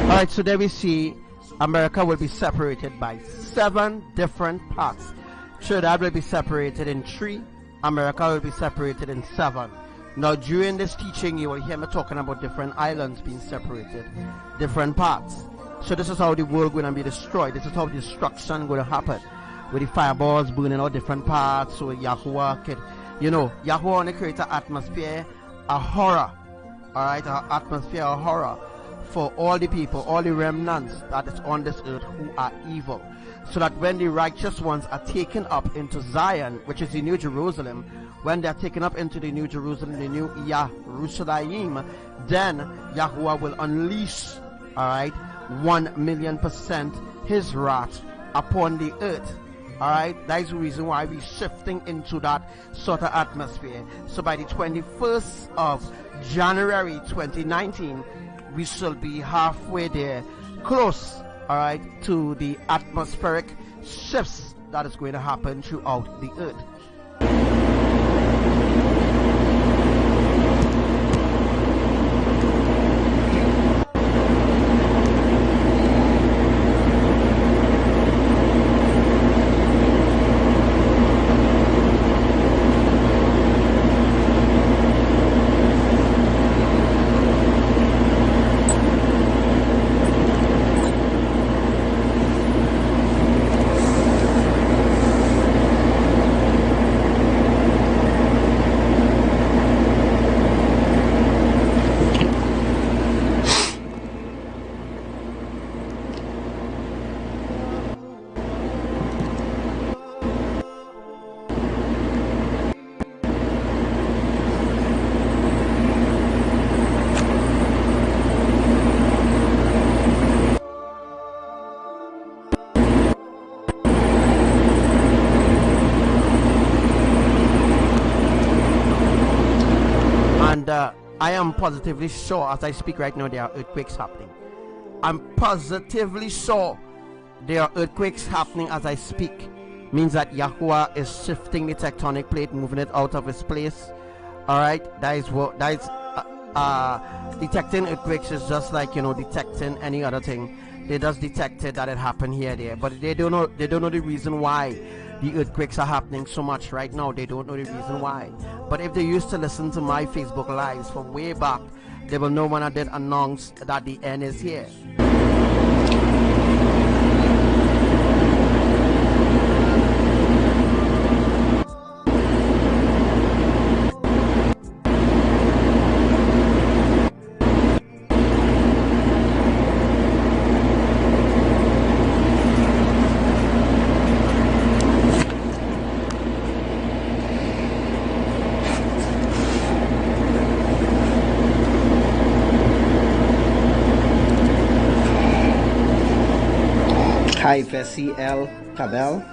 Alright, so there we see America will be separated by 7 different parts. Trinidad will be separated in 3. America will be separated in 7. Now during this teaching you will hear me talking about different islands being separated, different parts. So this is how the world going to be destroyed. This is how destruction going to happen, with the fireballs burning out different parts. So Yahuwah could, you know, Yahuwah only create an atmosphere, a horror, alright, an atmosphere, a horror for all the people, all the remnants that is on this earth who are evil, so that when the righteous ones are taken up into Zion, which is the New Jerusalem, when they are taken up into the New Jerusalem, the new YAHUSHUA, then Yahuwah will unleash, alright, 1,000,000% his wrath upon the earth. Alright, that is the reason why we're shifting into that sort of atmosphere. So by the 21st of January 2019, we shall be halfway there, close, alright, to the atmospheric shifts that is going to happen throughout the earth. I am positively sure as I speak right now there are earthquakes happening. I'm positively sure there are earthquakes happening as I speak. Means that Yahuwah is shifting the tectonic plate, moving it out of its place. Alright, that is what that is. Detecting earthquakes is just like, you know, detecting any other thing. They just detected that it happened here, there, but they don't know the reason why the earthquakes are happening so much right now. They don't know the reason why. But if they used to listen to my Facebook lives from way back, they will know when I did announce that the end is here. Hi, Vessi L. Cabell.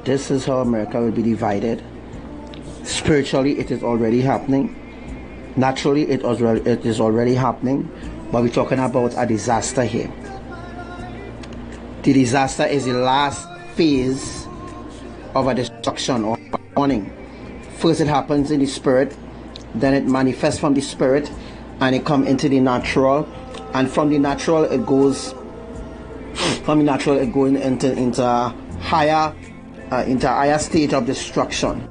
This is how America will be divided. Spiritually, it is already happening. Naturally, it is already happening. But we're talking about a disaster here. The disaster is the last phase of a destruction or warning. First, it happens in the spirit, then it manifests from the spirit, and it comes into the natural, and from the natural it goes. From the natural, it going into a higher state of destruction.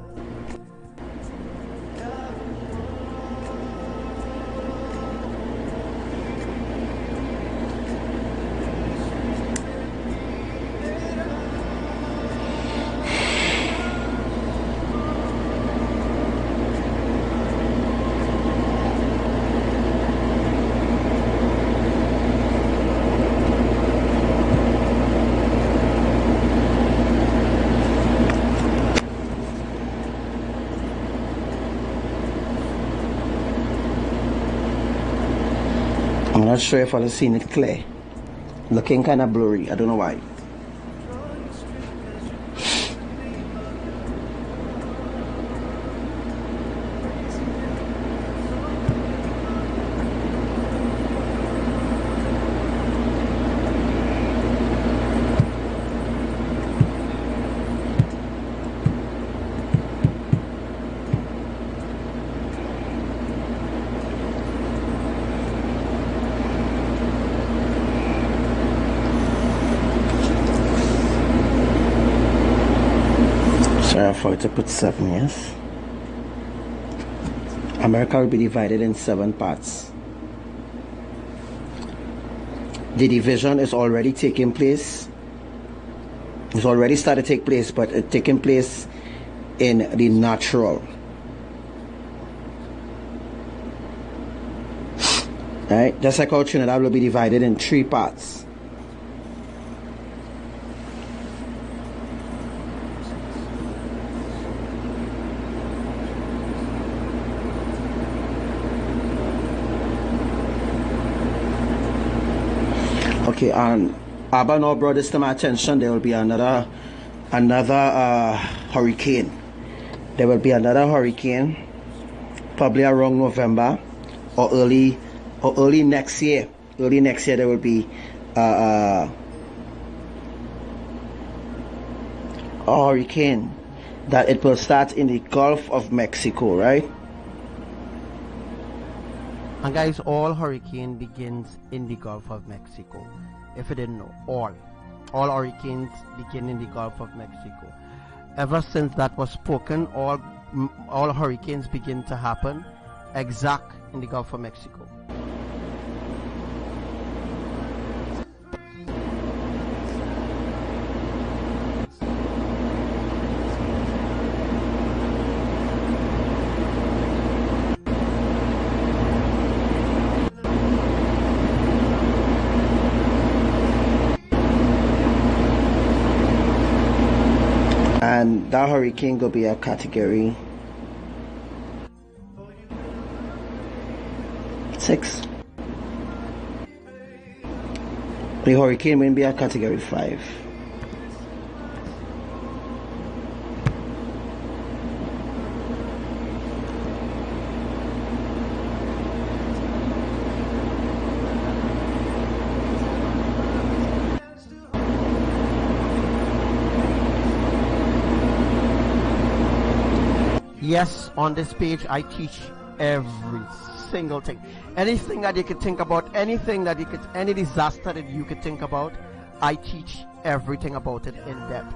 I'm not sure if I've seen it clear. Looking kind of blurry. I don't know why. try for it to put 7, yes. America will be divided in 7 parts. The division is already taking place. It's already started to take place, but it's taking place in the natural. Right? Just like how Trinidad will be divided in 3 parts. Okay, and Abba now brought this to my attention. There will be another hurricane. There will be another hurricane, probably around November or early next year. Early next year there will be a hurricane that it will start in the Gulf of Mexico, right? And guys, all hurricane begins in the Gulf of Mexico. If you didn't know, all hurricanes begin in the Gulf of Mexico. Ever since that was spoken, all hurricanes begin to happen exact in the Gulf of Mexico. And that hurricane will be a category 6. The hurricane will be a category 5. Yes, on this page I teach every single thing. Anything that you could think about, any disaster that you could think about, I teach everything about it in depth.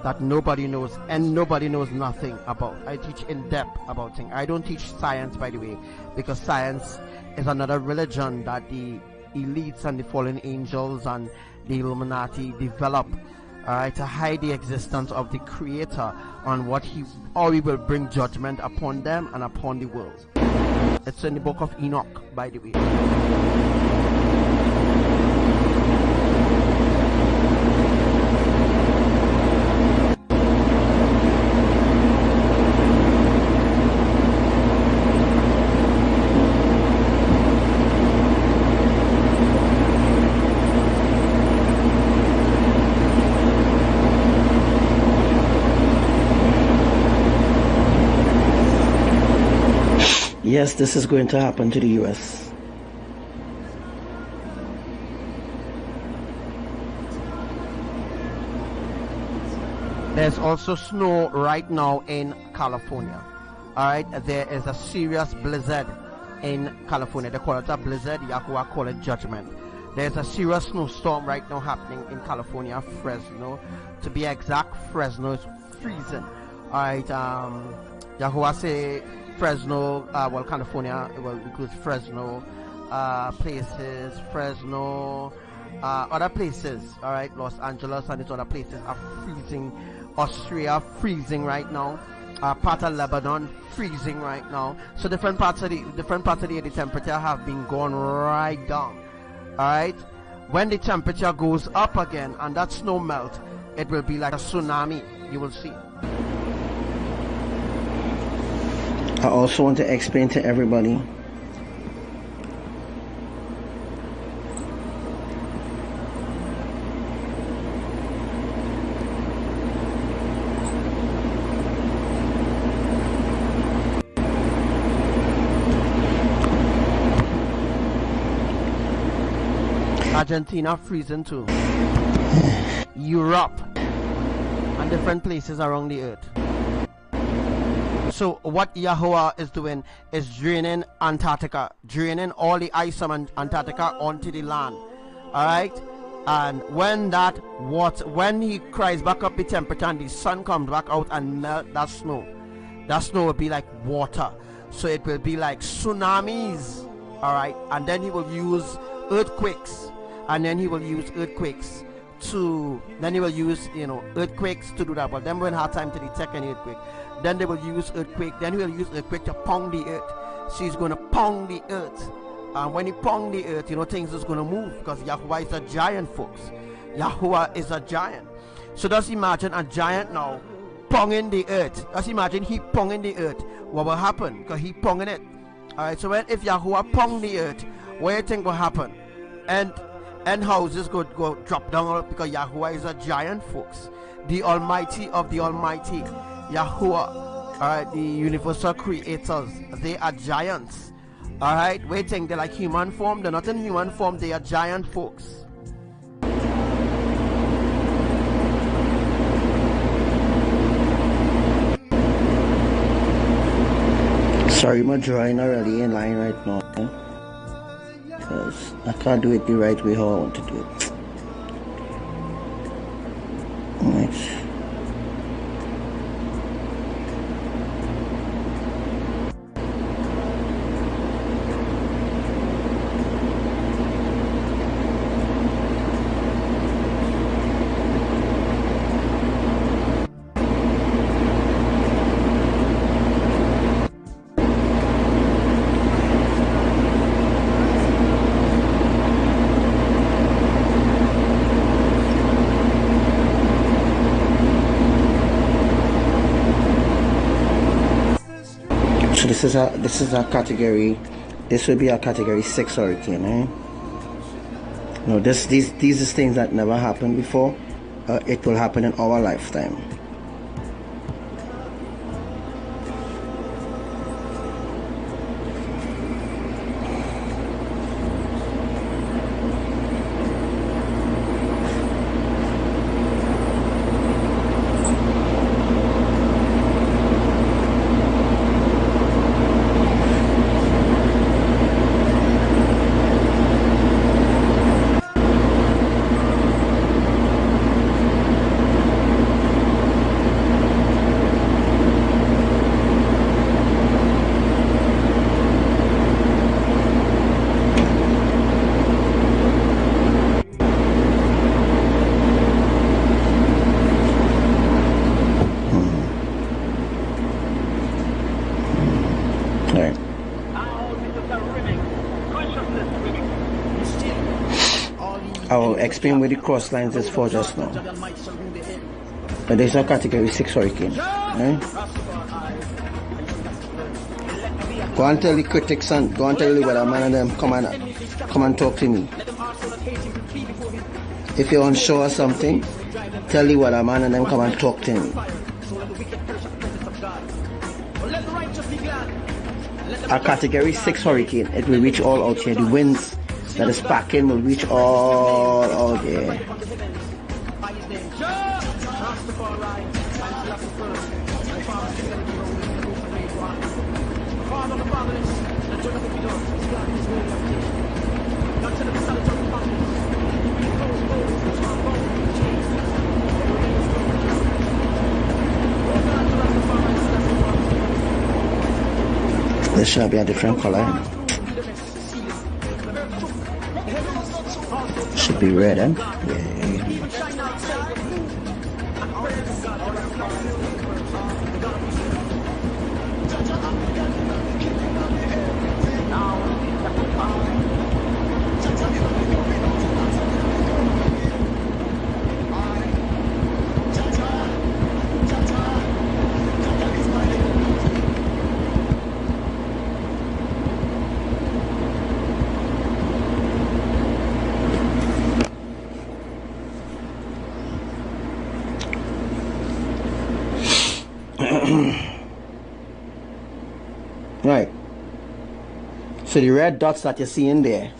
That nobody knows, and nobody knows nothing about. I teach in depth about things. I don't teach science, by the way, because science is another religion that the elites and the fallen angels and the Illuminati develop. To hide the existence of the Creator on how he will bring judgment upon them and upon the world. It's in the book of Enoch, by the way. Yes, this is going to happen to the US. There's also snow right now in California. Alright, there is a serious blizzard in California. They call it a blizzard, Yahuwah call it judgment. There's a serious snowstorm right now happening in California, Fresno. To be exact, Fresno is freezing. Alright, Yahuwah say Fresno, California, it will include Fresno, places, Fresno, other places, alright, Los Angeles and its other places are freezing. Austria freezing right now. Part of Lebanon freezing right now. So different parts of the temperature have been going right down. Alright, when the temperature goes up again and that snow melt, it will be like a tsunami. You will see. I also want to explain to everybody Argentina freezing too. Europe and different places around the earth. So what Yahuwah is doing is draining Antarctica, draining all the ice from Antarctica onto the land. Alright? And when he cries back up the temperature and the sun comes back out and melt that snow will be like water. So it will be like tsunamis, all right? And then he will use earthquakes, and then he will use earthquakes to do that. But then we won't have time to detect any earthquake. Then they will use earthquake. Then he will use earthquake to pound the earth. So he's going to pound the earth. And when he pound the earth, things is going to move, because Yahuwah is a giant, folks. Yahuwah is a giant. So just imagine a giant now ponging the earth. Just imagine he ponging the earth. What will happen? Because he ponging it. Alright, so if Yahuwah pong the earth, what do you think will happen? And houses go drop down, because Yahuwah is a giant, folks. The Almighty of the Almighty. Yahuwah. Alright, the universal creators. They are giants. Alright, waiting, they're like human form. They're not in human form, they are giant, folks. Sorry, I'm drawing already in line right now, okay? Because I can't do it the right way how I want to do it. Alright. This is a category. This will be a category 6 hurricane, eh? No, these are things that never happened before. It will happen in our lifetime. I will explain where the cross lines is for just now. But there's a category 6 hurricane. Right? Go and tell the critics and go and tell the weatherman and them come and talk to me. If you're unsure of something, tell the weatherman and them come and talk to me. A category 6 hurricane, it will reach all out here. The winds that is packing will reach all out here. This shall be a different color. Should be red, eh? Yeah. Right. So the red dots that you see in there,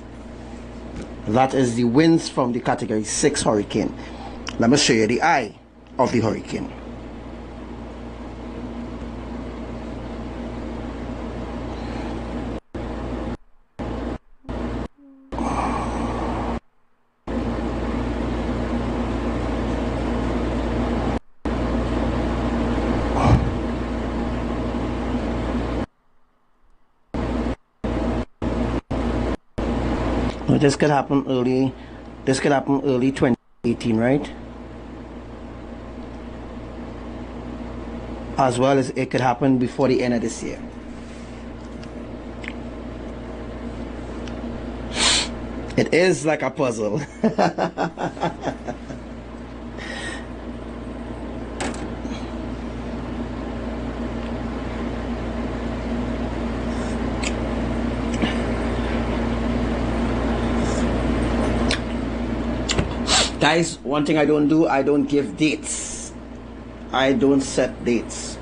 that is the winds from the category 6 hurricane. Let me show you the eye of the hurricane. Well, this could happen early. This could happen early 2018, right? As well as it could happen before the end of this year. It is like a puzzle. Guys, one thing I don't do, I don't give dates. I don't set dates.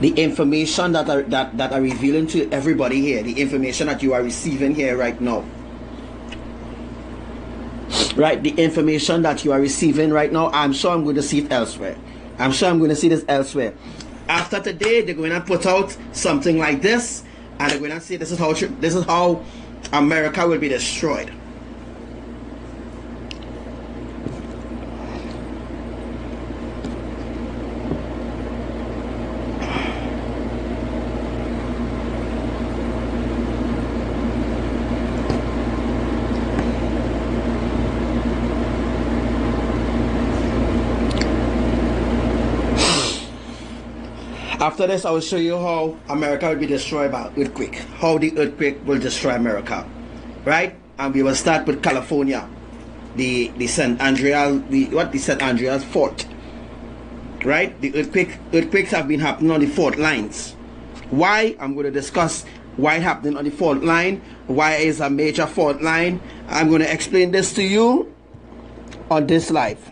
The information that are revealing to everybody here, the information that you are receiving here right now, right? The information that you are receiving right now, I'm sure I'm going to see it elsewhere. I'm sure I'm going to see this elsewhere. After today, they're going to put out something like this, and they're going to say this is how America will be destroyed. After this, I will show you how America will be destroyed by earthquake. How the earthquake will destroy America, right? And we will start with California, the St. Andreas fault, right? The earthquakes have been happening on the fault lines. Why? I'm going to discuss why happening on the fault line. Why is a major fault line? I'm going to explain this to you on this live.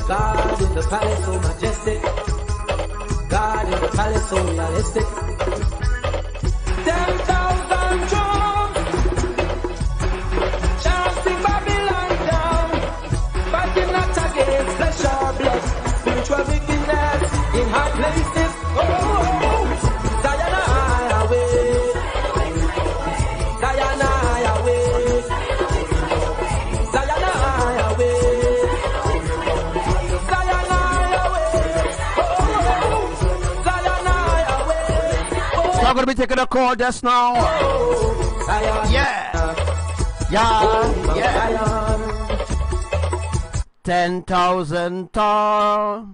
God in the palace, so majestic. God in the palace, so realistic. 10,000 drums, chanting Babylon down, fighting not against flesh or blood, spiritual wickedness in high places. Oh, Zion highway, Zion highway, Zion highway. I'm going to be taking a call just now. Yeah. 10,000 tall,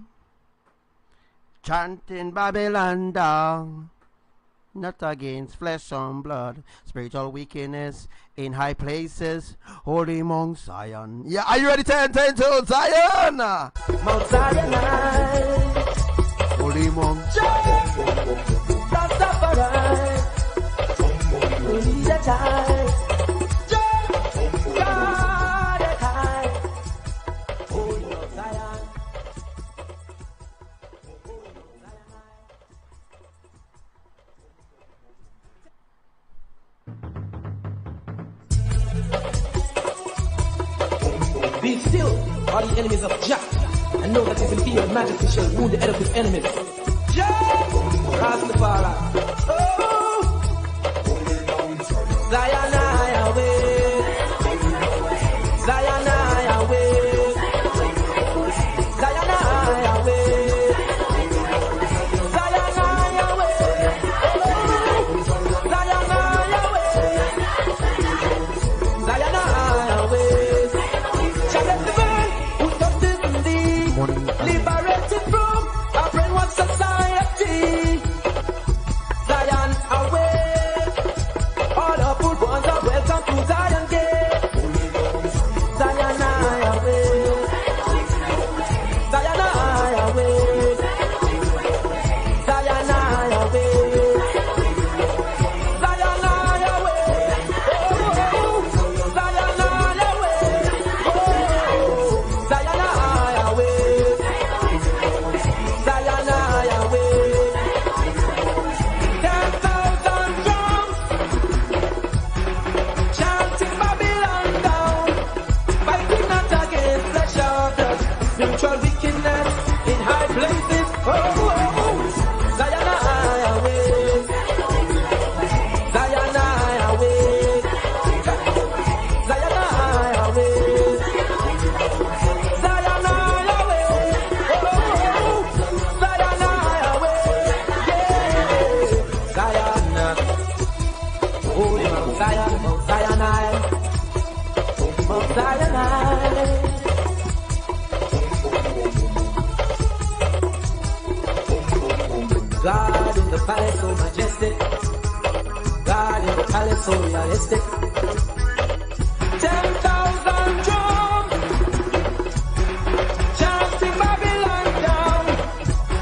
chanting Babylon down, not against flesh and blood. Spiritual wickedness in high places, holy Mount Zion. Yeah, are you ready to enter into Zion? Mount Zion, Holy Mount Rastafari, we need a time. God, a time. Holy Mount Zion. Be still, are the enemies of Jah, and know that his imperial majesty shall wound the head of his enemies. Jah, Rastafari, oh, Zion, I away, Zion, I away, Zion, I away, Zion, I away, Zion, I away, Zion, I away. Liberated from a brainwashed society. Zion away. All the good ones are welcome to Zion Gate. Zion away. Zion away. Zion away. Zion away. Oh, Zion away. Oh, Zion away. Zion away. 10,000 drums chanting Babylon down, fighting not against flesh or blood, spiritual wickedness in high places. Oh, Zion away. Zion away. Zion away. Zion away. Oh, Zion away. Yeah. Zion. Holy Mount Zion, Mount Zion, Mount Zion. God in the palace so majestic. God in the palace so realistic. 10,000 drums chanting Babylon down,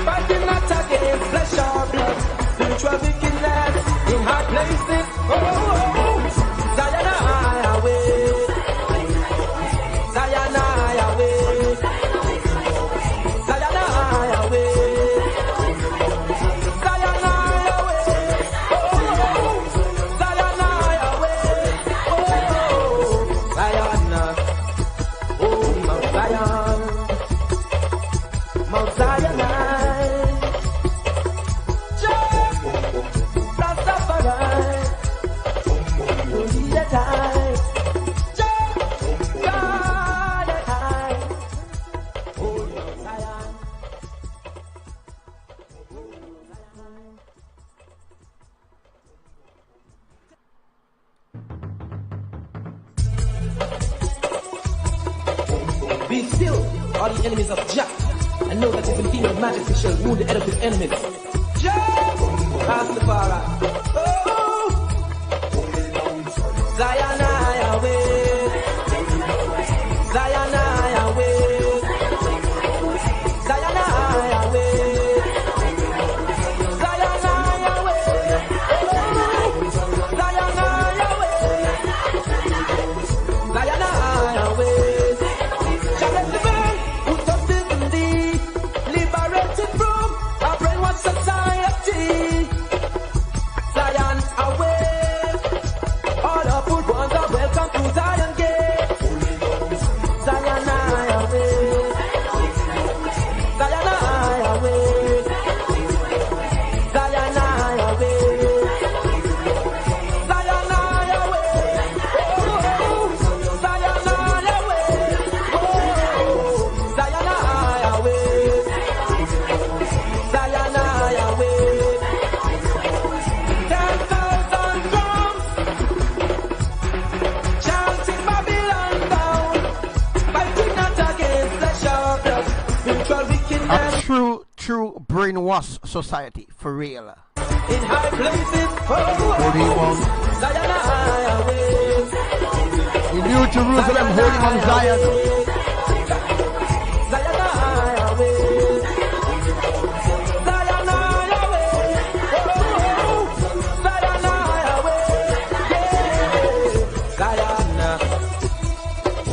fighting not against flesh or blood, spiritual wickedness in high places. Oh, Zion away. Zion away. Zion away. Zion away. Oh, Zion away. Oh, Zion. Oh, Mount Zion. Mount Zion. Rastafari. We need a time. God, a time. Oh, Mount Zion. Be still, are the enemies of Jah, and know that his imperial majesty shall wound the head of his enemies. Jah, Rastafari, oh, Zion away, Zion away, Zion away, Zion away, oh, Zion away, Zion away. Challenge the man who thought differently, liberated from a brainwashed society. Zion away. All the good ones are welcome to Zion Gate. Zion away. Zion away. Zion away. Zion away. Oh, Zion away. Oh, Zion away. Zion away. 10,000 drums chanting Babylon down, fighting not against flesh or blood, spiritual wickedness. a true brainwash society, for real. in high places. Holding on. Zion highway. In New Jerusalem, holding on Zion. Zion highway. Zion highway. Zion highway. Yeah. Zion.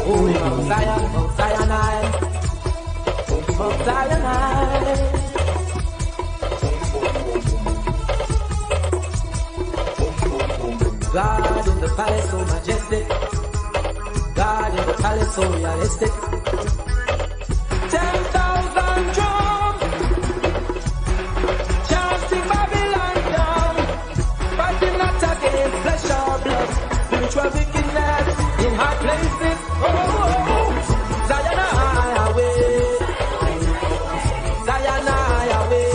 Oh, Zion, Zion high. Zion high. God in the palace so majestic. God in the palace so realistic. 10,000 drums chanting Babylon down, fighting not against flesh or blood, spiritual wickedness in high places. Oh, Zion highway, Zion highway,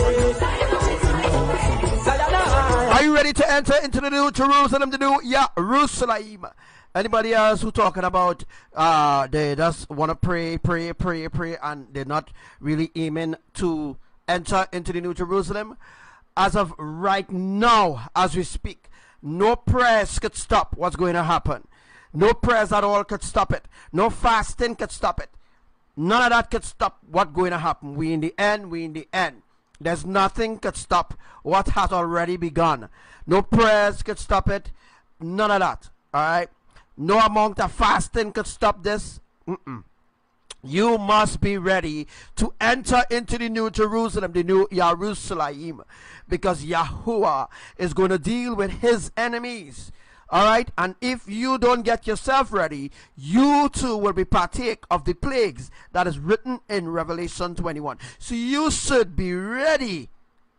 Zion highway. Are you ready to enter into the New Jerusalem, the New Jerusalem? Anybody else who talking about they just want to pray, and they're not really aiming to enter into the New Jerusalem? As of right now, as we speak, no prayers could stop what's going to happen. No prayers at all could stop it. No fasting could stop it. None of that could stop what's going to happen. We in the end. There's nothing could stop what has already begun. No prayers could stop it. None of that. All right. No amount of fasting could stop this. You must be ready to enter into the New Jerusalem, the New Jerusalem, because Yahuwah is going to deal with his enemies. All right, and if you don't get yourself ready, you too will be partake of the plagues that is written in Revelation 21. So you should be ready.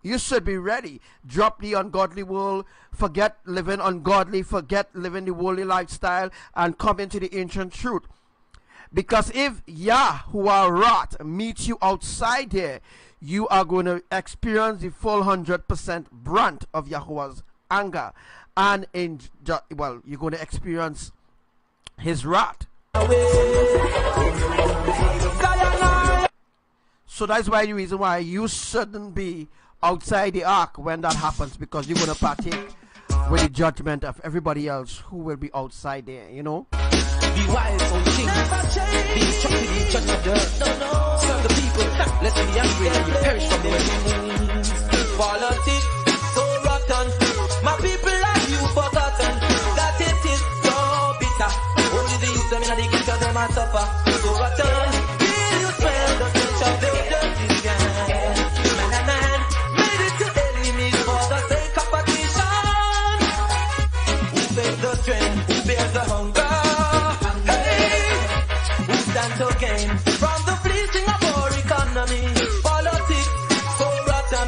You should be ready. Drop the ungodly world. Forget living ungodly. Forget living the worldly lifestyle and come into the ancient truth. Because if Yahuwah wrath meets you outside here, you are going to experience the full 100% brunt of Yahuwah's anger. And you're going to experience his wrath. So that's why the reason why you shouldn't be outside the ark when that happens, because you're going to partake with the judgment of everybody else who will be outside there, you know. Be wise, O king. Be instructed in judge of the earth. Serve the people. Let them be angry and you perish from the way. Politics, so rotten. My people have you forgotten that it is so bitter. Only the youth them in the ghetto them a suffer. So rotten. Will you smell the stench of the dirty skin? Man, made it to enemies for the sake of partition. Who bears the strain? Who bears the hunger? To gain from the fleecing of our economy. Politics so rotten.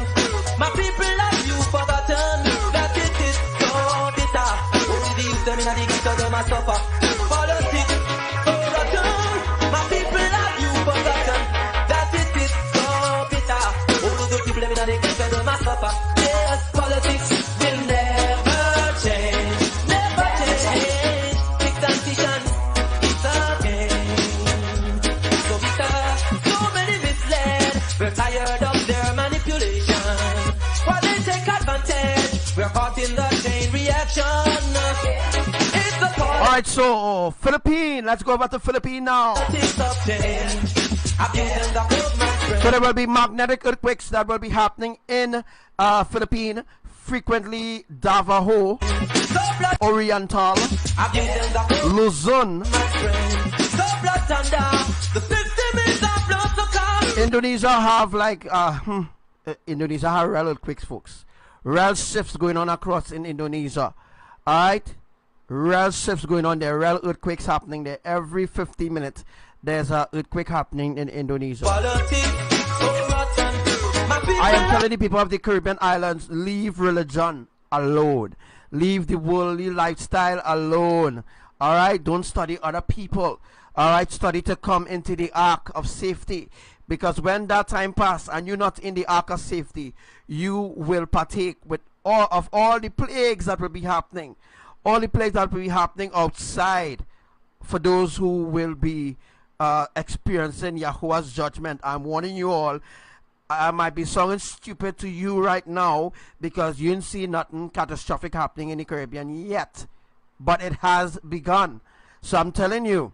My people have you forgotten that it is so bitter. Only the youth them in the ghetto them a suffer. Politics so rotten. My people have you forgotten that it is so bitter. Only the people them in the ghetto them a suffer. Yes, politics will never change. Never change. Dictation is a game. We're tired of their manipulation. While they take advantage, we're caught in the chain reaction. It's the point. Alright, so Philippines. Let's go back to Philippines now. So there will be magnetic earthquakes that will be happening in Philippines. Frequently Davao, Oriental, Luzon, Indonesia have like Indonesia have real earthquakes, folks. Real shifts going on across in Indonesia. Alright? Real shifts going on there, real earthquakes happening there. Every 50 minutes there's an earthquake happening in Indonesia. I am telling the people of the Caribbean islands, leave religion alone. Leave the worldly lifestyle alone. Alright? Don't study other people. Alright? Study to come into the ark of safety. Because when that time passes and you're not in the ark of safety, you will partake with all the plagues that will be happening. All the plagues that will be happening outside for those who will be experiencing Yahuwah's judgment. I'm warning you all. I might be sounding stupid to you right now because you didn't see nothing catastrophic happening in the Caribbean yet, but it has begun. So I'm telling you,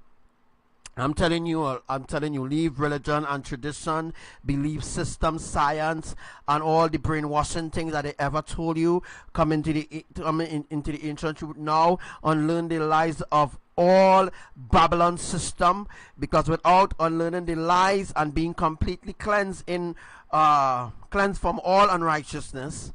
leave religion and tradition, belief system, science, and all the brainwashing things that they ever told you. Come into the ancient truth now, unlearn the lies of all Babylon system, because without unlearning the lies and being completely cleansed from all unrighteousness,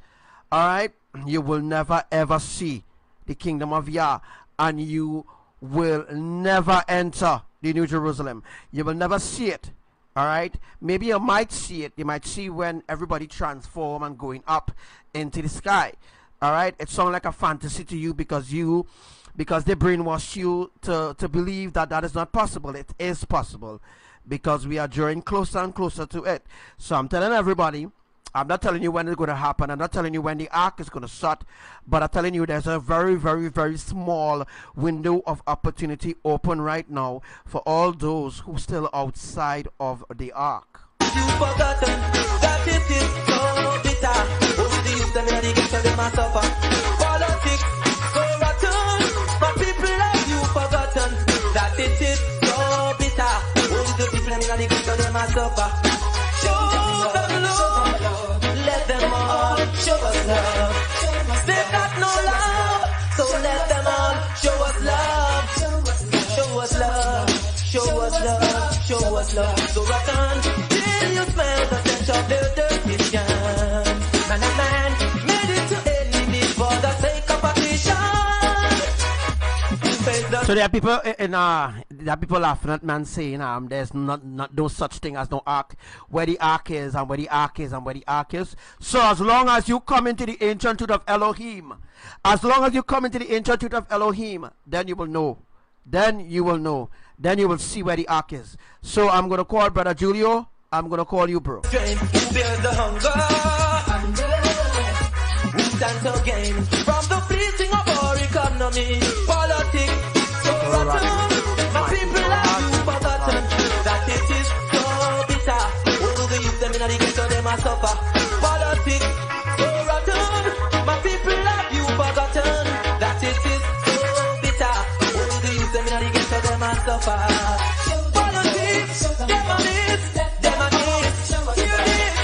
all right, you will never ever see the kingdom of Yah, and you will never enter the New Jerusalem. You will never see it. All right, maybe you might see it. You might see when everybody transform and going up into the sky. All right, it sounds like a fantasy to you because they brainwash you to believe that is not possible. It is possible, because we are drawing closer and closer to it. So I'm telling everybody, I'm not telling you when it's going to happen. I'm not telling you when the ark is going to shut, but I'm telling you there's a very, very, very small window of opportunity open right now for all those who still outside of the ark. You forgotten that it is so bitter. Only the youth and the ghetto them a suffer. Politics so rotten. My people have you forgotten that it is so bitter. Only the people and the ghetto them a suffer. Show them love, let them all show us love. They got no love, so let them all show us love. Show us love, show us love, show us love. So rotten till you smell the stench of their dirty skin. Man and man made it to enemies for the sake of partition. So there are people laughing at man saying there's not no such thing as no ark, where the ark is and where the ark is and where the ark is. So as long as you come into the ancient truth of Elohim, then you will know. Then you will see where the ark is. So I'm gonna call Brother Julio. I'm gonna call you, bro. We stand to gain from the fleeting of our economy, politics. So rotten, my people have you forgotten that it is so bitter. All the youth them in the ghetto them a suffer. Politics, so rotten, my people have you forgotten that it is so bitter. All the youth them in the ghetto them a suffer. Politics, them a miss, them a miss. Hear this,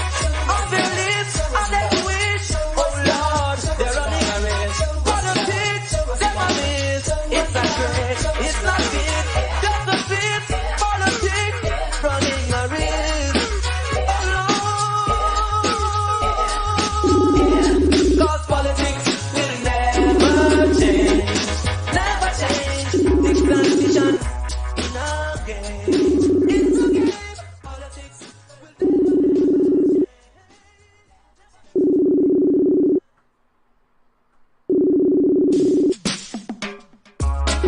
on their lips, and they wish. Oh Lord, they're running a race. Politics, them a miss. It's not great, it's not fit, just a fit. Politics, running a race. Oh Lord, cause politics will never change. Never change. This transition in a game. It's a game. Politics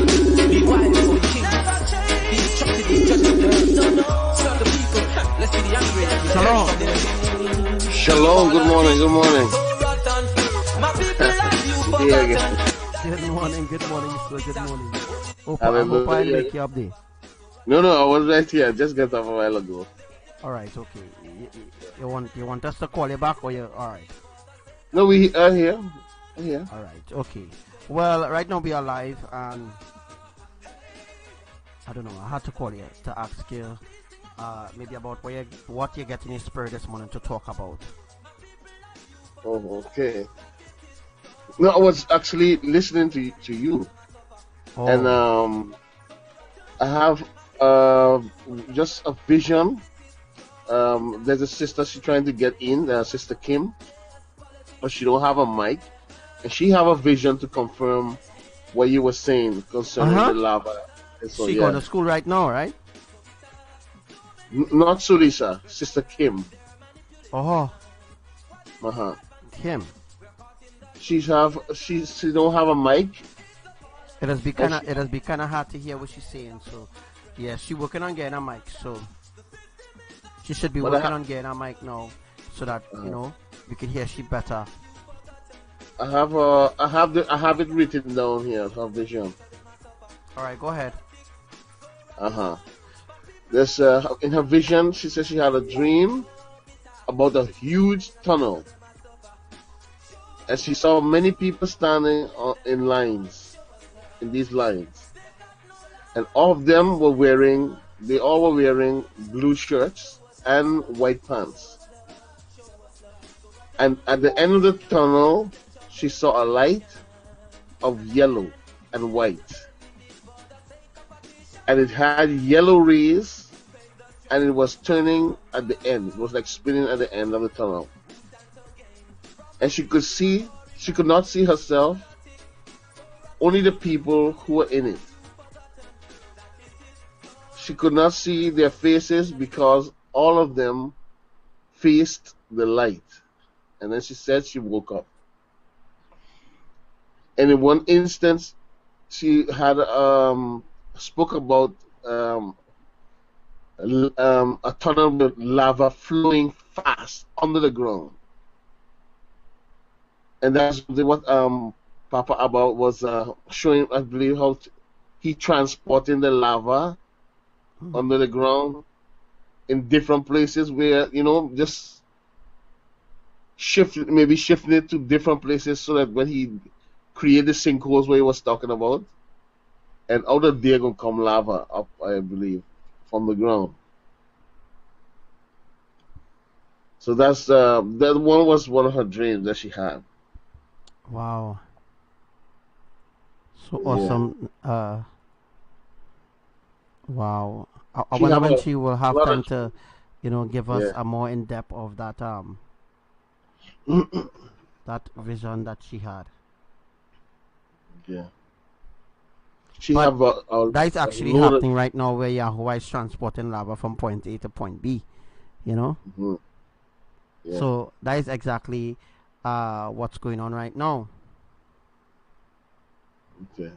will be wise for the king. Be instructed in judging the earth. Serve the people. Let's see the angry. Shalom. Shalom, good morning. My people have you Yeah, I forgotten. Good morning, sir. Good morning. Hope I Hallelujah. make you up there. No, I was right here. I just got off a while ago. All right, okay. You want us to call you back, or you? All right. No, we are here. Yeah. All right, okay. Well, right now we are live, and I don't know. I had to call you to ask you maybe about what you're getting in spirit this morning to talk about. Oh, okay. No, I was actually listening to you, Oh, and I have just a vision. There's a sister she's trying to get in, Sister Kim, but she don't have a mic, and she have a vision to confirm what you were saying concerning Uh-huh. the lava. And so, she yeah. going to school right now, right? Not Sulisa, Sister Kim. Oh, Uh-huh. him. She don't have a mic. It has become hard to hear what she's saying. So, yeah, she's working on getting a mic. So, she should be But working on getting a mic now, so that we can hear she better. I have it written down here. Her vision. All right, go ahead. There's in her vision, she says she had a dream about a huge tunnel, and she saw many people standing in lines, in these lines, and all of them were wearing, they all were wearing blue shirts and white pants. And at the end of the tunnel, she saw a light of yellow and white, and it had yellow rays, and it was turning at the end. It was like spinning at the end of the tunnel. And she could not see herself, only the people who were in it. She could not see their faces because all of them faced the light. And then she said she woke up. And in one instance, she had spoke about a tunnel with lava flowing fast under the ground. And that's what Papa Abba was showing, I believe, how he transporting the lava under the ground in different places where, just shifting it to different places so that when he created the sinkholes where he was talking about, and out of there gonna come lava up, I believe, from the ground. So that's that one was one of her dreams that she had. Wow. So awesome. Wow. I wonder when she will have time to, give us a more in depth of that that vision that she had. Yeah. That is actually happening right now, where Yahuwah is transporting lava from point A to point B. Yeah. So that is exactly what's going on right now. Okay.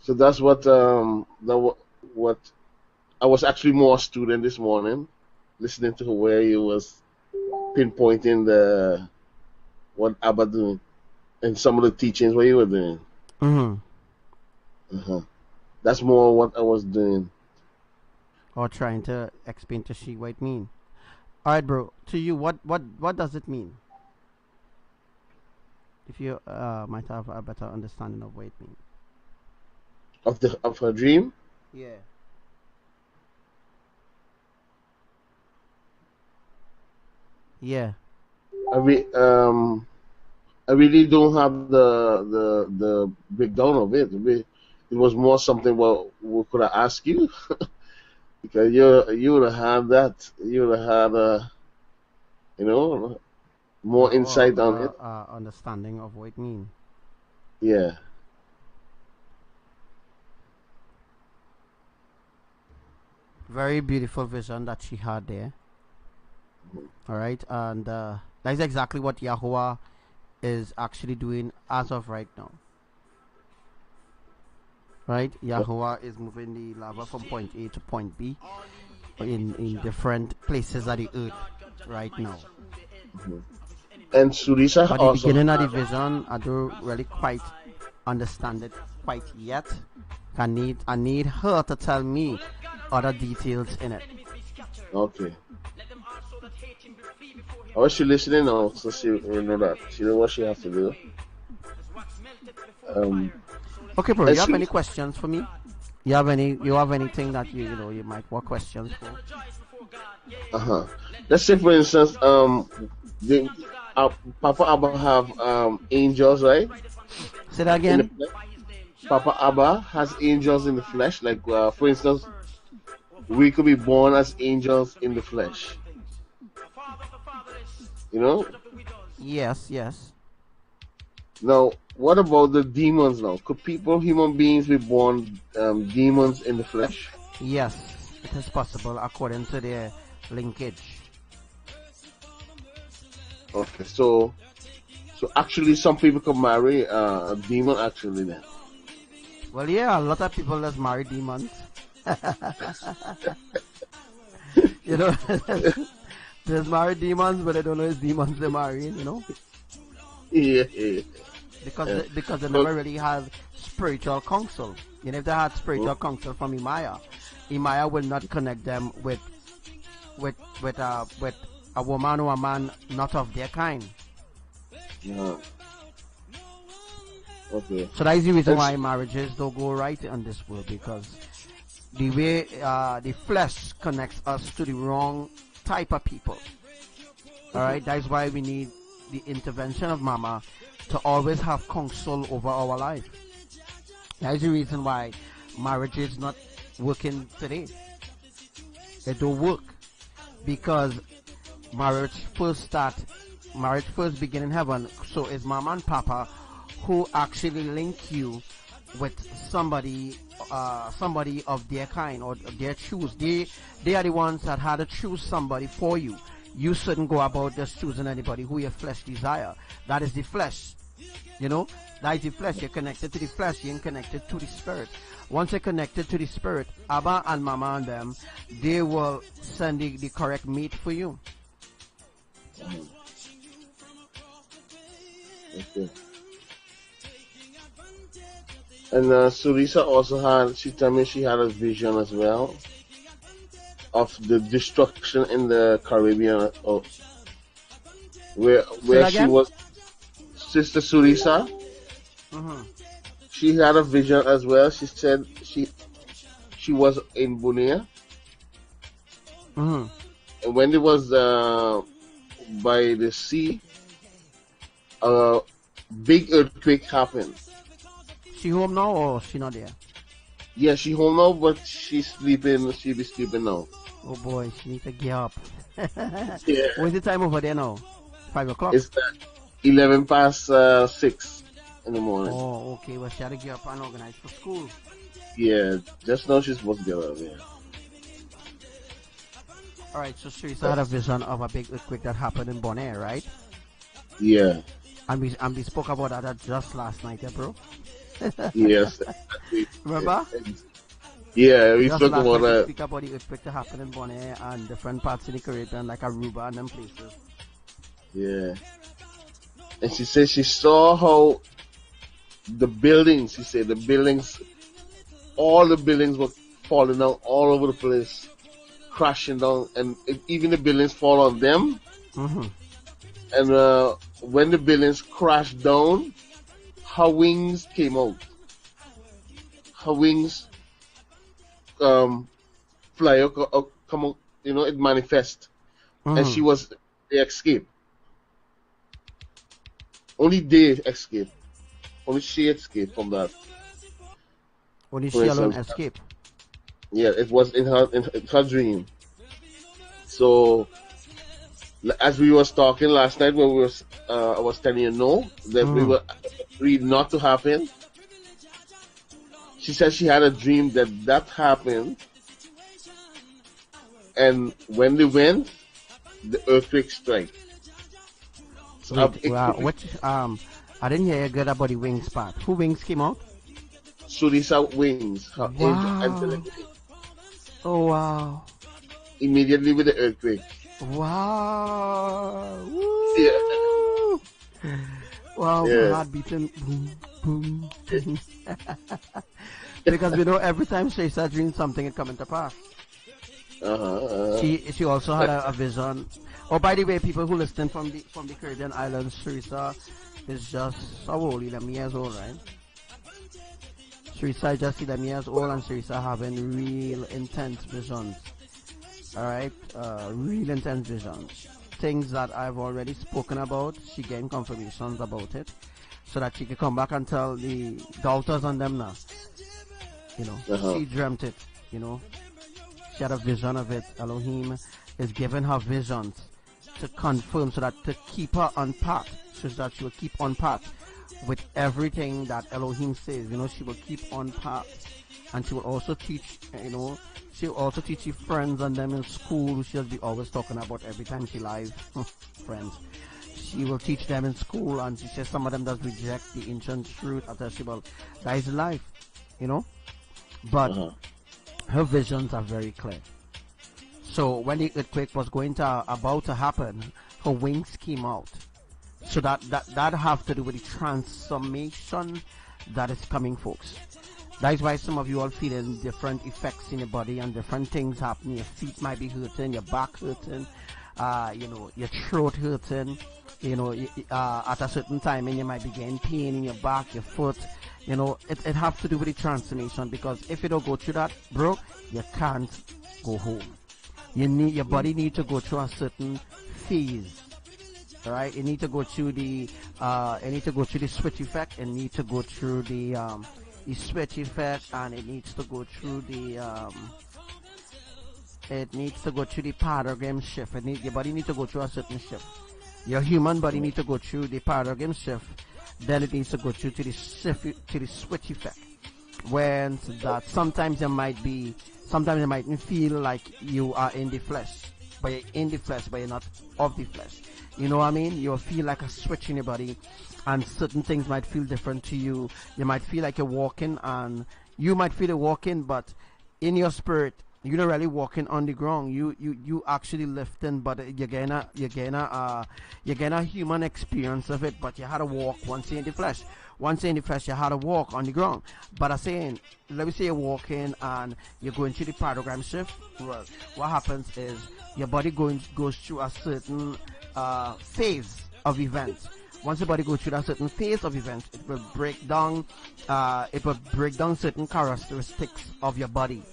So that's what what I was actually more a student this morning, listening to where he was pinpointing what Abba doing and some of the teachings what you were doing. That's more what I was doing. Or trying to explain to she what it mean. Alright, bro. To you, what does it mean? If you might have a better understanding of what it means. Of her dream? Yeah. Yeah. I really don't have the breakdown of it. It was more something we could have asked you. Because you would have had that. You would have had more insight on it. Understanding of what it means. Yeah. Very beautiful vision that she had there. Alright, and that is exactly what Yahuwah is actually doing as of right now. Right? Yahuwah is moving the lava from point A to point B in different places of the earth right now. And Surisa at the beginning of the vision, I don't really quite understand it quite yet. I need her to tell me other details in it. Okay. I was she listening now, so she know that. She knows what she has to do. Okay, bro. You have any questions for me? You have anything that you might want questions for? Let's say, for instance, Papa Abba have angels, right? Say that again. Papa Abba has angels in the flesh. Like, for instance, we could be born as angels in the flesh. Yes, yes. Now, what about the demons now? Could human beings be born demons in the flesh? Yes, it is possible according to their linkage. Okay, so actually some people can marry a demon actually then. Well, yeah, a lot of people just marry demons. There's married demons, but I don't know it's demons they're marrying, Yeah. Because they never really have spiritual counsel. If they had spiritual counsel from Imaya will not connect them with with a woman or a man not of their kind. Yeah. Okay. So that is the reason why marriages don't go right in this world, because the way the flesh connects us to the wrong type of people. All right, that's why we need the intervention of Mama to always have counsel over our life. That's the reason why marriage is not working today. It don't work because marriage first begin in heaven. So it's Mama and Papa who actually link you with somebody of their kind or their choose. They are the ones that had to choose somebody for you. You shouldn't go about just choosing anybody who your flesh desire. That is the flesh. You know, that is the flesh. You're connected to the flesh. You're connected to the spirit. Once you're connected to the spirit, Abba and Mama and them, they will send the correct mate for you. Okay. And Surisa also she told me she had a vision as well of the destruction in the Caribbean, where she was. Sister Surisa, she had a vision as well. She said she was in Bunea, and when it was by the sea, a big earthquake happened. She home now or she not there? Yeah, she home now, but she's sleeping. She be sleeping now. Oh boy, she need to get up. Yeah. What's the time over there now? 5 o'clock? It's 11 past 6 in the morning. Oh, okay. Well, she had to get up and organize for school. Yeah, just now she's supposed to get up, yeah. Alright, so Teresa had a vision of a big earthquake that happened in Bonaire, right? Yeah. And we spoke about that just last night, bro? Yes. Remember? Yeah, we just spoke about that. We speak about the earthquake that happened in Bonaire and different parts in the Caribbean, like Aruba and them places. Yeah. And she said she saw how the buildings, she said all the buildings were falling down all over the place, crashing down, and even the buildings fall on them. And when the buildings crashed down, her wings came out. Her wings fly out, come out, you know, it manifests. And they escaped. Only they escaped. Only she escaped from that. Only she alone escaped. Yeah, it was in her dream. So, as we was talking last night when I was telling you no, that we were agreed not to happen. She said she had a dream that happened, and when they went, the earthquake struck. So I didn't hear good about the wings part. Who wings came out? Surisa wings. Her Wow. Oh wow. Immediately with the earthquake. Wow. Woo. Yeah. Wow, Yeah. my heart beating. Boom, boom, boom. Because we know every time she starts doing something, it comes to pass. She also had a vision. Oh, by the way, people who listen from the Caribbean islands, Teresa is just how old? 11 years old, right? Teresa is just 11 years old, and Teresa having real intense visions. All right, real intense visions. Things that I've already spoken about. She gained confirmations about it, so that she could come back and tell the daughters on them now. You know, she dreamt it. You know, she had a vision of it. Elohim is giving her visions to confirm, so that to keep her on path, so that she will keep on path with everything that Elohim says. You know, she will keep on path, and she will also teach. You know, she will also teach her friends and them in school. She'll be always talking about every time she live friends. She will teach them in school, and she says some of them does reject the ancient truth. After she will, that is life. You know, but her visions are very clear. So when the earthquake was about to happen, her wings came out. So that have to do with the transformation that is coming, folks. That is why some of you all feeling different effects in your body and different things happening. Your feet might be hurting, your back hurting, your throat hurting. At a certain time, and you might be getting pain in your back, your foot. It has to do with the transformation, because if you don't go through that, bro, you can't go home. Your body need to go through a certain phase. All right, you need to go through the switch effect, and need to go through the switch effect, and it needs to go through the paradigm shift. Your body needs to go through a certain shift. Your human body needs to go through the paradigm shift, then it needs to go through to the switch effect. When that sometimes you might feel like you are in the flesh, but you're in the flesh, but you're not of the flesh. You know what I mean? You'll feel like a switch in your body, and certain things might feel different to you. You might feel like you're walking, and you might feel you're walking, but in your spirit, you're not really walking on the ground. You actually lifting, but you're getting a human experience of it. But you had to walk once you're in the flesh. Once you're in the flesh, you had to walk on the ground. But I'm saying, let me say you're walking and you're going through the paradigm shift. Well, what happens is your body goes through a certain phase of events. Once the body goes through that certain phase of events, it will break down certain characteristics of your body.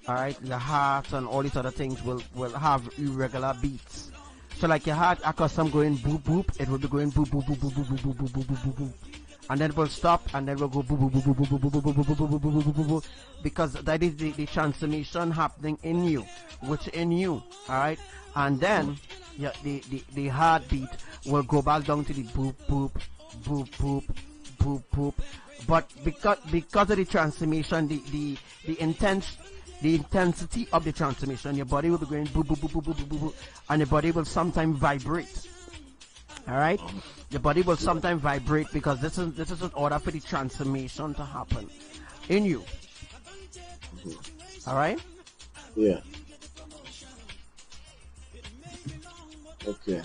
All right, the heart and all these other things will have irregular beats. So like your heart, accustomed going boop boop, it will be going boop boop boop boop boop boop boop boop boop boop boop, and then it will stop, and then we'll go boop boop boop boop boop boop boop boop boop boop boop boop boop, because that is the transformation happening in you, which in you. All right, and then the heartbeat will go back down to the boop boop boop boop boop boop. But because of the transformation, the intensity of the transformation, your body will be going boop boop boop boop boop boop boop, and your body will sometimes vibrate. All right, your body will sometimes vibrate, because this is in order for the transformation to happen in you. All right. Yeah. Okay.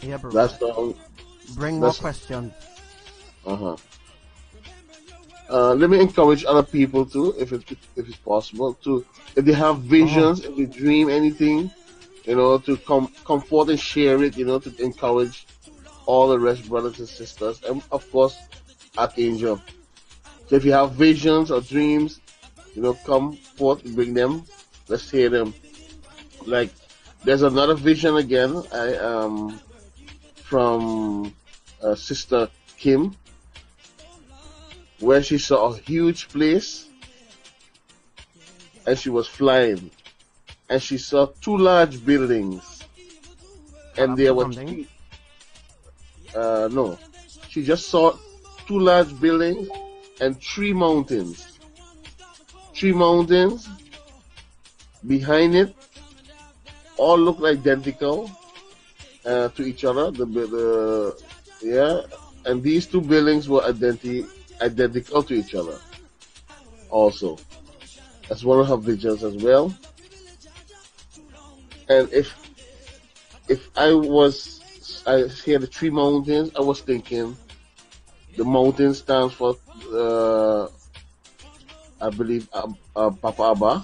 Yeah, bro. That's the. Bring more questions. Let me encourage other people too, if it's possible, to, if they have visions, if they dream anything, to comfort and share it, to encourage all the rest, brothers and sisters, and of course, Archangel. So if you have visions or dreams, come forth, bring them. Let's hear them. Like, there's another vision again. From Sister Kim, where she saw a huge place, and she was flying, and she saw two large buildings, and there were no, she just saw two large buildings and three mountains behind it, all look identical to each other. And these two buildings were identical to each other. Also, that's one of her visions as well. And if I hear the three mountains, I was thinking the mountain stands for I believe Papa Abba,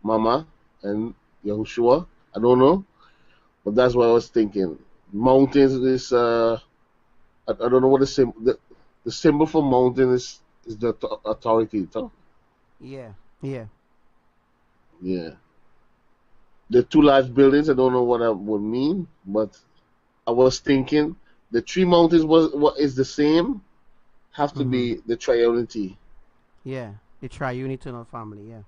Mama, and Yahushua. I don't know. But that's what I was thinking. Mountains is I don't know what the symbol for mountain is the authority. Yeah. The two large buildings, I don't know what that would mean, but I was thinking the three mountains what is the same, have to be the triunity. Yeah, the triunity family. Yeah.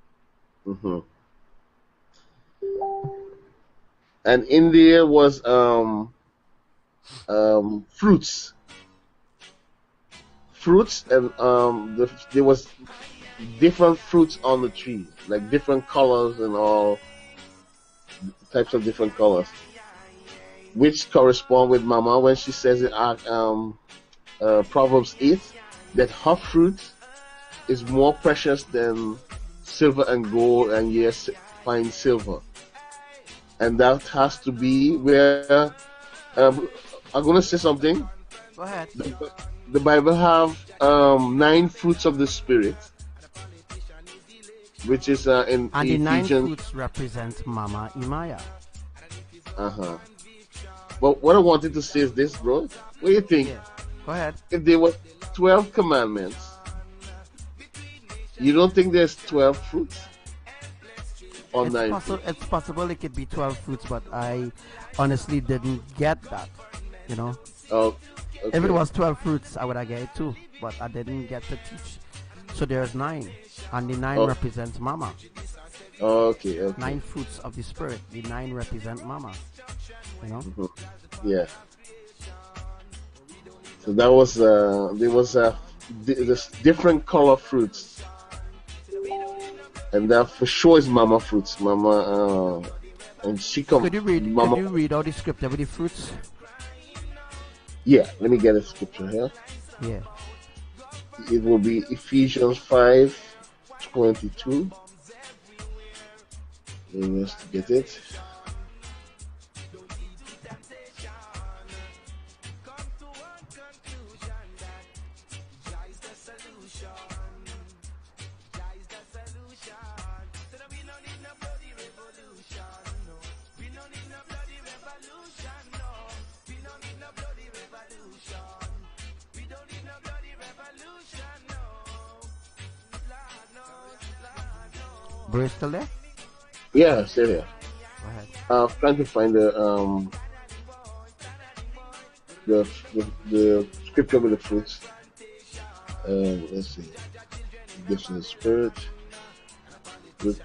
And in there was fruits, and there was different fruits on the tree, like different colors and all types of different colors, which correspond with Mama when she says in Proverbs 8 that her fruit is more precious than silver and gold, and yes, fine silver. And that has to be where I'm going to say something. Go ahead. The Bible have 9 fruits of the Spirit, which is in And the 9 Ephesians. fruits represent Mama Imaya. Uh-huh. But what I wanted to say is this, bro. What do you think? Yeah. Go ahead. If there were 12 commandments, you don't think there's 12 fruits? Or 9 fruits? It's possible it could be 12 fruits, but I honestly didn't get that, you know. Oh, okay. If it was 12 fruits, I would have get it too, but I didn't get to teach. So there's 9, and the 9 represents Mama. Okay. 9 fruits of the Spirit. The 9 represent Mama, you know. Mm-hmm. Yeah. So that was there was this different color fruits, and that for sure is Mama fruits. Mama, and she come. Could you read all the scripture with the fruits? Yeah, let me get a scripture here. Yeah. It will be Ephesians 5:22. Let me just get it. Bro, still there? Yeah, still here. Go ahead. I'm trying to find the scripture with the fruits. Let's see. Gifts of the Spirit. Good.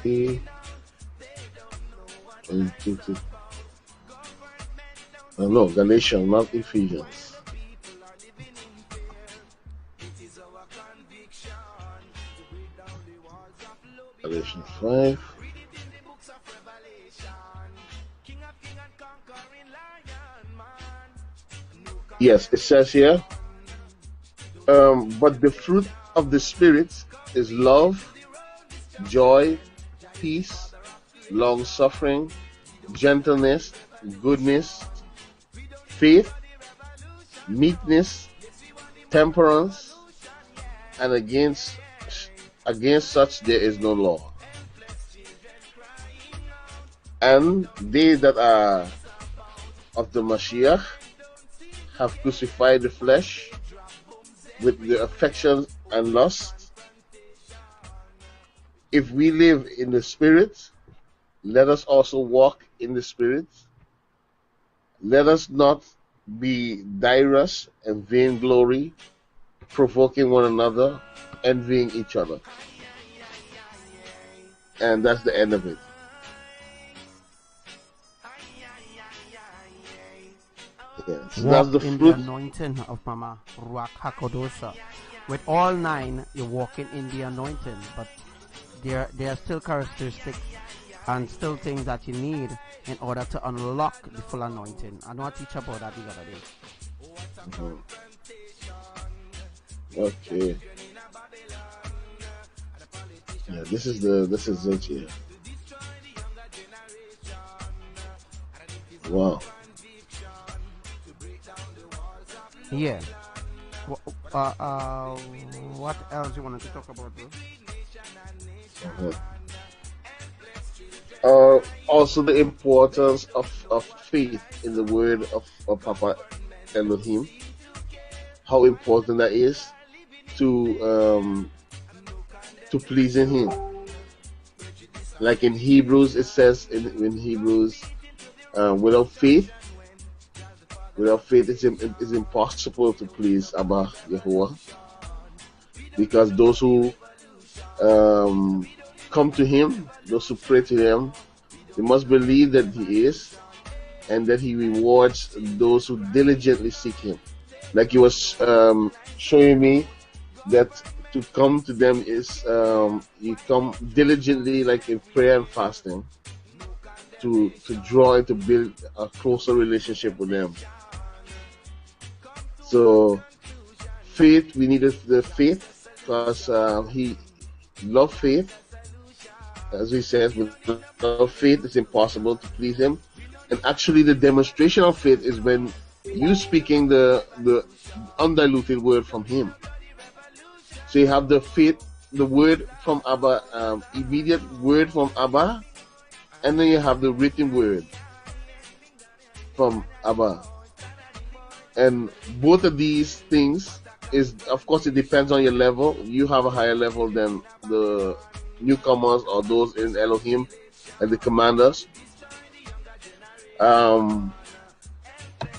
See. No, Galatians, not Ephesians. Galatians 5. Yes, it says here, but the fruit of the Spirit is love, joy, peace, long-suffering, gentleness, goodness, faith, meekness, temperance, and against such there is no law. And they that are of the Mashiach have crucified the flesh with the affections and lusts. If we live in the Spirit, let us also walk in the Spirit. Let us not be dirous and vainglory, provoking one another, envying each other. And that's the end of it. Yeah, so that's the in fruit. the anointing of Mama Ruach HaKodosha. With all 9, you're walking in the anointing, but there are still characteristics and still things that you need in order to unlock the full anointing. I know I teach about that the other day. Okay. Yeah, this is it here. Wow. Yeah. What else you wanted to talk about, bro? Also the importance of faith in the word of Papa Elohim. How important that is to pleasing him. Like in Hebrews, it says in Hebrews, without faith it's impossible to please Abba Yahuwah, because those who come to him, those who pray to him, they must believe that he is, and that he rewards those who diligently seek him. Like you was showing me that to come to them is you come diligently, like in prayer and fasting, to draw and to build a closer relationship with them. So faith, we needed the faith, because he loved faith, As he says, without faith it's impossible to please him. And actually the demonstration of faith is when you speaking the undiluted word from him. So you have the faith, the word from Abba, immediate word from Abba, and then you have the written word from Abba. And both of these things is, of course, it depends on your level. You have a higher level than the newcomers or those in Elohim and the commanders.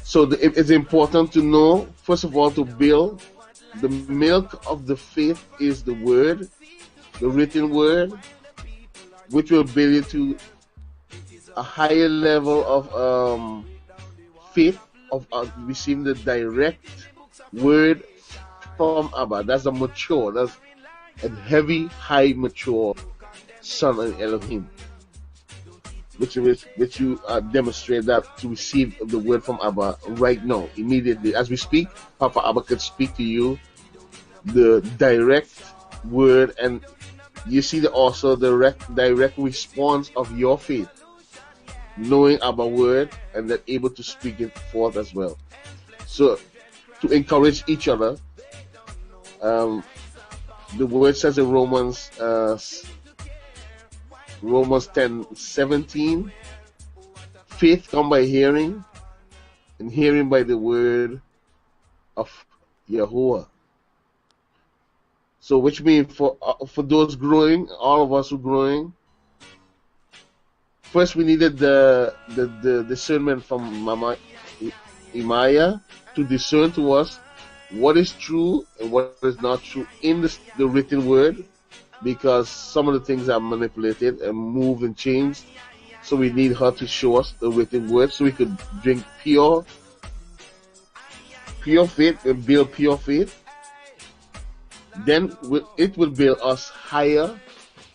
So it's important to know, first of all, to build. The milk of the faith is the word, the written word, which will build you to a higher level of faith, of receiving the direct word from Abba. That's a mature, that's a heavy, high, mature son of Elohim, which you demonstrate that to receive the word from Abba right now, immediately. As we speak, Papa Abba could speak to you the direct word, and you see also the direct response of your faith, knowing Abba word and then able to speak it forth as well. So to encourage each other, the word says in Romans 10:17, faith come by hearing, and hearing by the word of Yahuwah. So which means for those growing, all of us who are growing, first we needed the discernment from Mama Imaya to discern to us what is true and what is not true in the written word, because some of the things are manipulated and moved and changed. So we need her to show us the written word so we could drink pure faith and build pure faith. Then it will build us higher,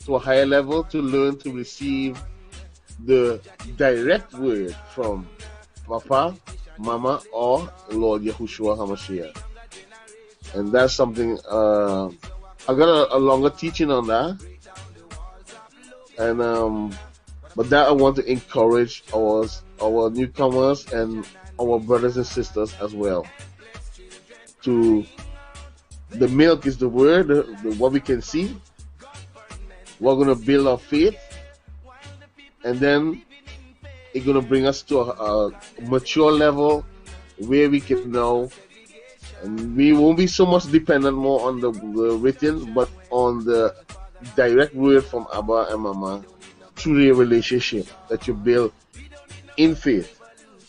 to a higher level, to learn to receive the direct word from Papa, Mama, or Lord Yahushua HaMashiach. And that's something, I got a longer teaching on that. And but that I want to encourage our newcomers and our brothers and sisters as well. The milk is the word, what we can see. We're going to build our faith, and then it's going to bring us to a mature level where we can now, and we won't be so much dependent more on the written, but on the direct word from Abba and Mama through the relationship that you build in faith.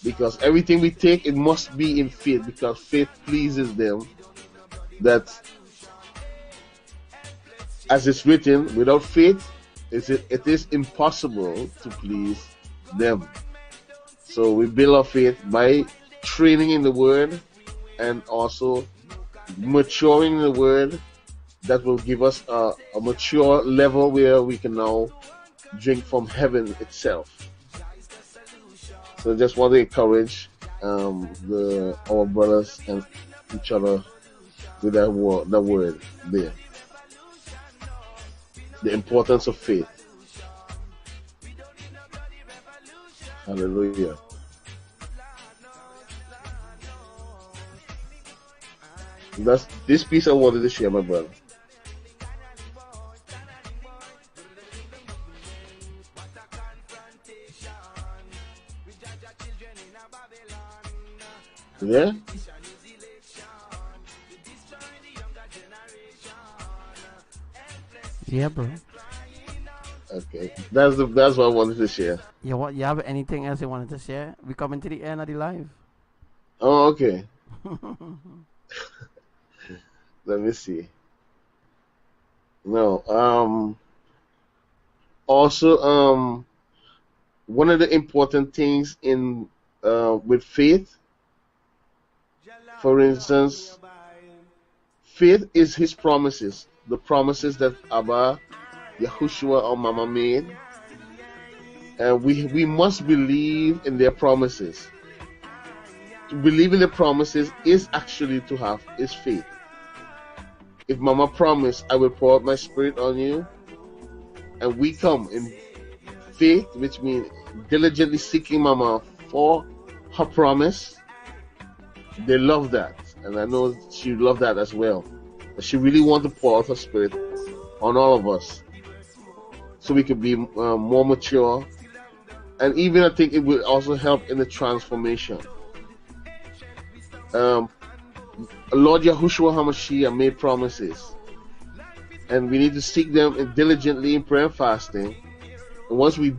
Because everything we take, it must be in faith, because faith pleases them. That, as it's written, without faith, it is impossible to please them. So we build our faith by training in the word and also maturing in the word, that will give us a mature level where we can now drink from heaven itself. So I just want to encourage our brothers and each other with that word there. The importance of faith. Hallelujah. That's this piece I wanted to share, my brother. Yeah? Yeah, bro. Okay. That's what I wanted to share. Yeah, what? You have anything else you wanted to share? We coming to the end of the live. Oh, okay. Let me see. No. Also, one of the important things in with faith, for instance, faith is His promises, the promises that Abba, Yahushua, or Mama made, and we must believe in their promises. To believe in the promises is actually to have is faith. If Mama promised, I will pour out my spirit on you, and we come in faith, which means diligently seeking Mama for her promise, they love that. And I know she loved that as well. But she really wants to pour out her spirit on all of us so we can be more mature. And even I think it will also help in the transformation. Lord Yahushua HaMashiach made promises. And we need to seek them diligently in prayer and fasting. And once we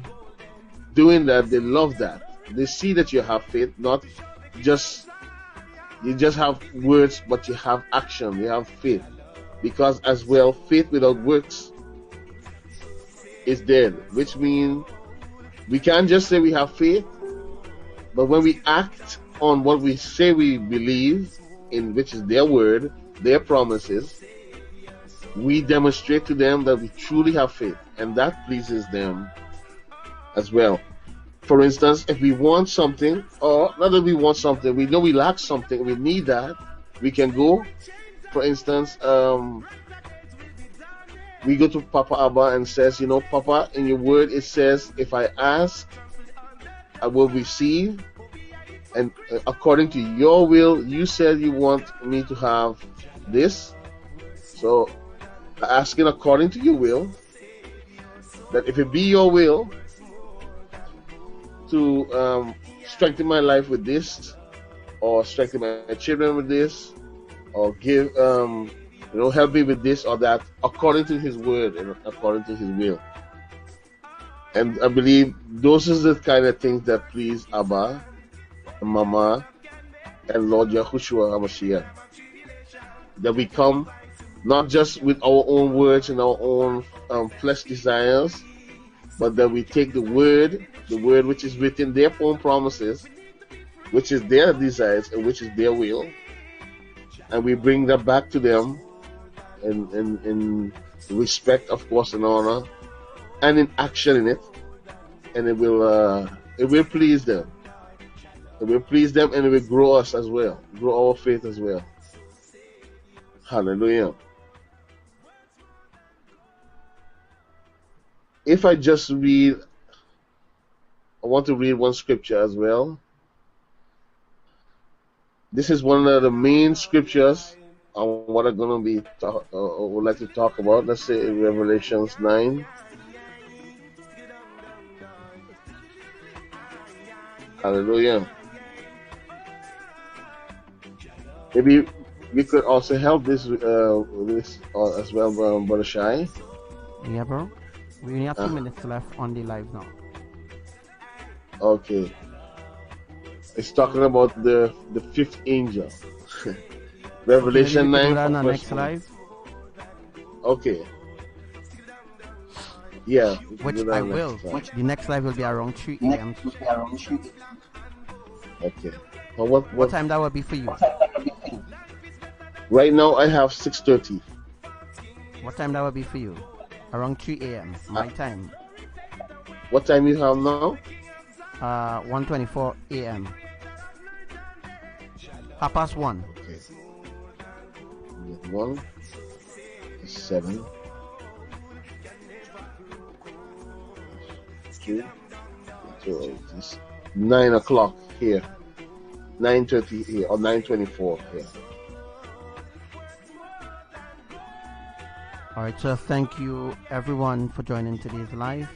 doing that, they love that. They see that you have faith, not just you just have words, but you have action, you have faith. Because as well, faith without works is dead, which means we can't just say we have faith, but when we act on what we say we believe in, which is their word, their promises, we demonstrate to them that we truly have faith, and that pleases them as well. For instance, if we want something, or not that we want something, we know we lack something, we need that, we can go. For instance, we go to Papa Abba and says, you know, Papa, in your word it says, if I ask, I will receive. And according to your will, you said you want me to have this. So, asking according to your will, that if it be your will to strengthen my life with this, or strengthen my children with this, or give, help me with this or that, according to His word and according to His will. And I believe those are the kind of things that please Abba, and Mama, and Lord Yahushua HaMashiach. That we come not just with our own words and our own flesh desires, but that we take the word which is written, their own promises, which is their desires and which is their will, and we bring that back to them in respect, of course, and honor, and in action in it, and it will please them. It will please them, and it will grow us as well, grow our faith as well. Hallelujah. If I just read, I want to read one scripture as well. This is one of the main scriptures on what I'm going to be would like to talk about. Let's say in Revelations 9. Hallelujah. Maybe we could also help this as well, Brother Shai. Yeah, bro. We only have 2 minutes left on the live now. Okay. It's talking about the fifth angel. Revelation 9. Do that on the next live. Okay. Yeah. Which I will. The next live will be around 3 a.m. Okay. Well, what time that will be for you? Right now I have 6:30. What time that will be for you? Around 3 a.m. my time. What time you have now? 1:24 a.m. 1:30. Okay. 1, 7, 2, 9 o'clock here. 9:30 here, or 9:24 here. Alright, so thank you everyone for joining today's live.